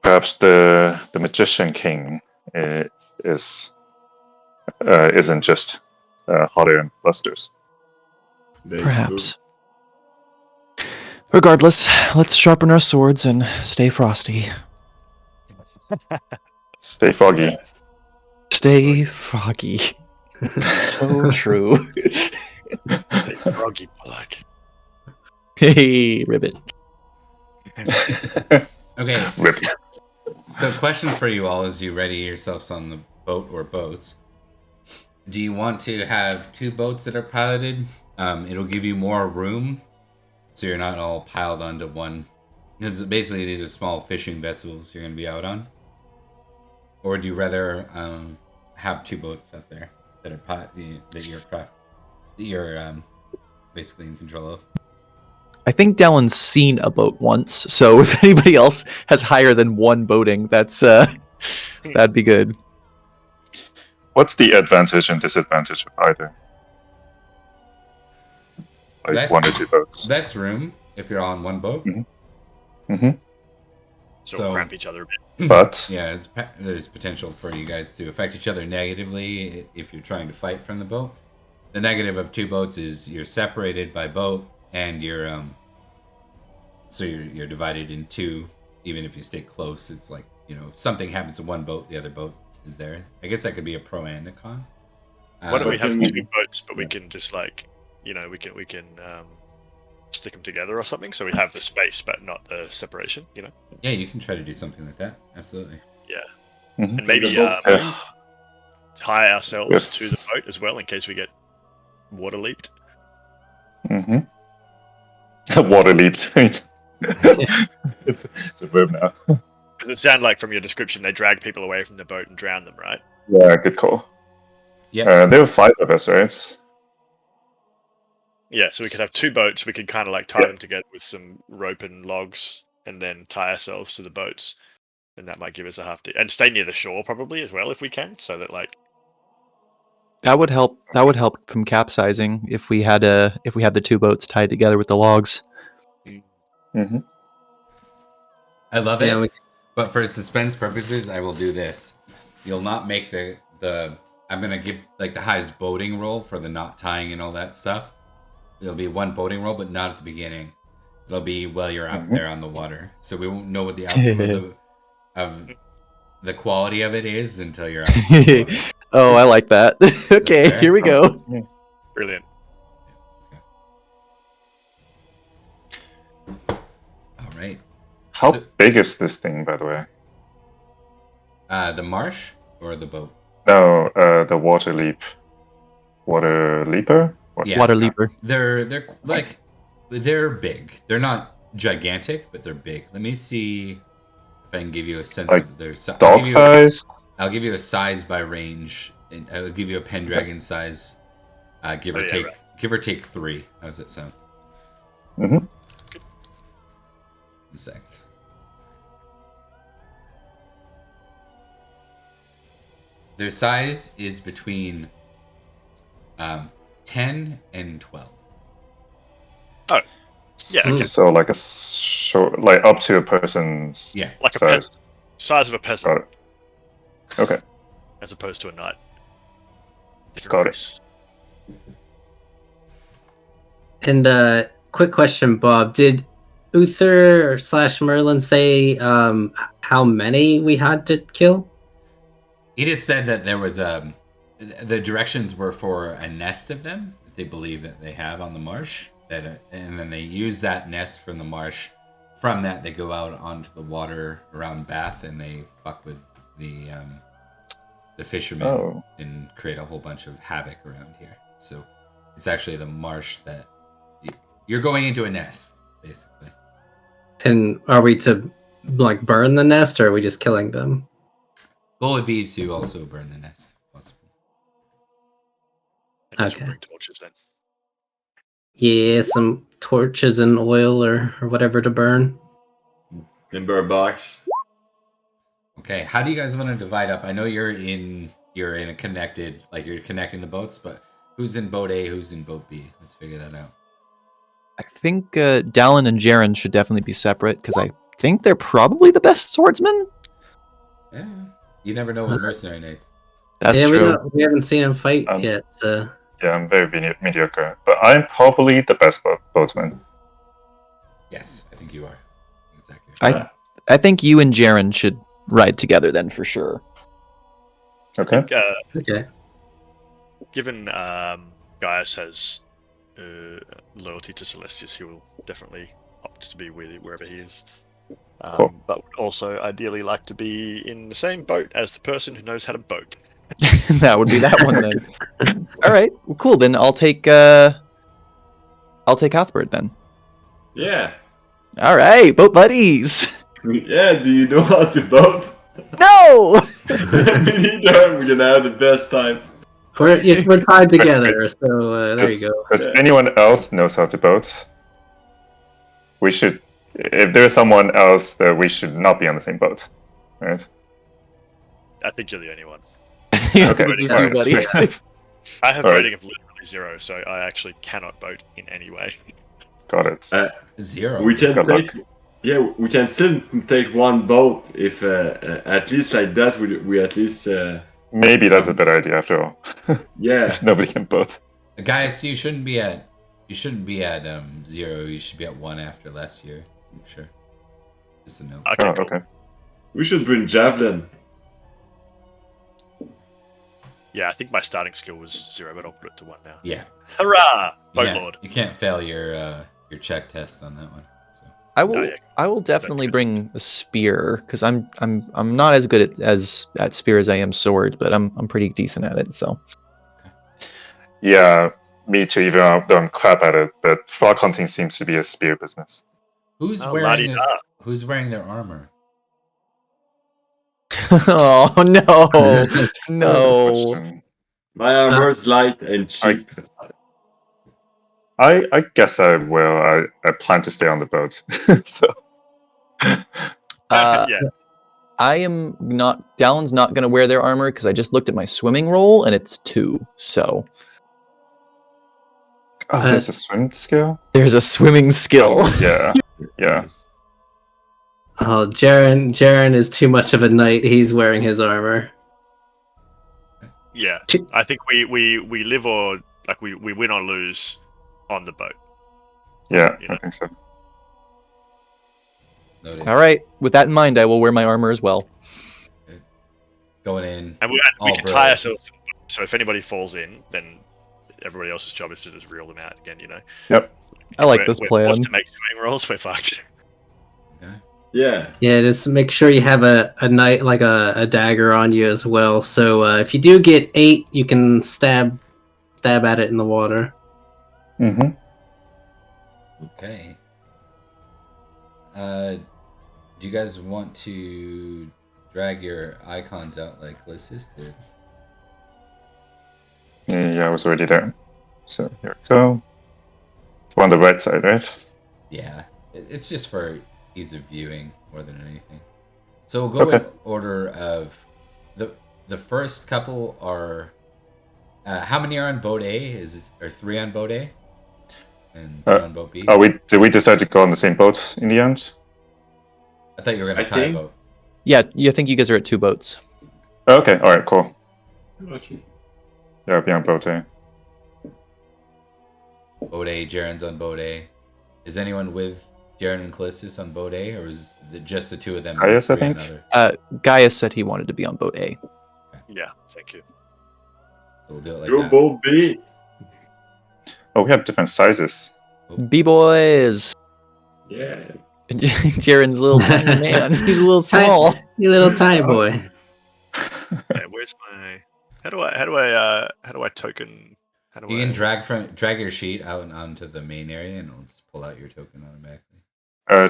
Perhaps the magician king isn't just hot air and blusters. Very Perhaps. Regardless, let's sharpen our swords and stay frosty. Stay foggy. Stay froggy. So true. Froggy black. Hey, Ribbit. Okay. Rip. So, question for you all as you ready yourselves on the boat or boats. Do you want to have 2 boats that are piloted? It'll give you more room, so you're not all piled onto one. Because basically these are small fishing vessels you're going to be out on. Or do you rather have 2 boats out there that are that you're basically in control of? I think Dallin's seen a boat once, so if anybody else has higher than 1 boating, that's that'd be good. What's the advantage and disadvantage of either? Like Less- 1 or 2 boats. Less room if you're on one boat. Mm-hmm. So cramp each other a bit. But Yeah, there's potential for you guys to affect each other negatively if you're trying to fight from the boat. The negative of 2 boats is you're separated by boat, and you're divided in 2. Even if you stay close, it's like if something happens to one boat, the other boat is there. I guess that could be a pro and a con. Why don't we have Can we- two boats, but we can just we can stick them together or something, so we have the space but not the separation. Yeah, you can try to do something like that. Absolutely. Mhm. And maybe The boat- Yeah. tie ourselves Yes. to the boat as well in case we get water leaped. Mm-hmm. Water leaped. It's a verb now. Because it sounded like from your description they drag people away from the boat and drown them, right? Yeah, good call. Yeah. There were 5 of us, right? Yeah, so we could have two boats. We could kind of like tie them together with some rope and logs, and then tie ourselves to the boats, and that might give us a half day. And stay near the shore probably as well if we can, so that like That would help. That would help from capsizing if we had the two boats tied together with the logs. Mm-hmm. I love Yeah, it. we- But for suspense purposes, I will do this. You'll not make the I'm gonna give like the highest boating roll for the knot tying and all that stuff. It'll be one boating roll, but not at the beginning. It'll be while you're out there on the water. So we won't know what the outcome of the quality of it is until you're out. on the water. Oh, I like that. Okay, fair? here we go. brilliant. All right. How So- big is this thing, by the way? The marsh or the boat? No, the water leaper. What? Yeah. Water leaper. They're big. They're not gigantic, but they're big. Let me see if I can give you a sense Like of their size. Dog size. I'll give you a size by range, and I'll give you a Pendragon size. Give or Oh, yeah, take, right. give or take 3. How does that sound? Mm-hmm. One sec. Their size is between 10 and 12. Yeah, okay. So like a short, like up to a person's Yeah. Like a size. size of a Got peasant it. Okay. as opposed to a knight. Got it. race. And quick question, Bob. Did Uther / Merlin say how many we had to kill? It is said that there was the directions were for a nest of them that they believe that they have on the marsh, and then they use that nest from the marsh. From that, they go out onto the water around Bath and they fuck with the fishermen Oh. and create a whole bunch of havoc around here. So it's actually the marsh that you're going into a nest, basically. And are we to like burn the nest, or are we just killing them? Goal would be to also burn the nest, if possible. I guess we'll Okay. bring torches then. Yeah, some torches and oil or whatever to burn. Timber box. Okay, how do you guys want to divide up? I know you're in a connected, like you're connecting the boats, but who's in boat A, who's in boat B? Let's figure that out. I think Dallin and Jaren should definitely be separate because I think they're probably the best swordsmen. Yeah, you never know with mercenary knights. That's yeah, true. we haven't seen him fight Um, yet. So Yeah, I'm very mediocre, but I'm probably the best boatsman. Yes, I think you are. Exactly. I think you and Jaren should ride together then for sure. Okay. okay. Given Gaius has loyalty to Celestius, he will definitely opt to be with wherever he is. Cool. But would also ideally like to be in the same boat as the person who knows how to boat. That would be that one then. All right, well, cool. Then I'll take Cuthbert then. Yeah. All right, boat buddies. Yeah, do you know how to boat? No. Me neither. We're gonna have the best time. We're tied together, so there you go. Does anyone else knows how to boat? We should. If there's someone else, that we should not be on the same boat, right? I think you're the only one. Okay. It's just all you, right. buddy. I have All right. rating of literally 0, so I actually cannot boat in any way. Got it. 0. We can Good luck. take. Yeah, we can still take one boat if at least like that. We at least. Maybe that's a better idea after all. Yeah. If nobody can boat. Guys, you shouldn't be at 0. You should be at 1 after last year. Sure. Just a note. Okay, Oh, cool. okay. We should bring javelin. Yeah, I think my starting skill was 0, but I'll put it to 1 now. Yeah. Hurrah! Boat Yeah, Lord. you can't fail your check test on that one. So. I will definitely bring a spear because I'm not as good at spear as I am sword, but I'm pretty decent at it. So Yeah, me too. Even though I'm crap at it, but frog hunting seems to be a spear business. Who's Oh, wearing la-di-da. Who's wearing their armor? oh no, That's a no. question. My armor's light and cheap. I guess I will. I plan to stay on the boat. So Yeah. I am not. Dallin's not going to wear their armor because I just looked at my swimming roll and it's 2. So there's a swim skill. there's a swimming skill. Yeah, yeah. Oh, Jaren is too much of a knight. He's wearing his armor. Yeah. I think we live or like we win or lose on the boat. Yeah, You know? I think so. Noted. All right. With that in mind, I will wear my armor as well. Going in. And we all can tie brilliant. ourselves to the boat, so if anybody falls in, then everybody else's job is to just reel them out again, you know? Yep. I like We're- this we're plan. forced to make swimming rolls, we're fucked. Okay. Yeah. Yeah, just make sure you have a knight, like a dagger on you as well. So if you do get 8, you can stab at it in the water. Mm-hmm. Okay. Do you guys want to drag your icons out like Lysis did? Yeah, I was already there. So here we go. We're on the right side, right? Yeah. It's just for ease of viewing more than anything. So we'll go Okay. in order of the first couple are how many are on boat A? Or 3 on boat A? And 2 on boat B? Oh, did we decide to go on the same boat in the end? I thought you were gonna I tie a think- boat. Yeah, I think you guys are at 2 boats. Okay, all right, cool. Okay. Yeah, I'll be on boat A. Boat A, Jaren's on boat A. Is anyone with Jaren and Callistus on boat A, or is it just the 2 of them? Caius, I 3 on think. other? Gaius said he wanted to be on boat A. Yeah, thank you. So we'll do it like Go that. boat B. Oh, we have different sizes. B-boys! Yeah. Jaren's a little tiny man. He's a little small. You little tiny boy. Yeah, where's my how do I token You can drag your sheet out onto the main area, and it'll just pull out your token automatically.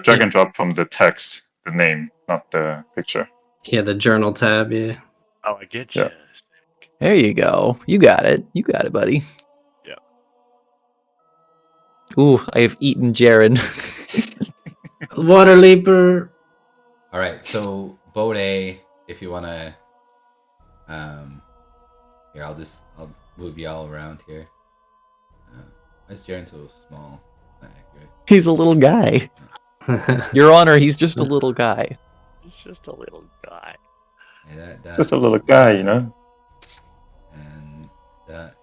Drag and drop from the text, the name, not the picture. Yeah, the journal tab. Yeah. Oh, I get you. Yeah. There you go. You got it. You got it, buddy. Yeah. Ooh, I have eaten Jaren. Water leaper. All right, so boat A, if you want to, here I'll move y'all around here. Why is Jaren so small? Not accurate. He's a little guy. Your Honor, he's just a little guy. He's just a little guy. Yeah, that, Just a little guy, you know. and that.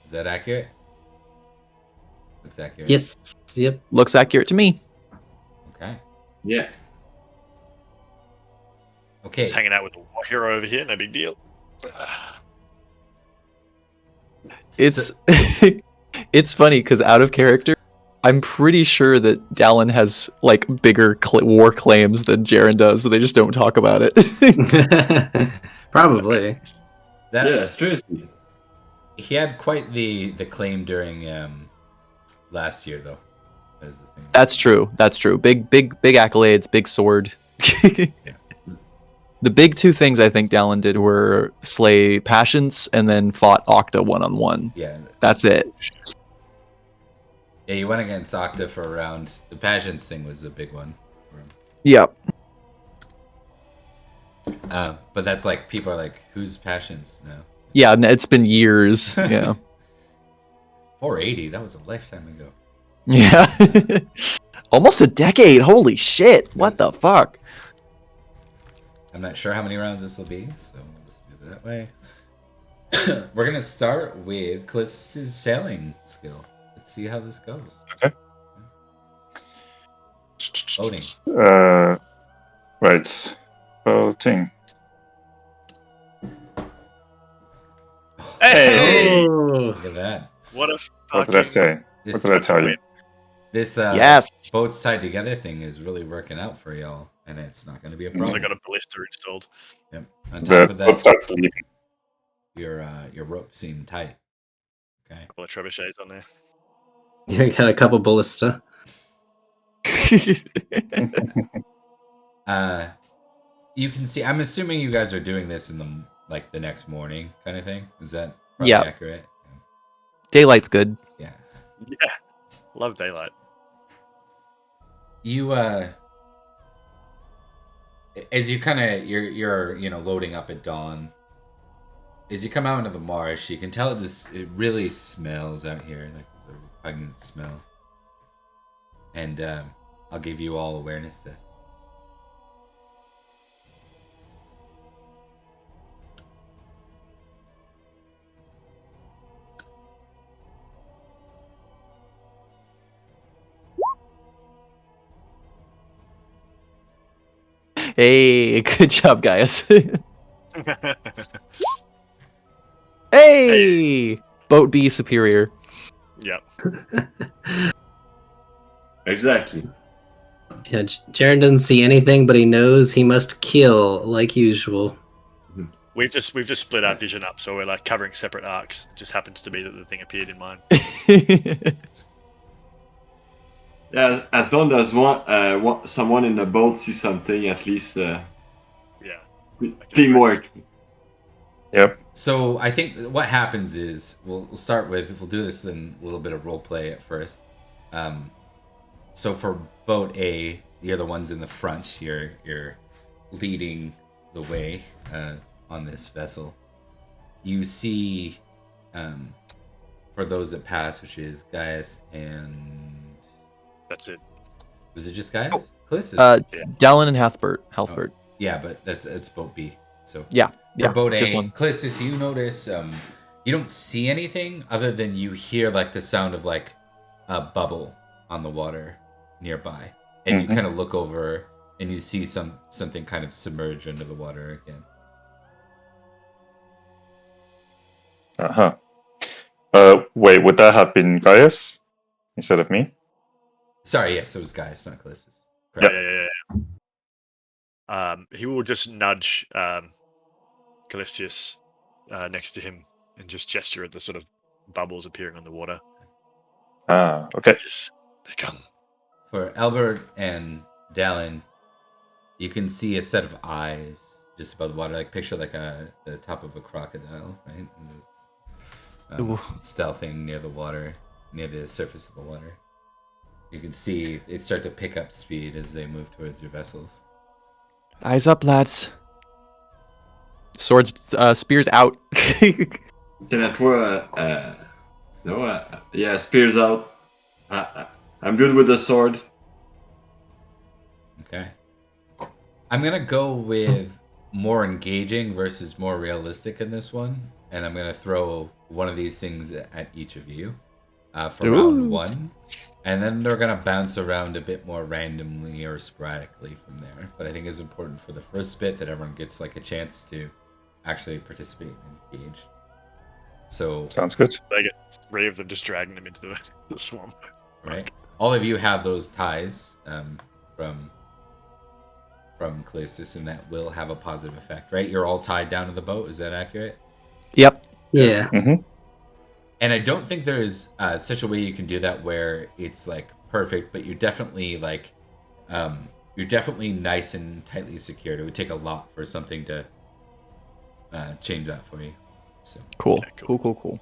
Is that accurate? Looks accurate. Yes. Yep. Looks accurate to me. Okay. Yeah. Okay. Just hanging out with a war hero over here, no big deal. It's it's funny because out of character, I'm pretty sure that Dallin has like bigger war claims than Jaren does, but they just don't talk about it. Probably. That Yeah, seriously. he had quite the claim during last year though. That is the thing. That's true. That's true. Big accolades, big sword. The big 2 things I think Dallin did were slay Patience and then fought Octa 1-on-1. Yeah. That's it. Yeah, you went against Octa for a round. The Passions thing was a big one for him. Yep. But that's like, people are like, who's Passions now? Yeah, it's been years. Yeah. 480, that was a lifetime ago. Yeah. Almost a decade. Holy shit. What the fuck? I'm not sure how many rounds this will be, so we'll just do it that way. We're going to start with Callistus' sailing skill. Let's see how this goes. Okay. Loading. Right. thing. Hey! Oh, Look at that. What a What did I fucking say? This, What did I tell you? this Yes. boats tied together thing is really working out for y'all, and it's not going to be a Also problem. got a ballista installed. Yep. On The top of boat that, starts leaving. your rope seemed tight. Okay. A couple of trebuchets on there. you got a couple ballista. You can see. I'm assuming you guys are doing this in the next morning, kind of thing. Is that probably Yeah. accurate? Daylight's good. Yeah. Yeah. Love daylight. You as you kind of you're loading up at dawn. As you come out into the marsh, you can tell it really smells out here, like a repugnant smell. And I'll give you all awareness this. Hey, good job, guys. Hey! Boat B superior. Yep. Exactly. Yeah, Jaren doesn't see anything, but he knows he must kill like usual. We've just split our vision up, so we're like covering separate arcs. It just happens to be that the thing appeared in mine. Yeah, as long as someone in the boat sees something, at least Yeah. teamwork. Yep. So I think what happens is we'll do this in a little bit of role play at first. So for boat A, you're the ones in the front. You're leading the way on this vessel. You see, for those that pass, which is Gaius and That's it. was it just Gaius? Oh. Callistus. Dallin and Halfbert. Yeah, but that's boat B. So Yeah, for boat just A, one. Callistus, you notice you don't see anything other than you hear like the sound of like a bubble on the water nearby, and you kind of look over and you see something kind of submerge under the water again. Wait, would that have been Gaius instead of me? Sorry, yes, it was Gaius, not Callistus. Yeah, Correct. yeah. He will just nudge Callistius next to him and just gesture at the sort of bubbles appearing on the water. Okay. Yes, they come. For Albert and Dallin, you can see a set of eyes just above the water, like picture like the top of a crocodile, right? It's stealthing near the water, near the surface of the water. You can see it start to pick up speed as they move towards your vessels. Eyes up, lads. Swords, spears out. Can I throw yeah, spears out. I'm good with the sword. Okay. I'm gonna go with more engaging versus more realistic in this one, and I'm gonna throw one of these things at each of you for round one, and then they're gonna bounce around a bit more randomly or sporadically from there. But I think it's important for the first bit that everyone gets like a chance to actually participate and engage. So Sounds good. They get 3 of them just dragging them into the swamp. right, all of you have those ties from Callistus, and that will have a positive effect, right? You're all tied down to the boat. Is that accurate? Yep. Yeah. And I don't think there's such a way you can do that where it's like perfect, but you're definitely like you're definitely nice and tightly secured. It would take a lot for something to change that for you. So Cool. Yeah, cool. Cool.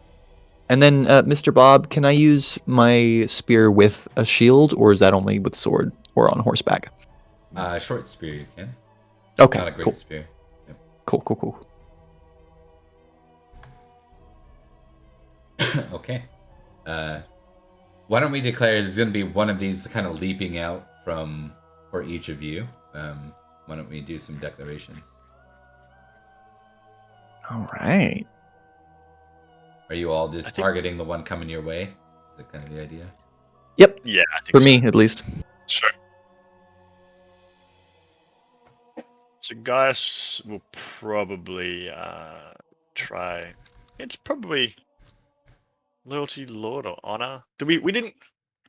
And then, Mr. Bob, can I use my spear with a shield, or is that only with sword or on horseback? short spear you can. Okay. Not a great Cool. spear. Yep. Cool. Okay. Why don't we declare there's going to be one of these kind of leaping out for each of you. Why don't we do some declarations? All right. Are you all just I think- targeting the one coming your way? Is that kind of the idea? Yep. Yeah, I think For so. me, at least. Sure. So Gaius will probably try. It's probably loyalty, lord, or honor. Do we didn't?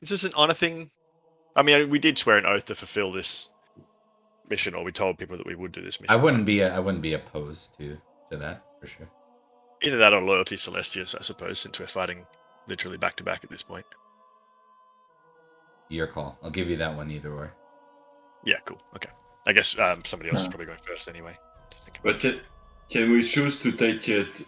Is this an honor thing? I mean, we did swear an oath to fulfill this mission, or we told people that we would do this mission. I wouldn't be opposed to that for sure. Either that or loyalty Celestius, I suppose, since we're fighting literally back to back at this point. Your call. I'll give you that one either or. Yeah, cool. Okay. I guess somebody else is probably going first anyway. Just thinking. But can we choose to take it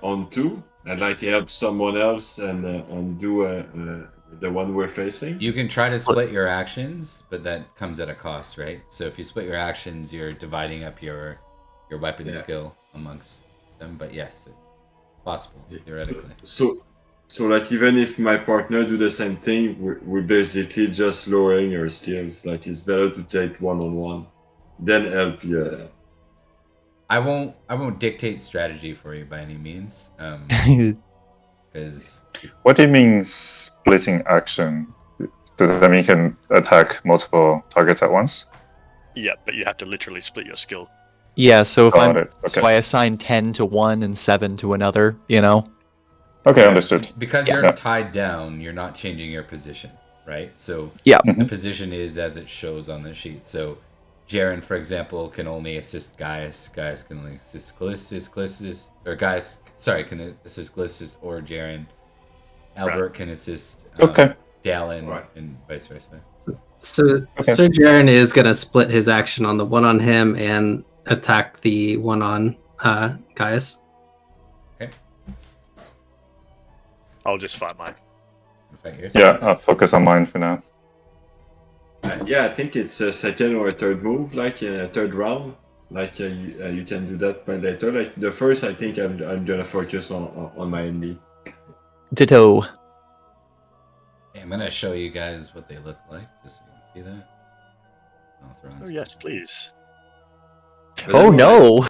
on two and like help someone else and do the one we're facing? You can try to split your actions, but that comes at a cost, right? So if you split your actions, you're dividing up your weapon skill amongst them. But yes, it's possible theoretically. So like even if my partner do the same thing, we're basically just lowering our skills. Like it's better to take one-on-one, then help. Yeah. I won't dictate strategy for you by any means. Because What do you mean splitting action? Does that mean you can attack multiple targets at once? Yeah, but you have to literally split your skill. Yeah, so if Got it. so Okay. I assign 10 to one and 7 to another, you know? Okay, understood. because Yeah. you're tied down, you're not changing your position, right? So Yeah. the position is as it shows on the sheet. So Jaren, for example, can only assist Gaius. Gaius can only assist Callistus, or Gaius, sorry, can assist Callistus or Jaren. Albert can assist Okay. Dallin, Right. and vice versa. So Okay. Sir Jaren is gonna split his action on the one on him and attack the one on Gaius. I'll just fight mine. Fight yours. Yeah, I'll focus on mine for now. Yeah, I think it's a second or a third move, like in a third round. Like you can do that by later. Like the first, I think I'm gonna focus on my NB. Ditto. Okay, I'm gonna show you guys what they look like, just so you can see that. I'll throw on Oh some- yes, please. Oh no!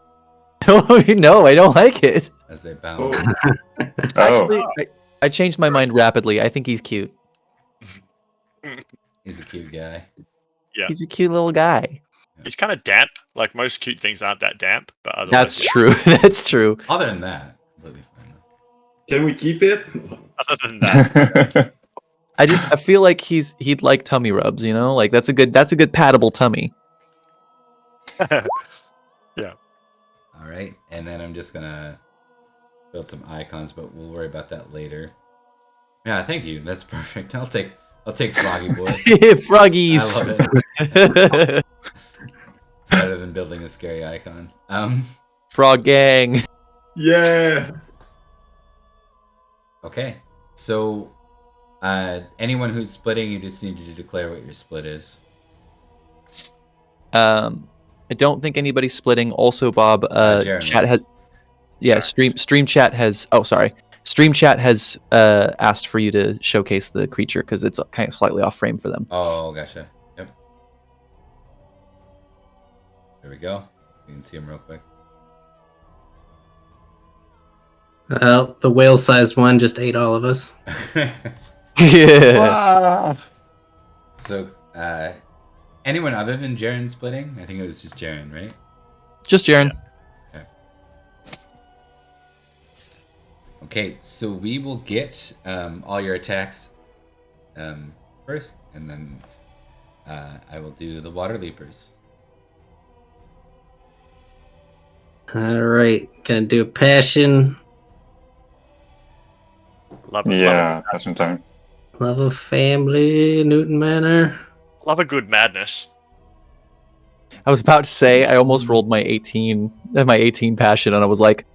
Oh no, I don't like it. As they bound. Oh, Actually, I changed my mind rapidly. I think he's cute. He's a cute guy. Yeah. He's a cute little guy. He's kind of damp. Like most cute things aren't that damp, but otherwise, That's yeah. true. That's true. Other than that, completely fine. can we keep it? Other than that, I feel like he'd like tummy rubs, you know? Like that's a good paddable tummy. All right, and then I'm just gonna build some icons, but we'll worry about that later. Yeah, thank you. That's perfect. I'll take Froggy Boys. Froggies. I love it. It's better than building a scary icon. Frog gang. Yeah. Okay, so anyone who's splitting, you just need to declare what your split is. I don't think anybody's splitting. Also, Bob, Jaren chat is. has, yeah, stream chat has. Oh, sorry, stream chat has asked for you to showcase the creature because it's kind of slightly off frame for them. Oh, gotcha. Yep. There we go. You can see him real quick. Well, the whale-sized one just ate all of us. Yeah. So, anyone other than Jaren splitting? I think it was just Jaren, right? Just Jaren. Okay, so we will get all your attacks first, and then I will do the water leapers. All right, gonna do a passion, love Yeah, passion time. love of family, Newton Manor. love a good madness. I was about to say I almost rolled my 18 passion, and I was like,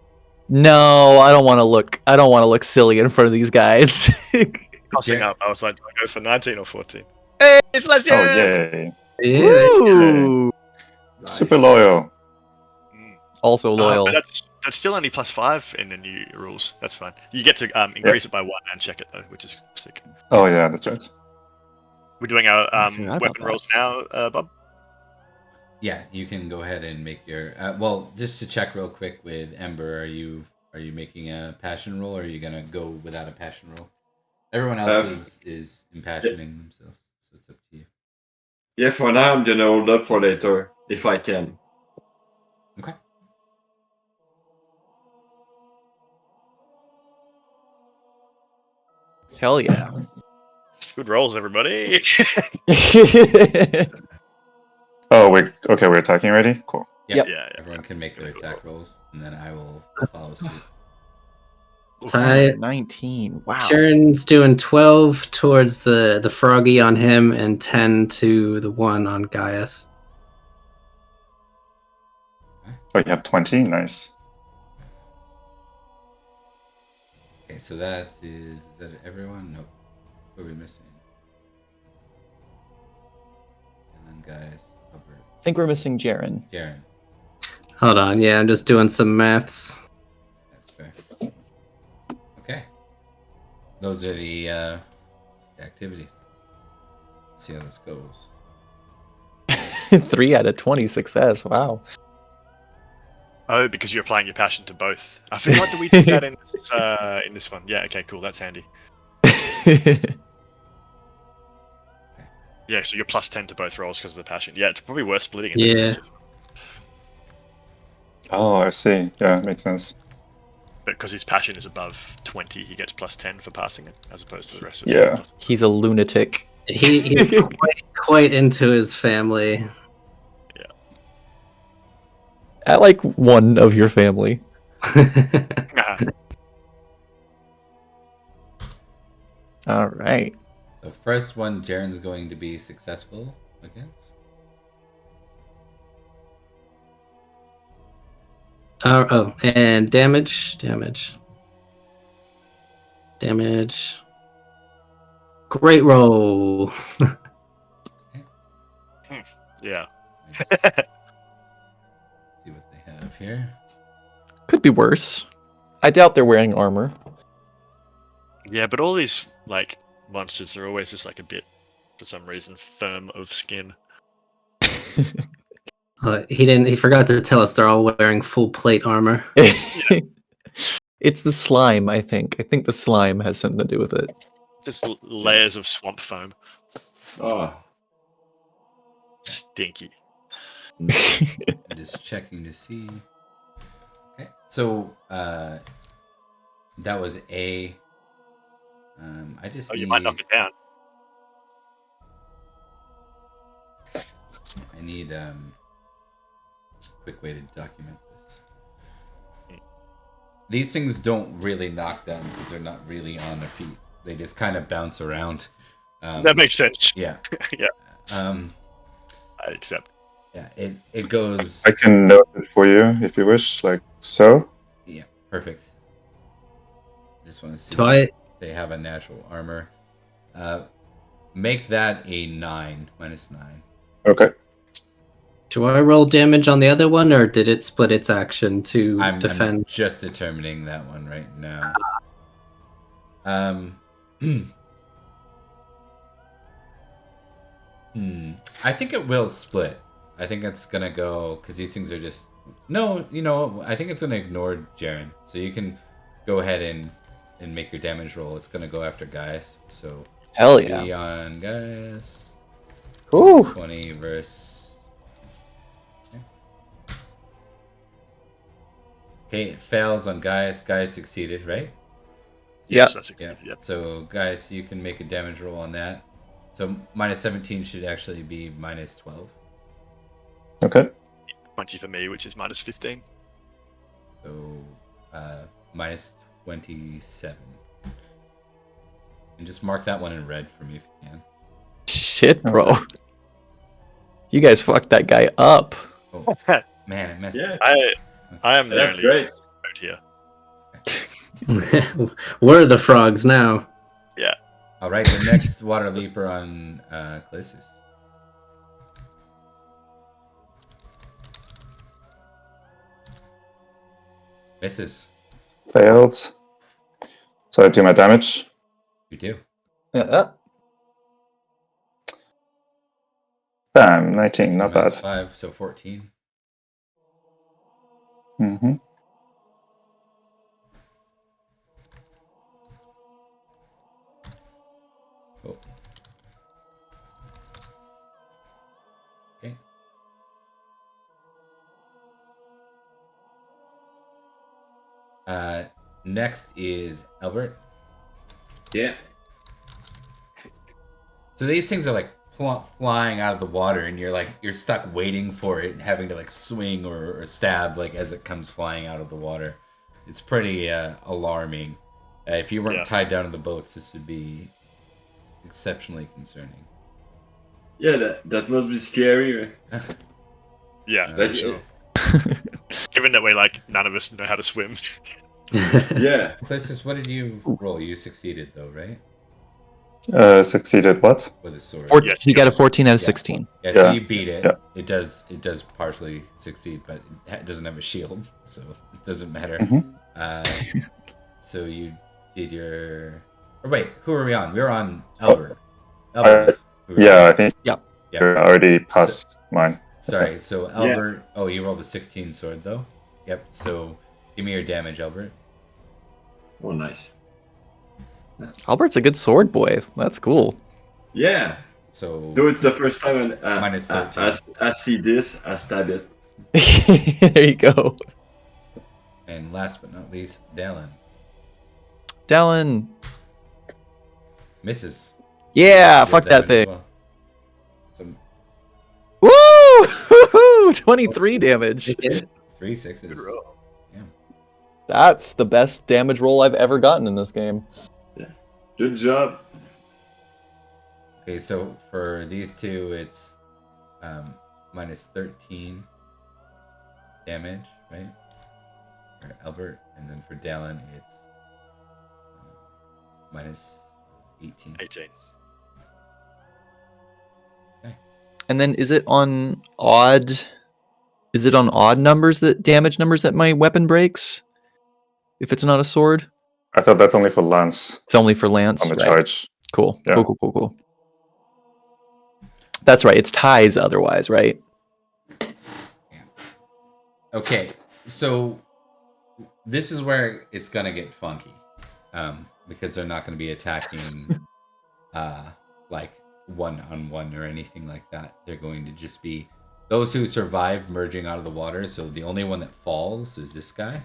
no, I don't want to look silly in front of these guys. Tossing Yeah. up, I was like, do I go for 19 or 14? Hey, it's Oh, Celestius! yay. Yeah, Woo! Super loyal. Mm. Also Oh, loyal. but that's still only +5 in the new rules. That's fine. You get to increase it by 1 and check it though, which is sick. Oh, yeah, that's right. We're doing our I forgot about weapon that. rolls now, Bob. Yeah, you can go ahead and make your. Well, just to check real quick with Ember, are you making a passion roll, or are you gonna go without a passion roll? Everyone else is impassioning themselves, so it's up to you. Yeah, for now I'm gonna hold up for later if I can. Hell yeah. Good rolls, everybody. Oh, we're attacking already? Cool. Yep. Yeah. Everyone can make their attack rolls, and then I will follow suit. So I, 19. Wow. Sharon's doing 12 towards the froggy on him and 10 to the one on Gaius. Oh, you have 20? Nice. Okay, so that is that everyone? Nope. What are we missing? And then guys, Albert, I think we're missing Jaren. Jaren. Hold on, yeah, I'm just doing some maths. That's fair. Okay. Those are the activities. Let's see how this goes. 3 out of 20 success. Wow. Oh, because you're applying your passion to both. I forgot that we did that in this one. Yeah, okay, cool. That's handy. Yeah, so you're plus 10 to both rolls because of the passion. Yeah, it's probably worth splitting it. Yeah. Oh, I see. Yeah, makes sense. But because his passion is above 20, he gets plus 10 for passing it, as opposed to the rest of us. Yeah. He's a lunatic. He's quite into his family. I like one of your family. All right. So first one, Jaren's going to be successful against. Oh, and damage. Great roll. Yeah. See what they have here. Could be worse. I doubt they're wearing armor. Yeah, but all these like monsters are always just like a bit, for some reason, firm of skin. He forgot to tell us they're all wearing full plate armor. It's the slime, I think. I think the slime has something to do with it. Just layers of swamp foam. Oh, Stinky. I'm just checking to see. Okay, so that was A. I just Oh, you need, might knock it down. I need quick way to document this. These things don't really knock down because they're not really on their feet. They just kind of bounce around. That makes sense. Yeah. Yeah. I accept. Yeah, it goes. I can note it for you if you wish, like so. Yeah, perfect. Just want to see Do I- if they have a natural armor. Make that a 9, -9. Okay. Do I roll damage on the other one, or did it split its action to defend? I'm just determining that one right now. I think it will split. I think it's gonna go because these things are just no. You know, I think it's gonna ignore Jaren. So you can go ahead and make your damage roll. It's gonna go after Gaius. So hell yeah. be on Gaius. Ooh. 20 versus. Okay, it fails on Gaius. Gaius succeeded, right? Yes, Yeah. I succeeded. Yeah. Yep. So, guys, you can make a damage roll on that. So, -17 should actually be -12. Okay. 20 for me, which is -15. So, -27. And just mark that one in red for me if you can. Shit, bro. You guys fucked that guy up. Oh, man, it messed yeah, I am the that's only great. vote here. We're the frogs now. Yeah. All right, the next water leaper on Clissus. Misses. Failed. So I do my damage. You do. Bam, 19, not bad. -5, so 14. Mm-hmm. Cool. Okay. Next is Albert. Yeah. So these things are like flying out of the water, and you're stuck waiting for it, having to like swing or stab like as it comes flying out of the water. It's pretty alarming. If you weren't tied down to the boats, this would be exceptionally concerning. Yeah, that must be scary. Yeah, Like, for sure. Given that none of us know how to swim. yeah. Clissus, what did you roll? You succeeded though, right? Succeeded what? With a sword. Yes, he got a 14 out of Yeah. 16. Yeah, so Yeah. you beat it. Yeah. It does partially succeed, but it doesn't have a shield, so it doesn't matter. Mhm. So you did your. Or wait, who are we on? We're on Albert. Albert is who we're Yeah, on. I think Yeah. you're already past mine. Sorry, so Albert. Oh, you rolled a 16 sword though. Yep. So give me your damage, Albert. Oh, nice. Albert's a good sword boy. That's cool. Yeah. So Do it the first time and Minus 13. I see this, I stab it. There you go. and last but not least, Dallin Dallin. misses. Yeah, Good fuck that damage as thing. well. So Woo! 23 damage. 3 6s. Good roll. That's the best damage roll I've ever gotten in this game. Good job. Okay, so for these two, it's minus 13 damage, right? For Albert, and then for Dallin, it's minus 18. 18. And then is it on odd numbers damage numbers that my weapon breaks? If it's not a sword? I thought that's only for Lance It's only for Lance. on the Right. charge. Cool. Yeah. Cool. That's right. It's ties otherwise, right? Okay, so this is where it's gonna get funky, because they're not gonna be attacking, like 1-on-1 or anything like that. They're going to just be those who survive merging out of the water. So the only one that falls is this guy.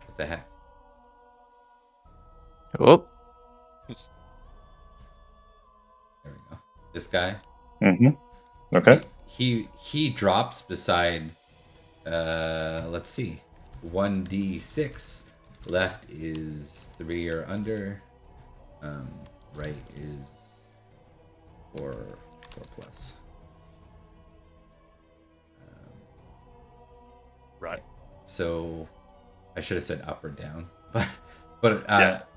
What the heck? Oh. There we go. This guy. Mm-hmm. Okay. He drops beside. Let's see. 1d6. Left is 3 or under. Right is 4 plus. Right. So I should have said up or down, but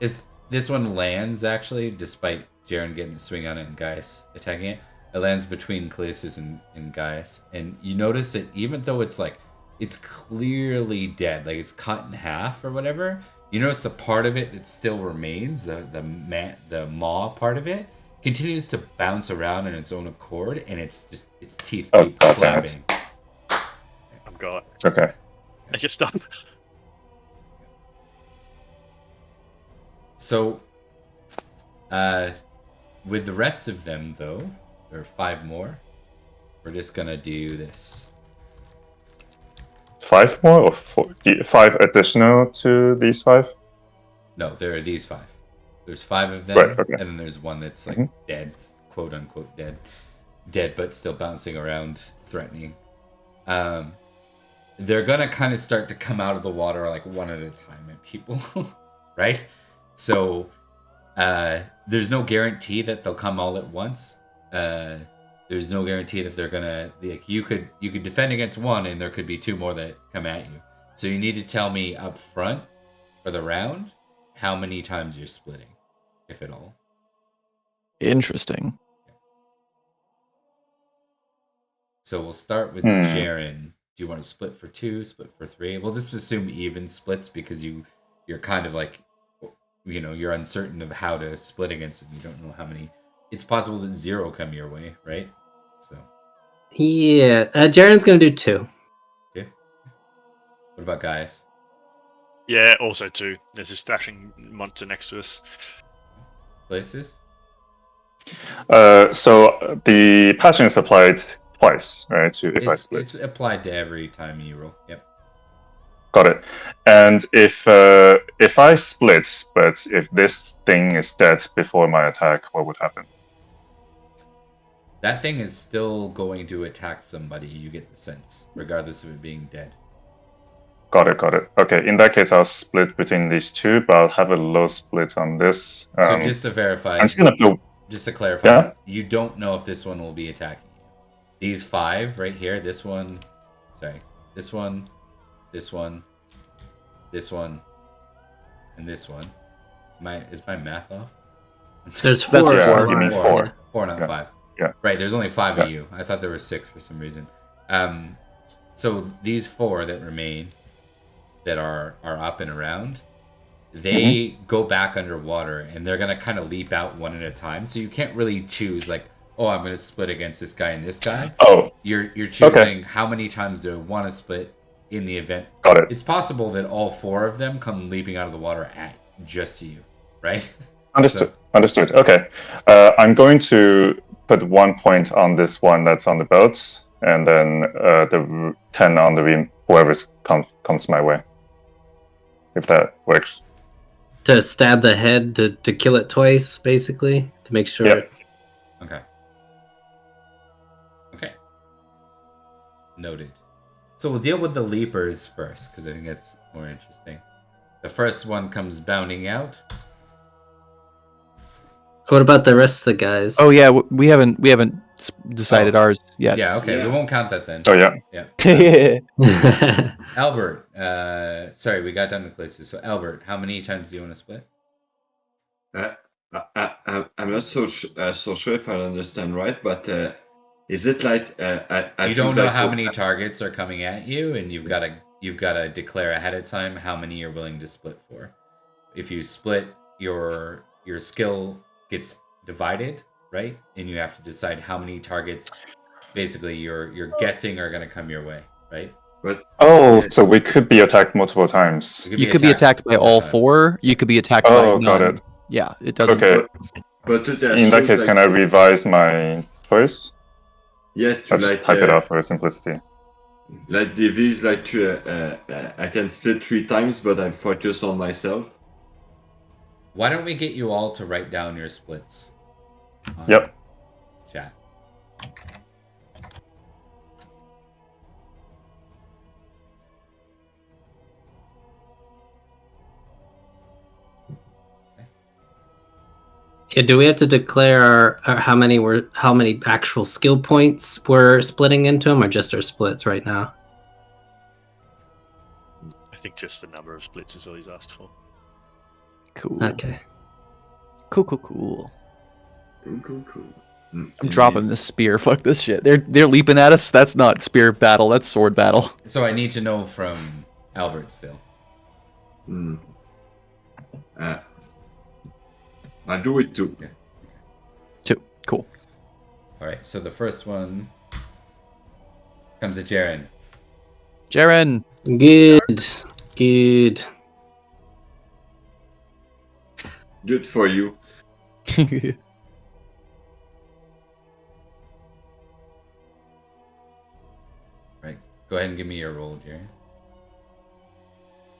this one lands actually, despite Jaren getting a swing on it and Gaius attacking it. It lands between Callisis and Gaius, and you notice that even though it's clearly dead, like it's cut in half or whatever, you notice the part of it that still remains, the maw part of it, continues to bounce around in its own accord, and its teeth keep flapping. I'm gone. Okay. Make it stop. So, with the rest of them, though, there are 5 more. We're just gonna do this. 5 more or 5 additional to these 5? No, there are these 5. There's 5 of them, Right, okay. and then there's one that's like dead, quote unquote dead, but still bouncing around, threatening. They're gonna kind of start to come out of the water like one at a time at people, right? So there's no guarantee that they'll come all at once. There's no guarantee that they're gonna. You could defend against one, and there could be 2 more that come at you. So you need to tell me up front for the round how many times you're splitting, if at all. Interesting. So we'll start with Jaren. Do you want to split for 2, split for 3? We'll just assume even splits because you're kind of like, you're uncertain of how to split against them. You don't know how many. It's possible that 0 come your way, right? So. Yeah, Jaren's gonna do 2. Okay. What about Gaius? Yeah, also 2. There's this dashing monster next to us. Places? So the passion is applied twice, right? It's applied to every time you roll. Yep. Got it. And if I split, but if this thing is dead before my attack, what would happen? That thing is still going to attack somebody, you get the sense, regardless of it being dead. Got it. Okay, in that case, I'll split between these two, but I'll have a low split on this. So just to verify, I'm just gonna do. just to clarify, Yeah? you don't know if this one will be attacking you. These 5 right here, this one, this one, this one, this one, and this one. Is my math off? There's 4. That's Yeah, four. you mean 4. 4, not Yeah. 5. Yeah. Right, there's only 5 of Yeah. you. I thought there were 6 for some reason. So these 4 that remain, that are up and around, they go back underwater, and they're gonna kind of leap out one at a time. So you can't really choose like, oh, I'm gonna split against this guy and this guy. Oh, You're choosing how many times do I want to split in the event. got it. It's possible that all 4 of them come leaping out of the water at just you, right? Understood. Understood. Okay. I'm going to put 1 point on this one that's on the boat, and then the 10 on the whoever comes my way. If that works. To stab the head, to kill it twice, basically, to make sure. Yep. Okay. Noted. So we'll deal with the leapers first, because I think that's more interesting. The first one comes bounding out. What about the rest of the guys? Oh yeah, we haven't decided ours yet. Yeah, okay, Yeah. we won't count that then. Oh yeah. Yeah. Albert, sorry, we got down to places. So Albert, how many times do you want to split? I'm not so sure if I understand right, but is it like I You choose don't know like how what- many targets are coming at you, and you've got to declare ahead of time how many you're willing to split for. If you split, your skill gets divided, right? And you have to decide how many targets, basically, you're guessing are going to come your way, right? But Oh, so we could be attacked multiple times. You You could be attacked by all times. 4. You could be attacked Oh, by got none. it. Yeah, it doesn't. Okay. but to the In that shows, case, like, can I revise my choice? yeah, to I'll just like type it out for simplicity. like divis like to I can split 3 times, but I focus on myself. Why don't we get you all to write down your splits? on Yep. Chat. Yeah, do we have to declare how many actual skill points we're splitting into them, or just our splits right now? I think just the number of splits is all he's asked for. Cool. Okay. Cool. Cool. I'm dropping this spear. Fuck this shit. They're leaping at us. That's not spear battle. That's sword battle. So I need to know from Albert still. I do it too. 2. Cool. All right, so the first one comes at Jaren. Jaren. Good. Good for you. Right, go ahead and give me your roll, Jaren.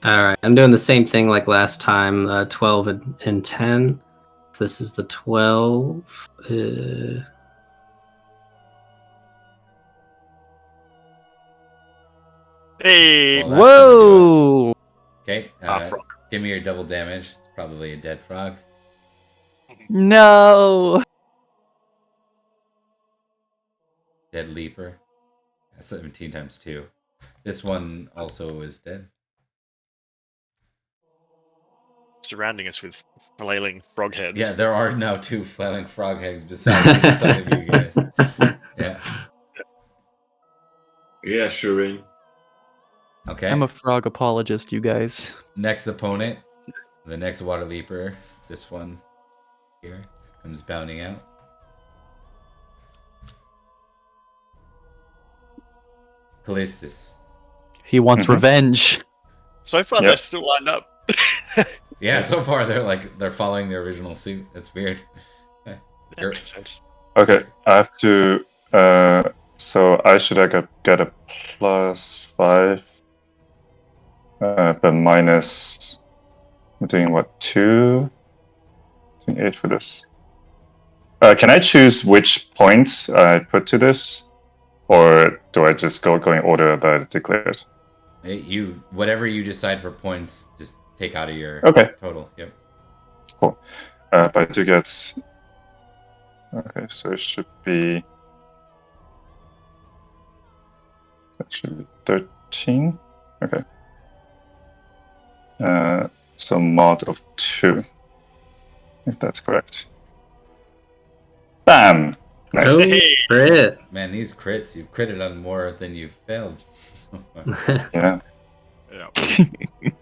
All right, I'm doing the same thing like last time. 12 and 10. So this is the 12. Hey! Well, that's gonna do Whoa! it. Okay, Frog. give me your double damage. It's probably a dead frog. No. Dead leaper. 17 times 2. This one also is dead. Surrounding us with flailing frog heads. Yeah, there are now 2 flailing frog heads beside either side of you guys. Yeah. Reassuring. Okay. I'm a frog apologist, you guys. Next opponent, the next water leaper, this one here, comes bounding out. Callistus. He wants revenge. So far, Yep. they're still lined up. Yeah, so far they're following the original suit. That's weird. That You're- makes sense. Okay, I have to. So I should get a +5. but minus. I'm doing what, 2? Doing 8 for this. Can I choose which points I put to this? Or do I just go in order that I declared? You whatever you decide for points, just take out of your total. Yep. Cool. But I do get. Okay, so it should be. That should be 13. Okay. So mod of 2, if that's correct. Bam! Nice. Oh, Hey. crit. Man, these crits, you've critted on more than you've failed. So far. Yeah.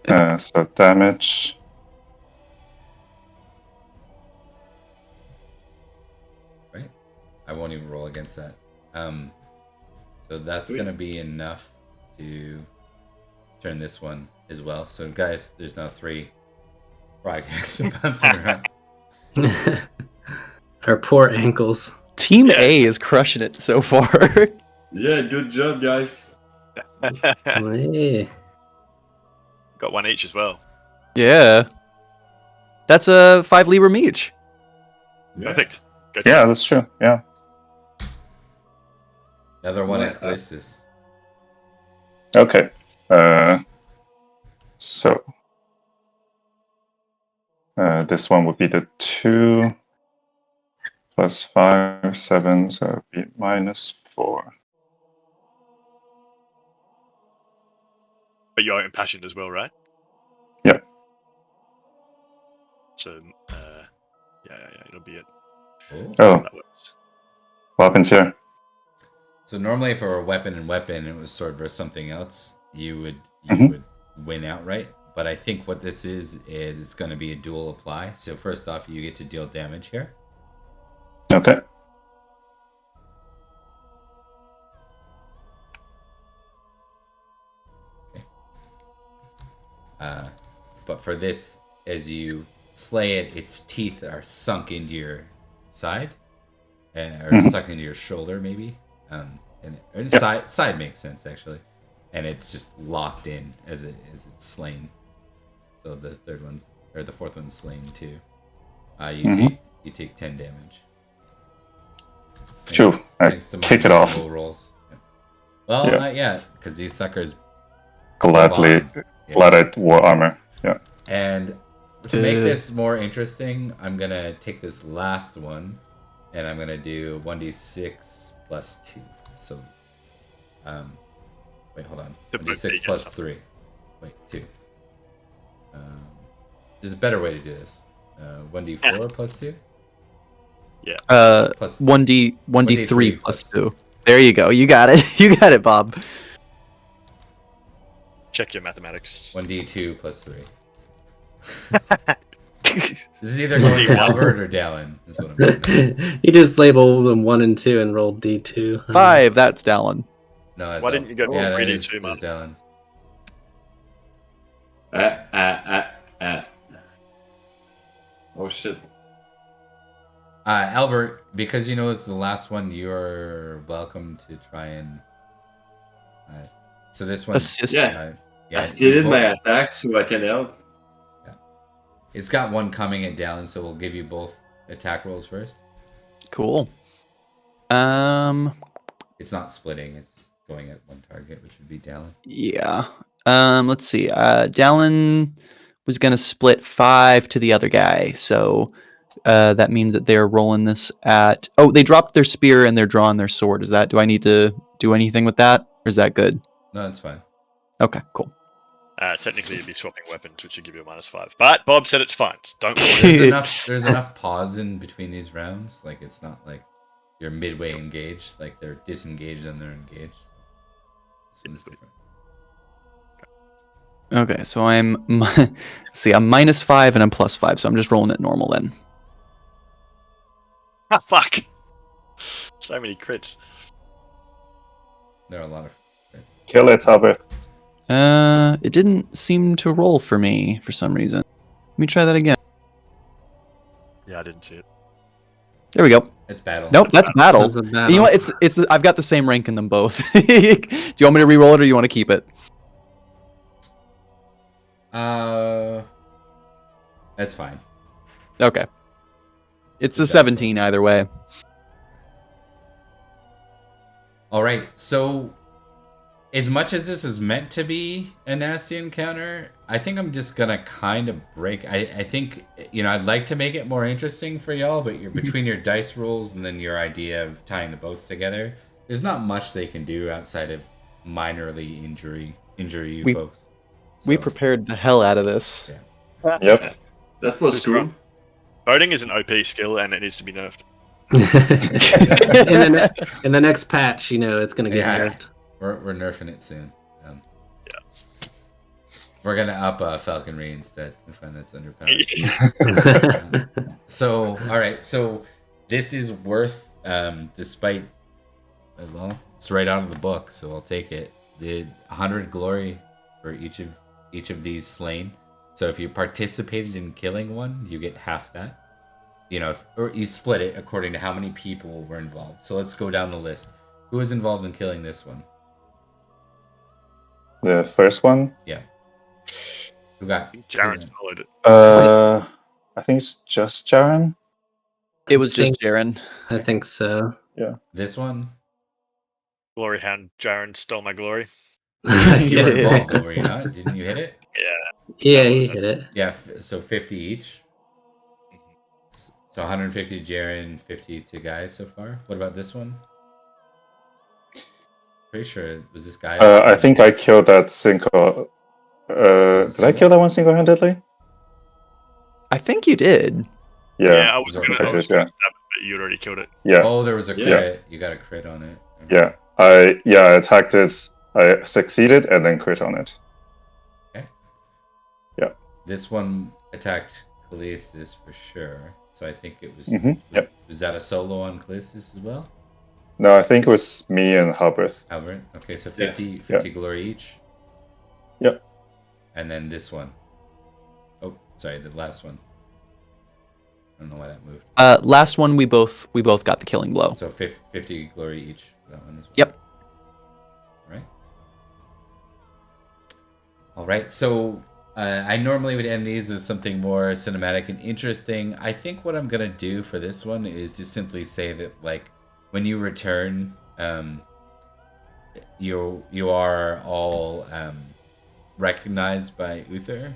Yeah. So damage. Right? I won't even roll against that. So that's gonna be enough to turn this one as well. So guys, there's now 3 rockets bouncing around. Our poor ankles. Team A is crushing it so far. Yeah, good job, guys. Hey. Got 1 each as well. Yeah. That's a 5 Libram each. Yeah. Perfect. Good. Yeah, that's true. Yeah. Another one Right, at Callistus. Okay. So this one would be the 2 plus 5, 7, so it would be minus 4. But you're impassioned as well, right? Yep. So, yeah, it'll be it. Oh, That works. what happens here? So normally, if it were weapon and weapon, it was sword versus something else, you would win outright. But I think what this is it's going to be a dual apply. So first off, you get to deal damage here. Okay. But for this, as you slay it, its teeth are sunk into your side, or sunk into your shoulder, maybe. Side makes sense actually, and it's just locked in as it's slain. So the fourth one's slain too. You take 10 damage. Phew, I kick it off. Rolls. Yeah. Well, Yeah. not yet, because these suckers. Glad I wore armor. Yeah. And to make this more interesting, I'm gonna take this last one, and I'm gonna do 1d6 plus 2. So, wait, hold on. The 1d6 plus 3. Wait, 2. There's a better way to do this. 1d4 plus 2. Plus 1d3 plus 2. There you go. You got it. You got it, Bob. Check your mathematics. 1d2 plus 3. This is either going to Albert or Dallin. Is what I'm doing. You just labeled them 1 and 2 and rolled D2. 5, that's Dallin. No, that's Why didn't you go for yeah, 3d2, that's man? Dallin. Oh shit. Albert, because you know it's the last one, you're welcome to try and. So this one. Assist. I skilled my attack so I can help. Yeah. It's got one coming at Dallin, so we'll give you both attack rolls first. Cool. It's not splitting, it's just going at one target, which would be Dallin. Yeah. Let's see. Dallin was gonna split 5 to the other guy, so that means that they're rolling this at. Oh, they dropped their spear and they're drawing their sword. Is that? Do I need to do anything with that, or is that good? No, that's fine. Okay, cool. Technically, you'd be swapping weapons, which would give you a -5. But Bob said it's fine. So don't worry. There's enough pause in between these rounds. Like, it's not like you're midway engaged. Like, they're disengaged and they're engaged. This one's different. Okay, so I'm see, I'm -5 and I'm +5, so I'm just rolling it normal then. Ah, fuck. So many crits. There are a lot of. Kill it, Albert. It didn't seem to roll for me for some reason. Let me try that again. Yeah, I didn't see it. There we go. It's battle. Nope, that's battle. That's a battle. You know what? It's. I've got the same rank in them both. Do you want me to re-roll it or you want to keep it? That's fine. Okay. It's a That's 17 either way. All right, so as much as this is meant to be a nasty encounter, I think I'm just gonna kind of break. I think I'd like to make it more interesting for y'all, but you're between your dice rolls and then your idea of tying the boats together. There's not much they can do outside of minorly injure you folks. We So, prepared the hell out of this. Yeah. Yep. That was Who's cool. wrong? Boating is an OP skill and it needs to be nerfed. in the next patch, it's going to get Yeah. nerfed. We're nerfing it soon. Yeah. We're gonna up falconry instead. We find that's underpowered. So, all right. So this is worth, despite, well, it's right out of the book, so I'll take it. The 100 glory for each of these slain. So if you participated in killing one, you get half that. Or you split it according to how many people were involved. So let's go down the list. Who was involved in killing this one? The first one. Yeah. Who got? Jaren's followed it. I think it's just Jaren. It was just Jaren. I think so. This one? Glory Hound Jaren stole my glory. You were involved, though, were you not? Didn't you hit it? Yeah, he hit it. Yeah, so 50 each. So 150 to Jaren, 50 to Guy so far. What about this one? Pretty sure it was this guy. I think I killed that single. Did I kill that one single-handedly? I think you did. Yeah. I was Okay, going to yeah. stab it, but you'd already killed it. Yeah. Oh, there was a crit. Yeah. You got a crit on it. Yeah. I attacked it. I succeeded and then crit on it. Okay. Yeah. This one attacked Callistus for sure. So I think it was. Yep. Was that a solo on Callistus as well? No, I think it was me and Halberth. Albert. Okay, so Yeah. 50 glory each. Yep. And then this one. Oh, sorry, the last one. I don't know why that moved. Last one we both got the killing blow. So 50 glory each for that one as well. Yep. All right. So I normally would end these with something more cinematic and interesting. I think what I'm gonna do for this one is just simply say that, like, when you return, you are all recognized by Uther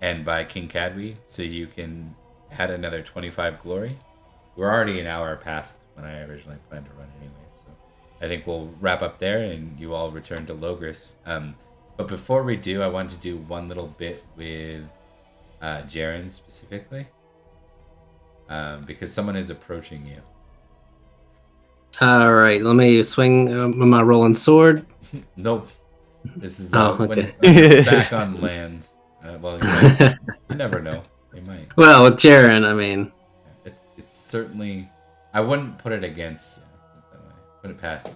and by King Cadwy, so you can add another 25 glory. We're already an hour past when I originally planned to run anyway, so I think we'll wrap up there and you all return to Logris. But before we do, I want to do one little bit with Jaren specifically, because someone is approaching you. All right, let me swing my rolling sword. Nope. This is okay. when you're back on land. Well, you never know. You might. Well, with Jaren, I mean, It's certainly. I wouldn't put it against you. Put it past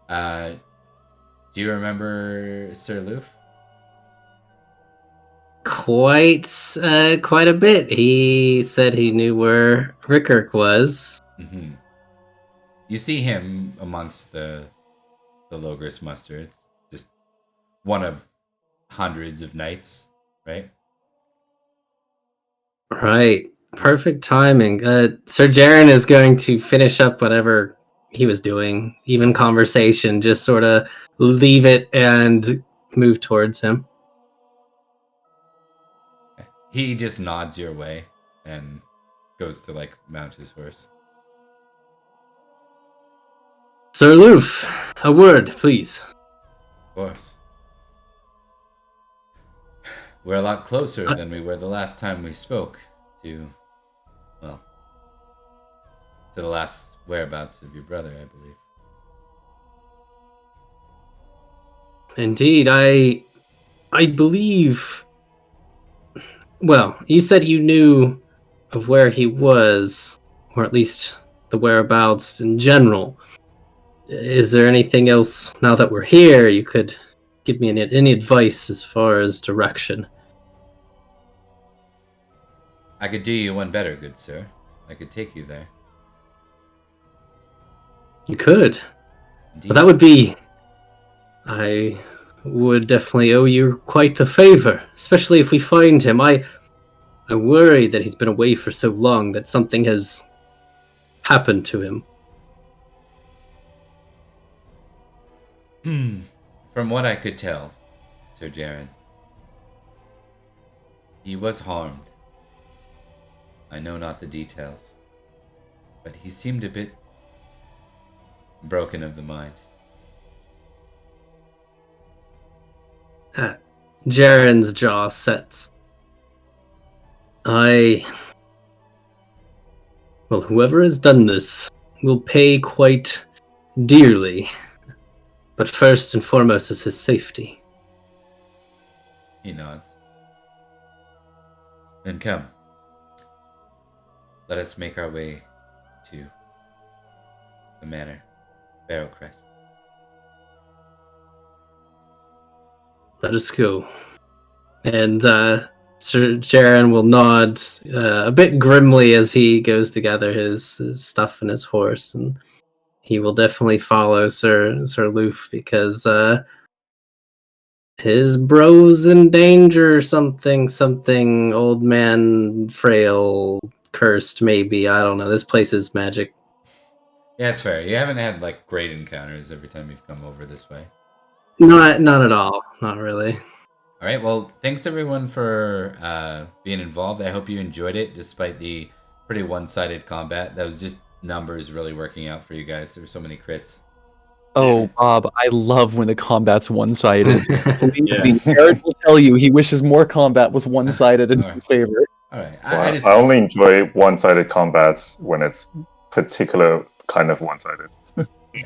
you. Do you remember Sir Loof? quite a bit. He said he knew where Rickert was. Mm-hmm. You see him amongst the Logris musters, just one of hundreds of knights, right? Right. Perfect timing. Sir Jaren is going to finish up whatever he was doing, even conversation, just sort of leave it and move towards him. He just nods your way and goes to, like, mount his horse. Sir Loof, a word, please. Of course. We're a lot closer than we were the last time we spoke to the last whereabouts of your brother, I believe. Indeed, I believe. Well, you said you knew of where he was, or at least the whereabouts in general. Is there anything else, now that we're here, you could give me any advice as far as direction? I could do you one better, good sir. I could take you there. You could. Indeed. But that would be... I would definitely owe you quite the favor, especially if we find him. I worry that he's been away for so long that something has happened to him. From what I could tell, Sir Jaren, he was harmed. I know not the details, but he seemed a bit broken of the mind. Jaren's jaw sets. Well, whoever has done this will pay quite dearly. But first and foremost is his safety. He nods. Then come. Let us make our way to the manor, Barrowcrest. Let us go. And Sir Jaren will nod a bit grimly as he goes to gather his stuff and his horse, and he will definitely follow Sir Loof because his bro's in danger. Something old man, frail, cursed, maybe. I don't know. This place is magic. Yeah, it's fair. You haven't had like great encounters every time you've come over this way. Not at all. Not really. All right. Well, thanks everyone for being involved. I hope you enjoyed it, despite the pretty one-sided combat. That was just numbers really working out for you guys. There were so many crits. Oh, Bob, I love when the combat's one-sided. Yeah. Eric will tell you he wishes more combat was one-sided in his favor. All right. Well, I only enjoy one-sided combats when it's particular kind of one-sided.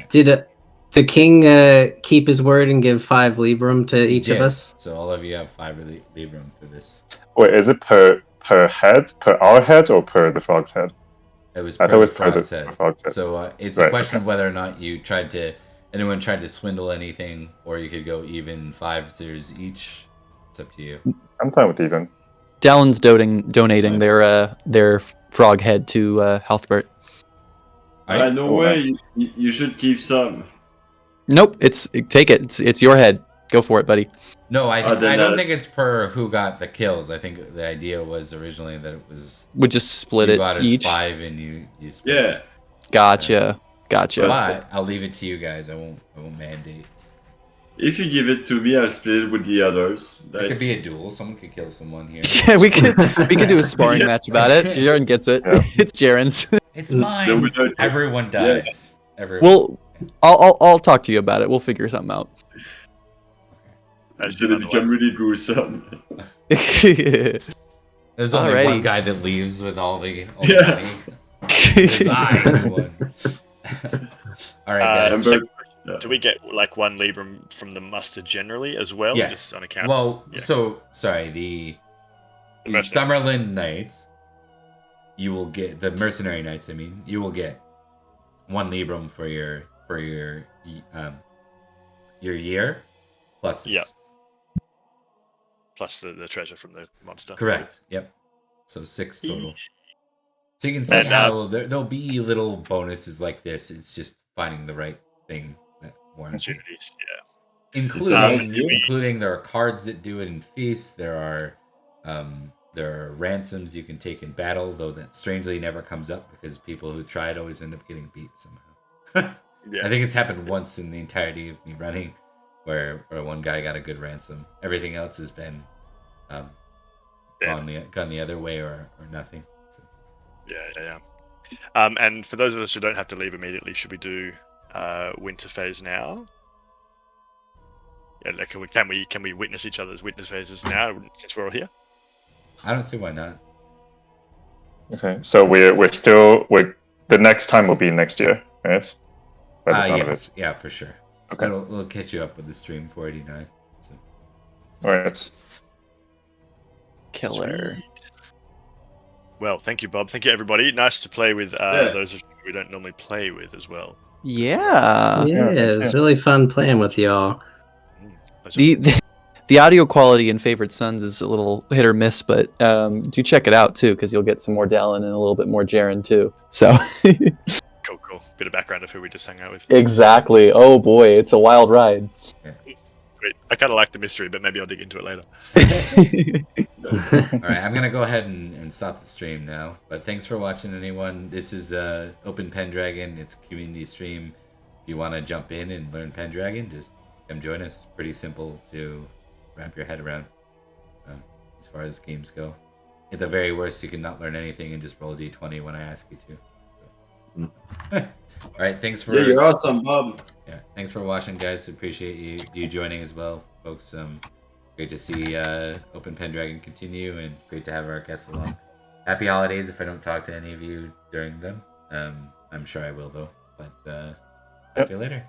Did the king keep his word and give 5 Librum to each of us? So all of you have 5 Librum for this. Wait, is it per head, per our head, or per the frog's head? It was I per thought it was the per frog's the head. frog's head. So it's Right, a question okay. of whether or not anyone tried to swindle anything, or you could go even 5 zeros each. It's up to you. I'm fine with even. Dallin's donating their frog head to Halthbert. All right. No Oh, way. You should keep some. Nope, take it. It's your head. Go for it, buddy. No, I then don't think it's per who got the kills. I think the idea was originally that it was Would just split you it got as each. 5 and you split. Yeah. Gotcha. But I'll leave it to you guys. I won't mandate. If you give it to me, I'll split it with the others. It could be a duel. Someone could kill someone here. Yeah, we could do a sparring Yeah. match about it. Jaren gets it. Yeah. It's Jaren's. It's The mine. winner- Everyone dies. Everyone. Well, I'll talk to you about it. We'll figure something out. It's gonna become really gruesome. There's only Alrighty. one guy that leaves with all the Yeah. money. There's I won. All right, guys. So do we get like 1 Librum from the muster generally as well? Yes. Just on account. Well, Yeah. so sorry. The mercenaries. Summerland Knights, you will get the mercenary knights. I mean, you will get 1 Librum for your year plus. Yeah. Plus the treasure from the monster. Correct. Yep. So 6 total. Easy. So you can see And, how there'll be little bonuses like this. It's just finding the right thing that warrants it. Opportunities. Yeah. Including there are cards that do it in feasts. There are ransoms you can take in battle, though that strangely never comes up because people who try it always end up getting beat somehow. Yeah. I think it's happened once in the entirety of me running, where one guy got a good ransom. Everything else has been gone the other way or nothing. So. Yeah. And for those of us who don't have to leave immediately, should we do winter phase now? Yeah, like, can we witness each other's witness phases now since we're all here? I don't see why not. Okay, so we're the next time will be next year, right? By the sound of Yes, it. yeah, for sure. Okay. It'll catch you up with the stream 489. So. All right. Killer. Sweet. Well, thank you, Bob. Thank you, everybody. Nice to play with those of you we don't normally play with as well. Yeah. Yeah, it's really fun playing with y'all. Pleasure. The audio quality in Favorite Sons is a little hit or miss, but do check it out too, because you'll get some more Dallin and a little bit more Jaren too. So Cool. Bit of background of who we just hung out with. exactly. Oh boy, it's a wild ride. Sweet. I kind of like the mystery, but maybe I'll dig into it later. All right, I'm gonna go ahead and stop the stream now. But thanks for watching, anyone. This is Open Pendragon. It's a community stream. If you want to jump in and learn Pendragon, just come join us. Pretty simple to wrap your head around as far as games go. At the very worst, you can not learn anything and just roll a d20 when I ask you to. So. All right, thanks for. Yeah, you're awesome, Bob. Yeah, thanks for watching, guys. Appreciate you joining as well, folks. Great to see Open Pendragon continue, and great to have our guests along. Happy holidays if I don't talk to any of you during them. I'm sure I will, though. But talk to you later.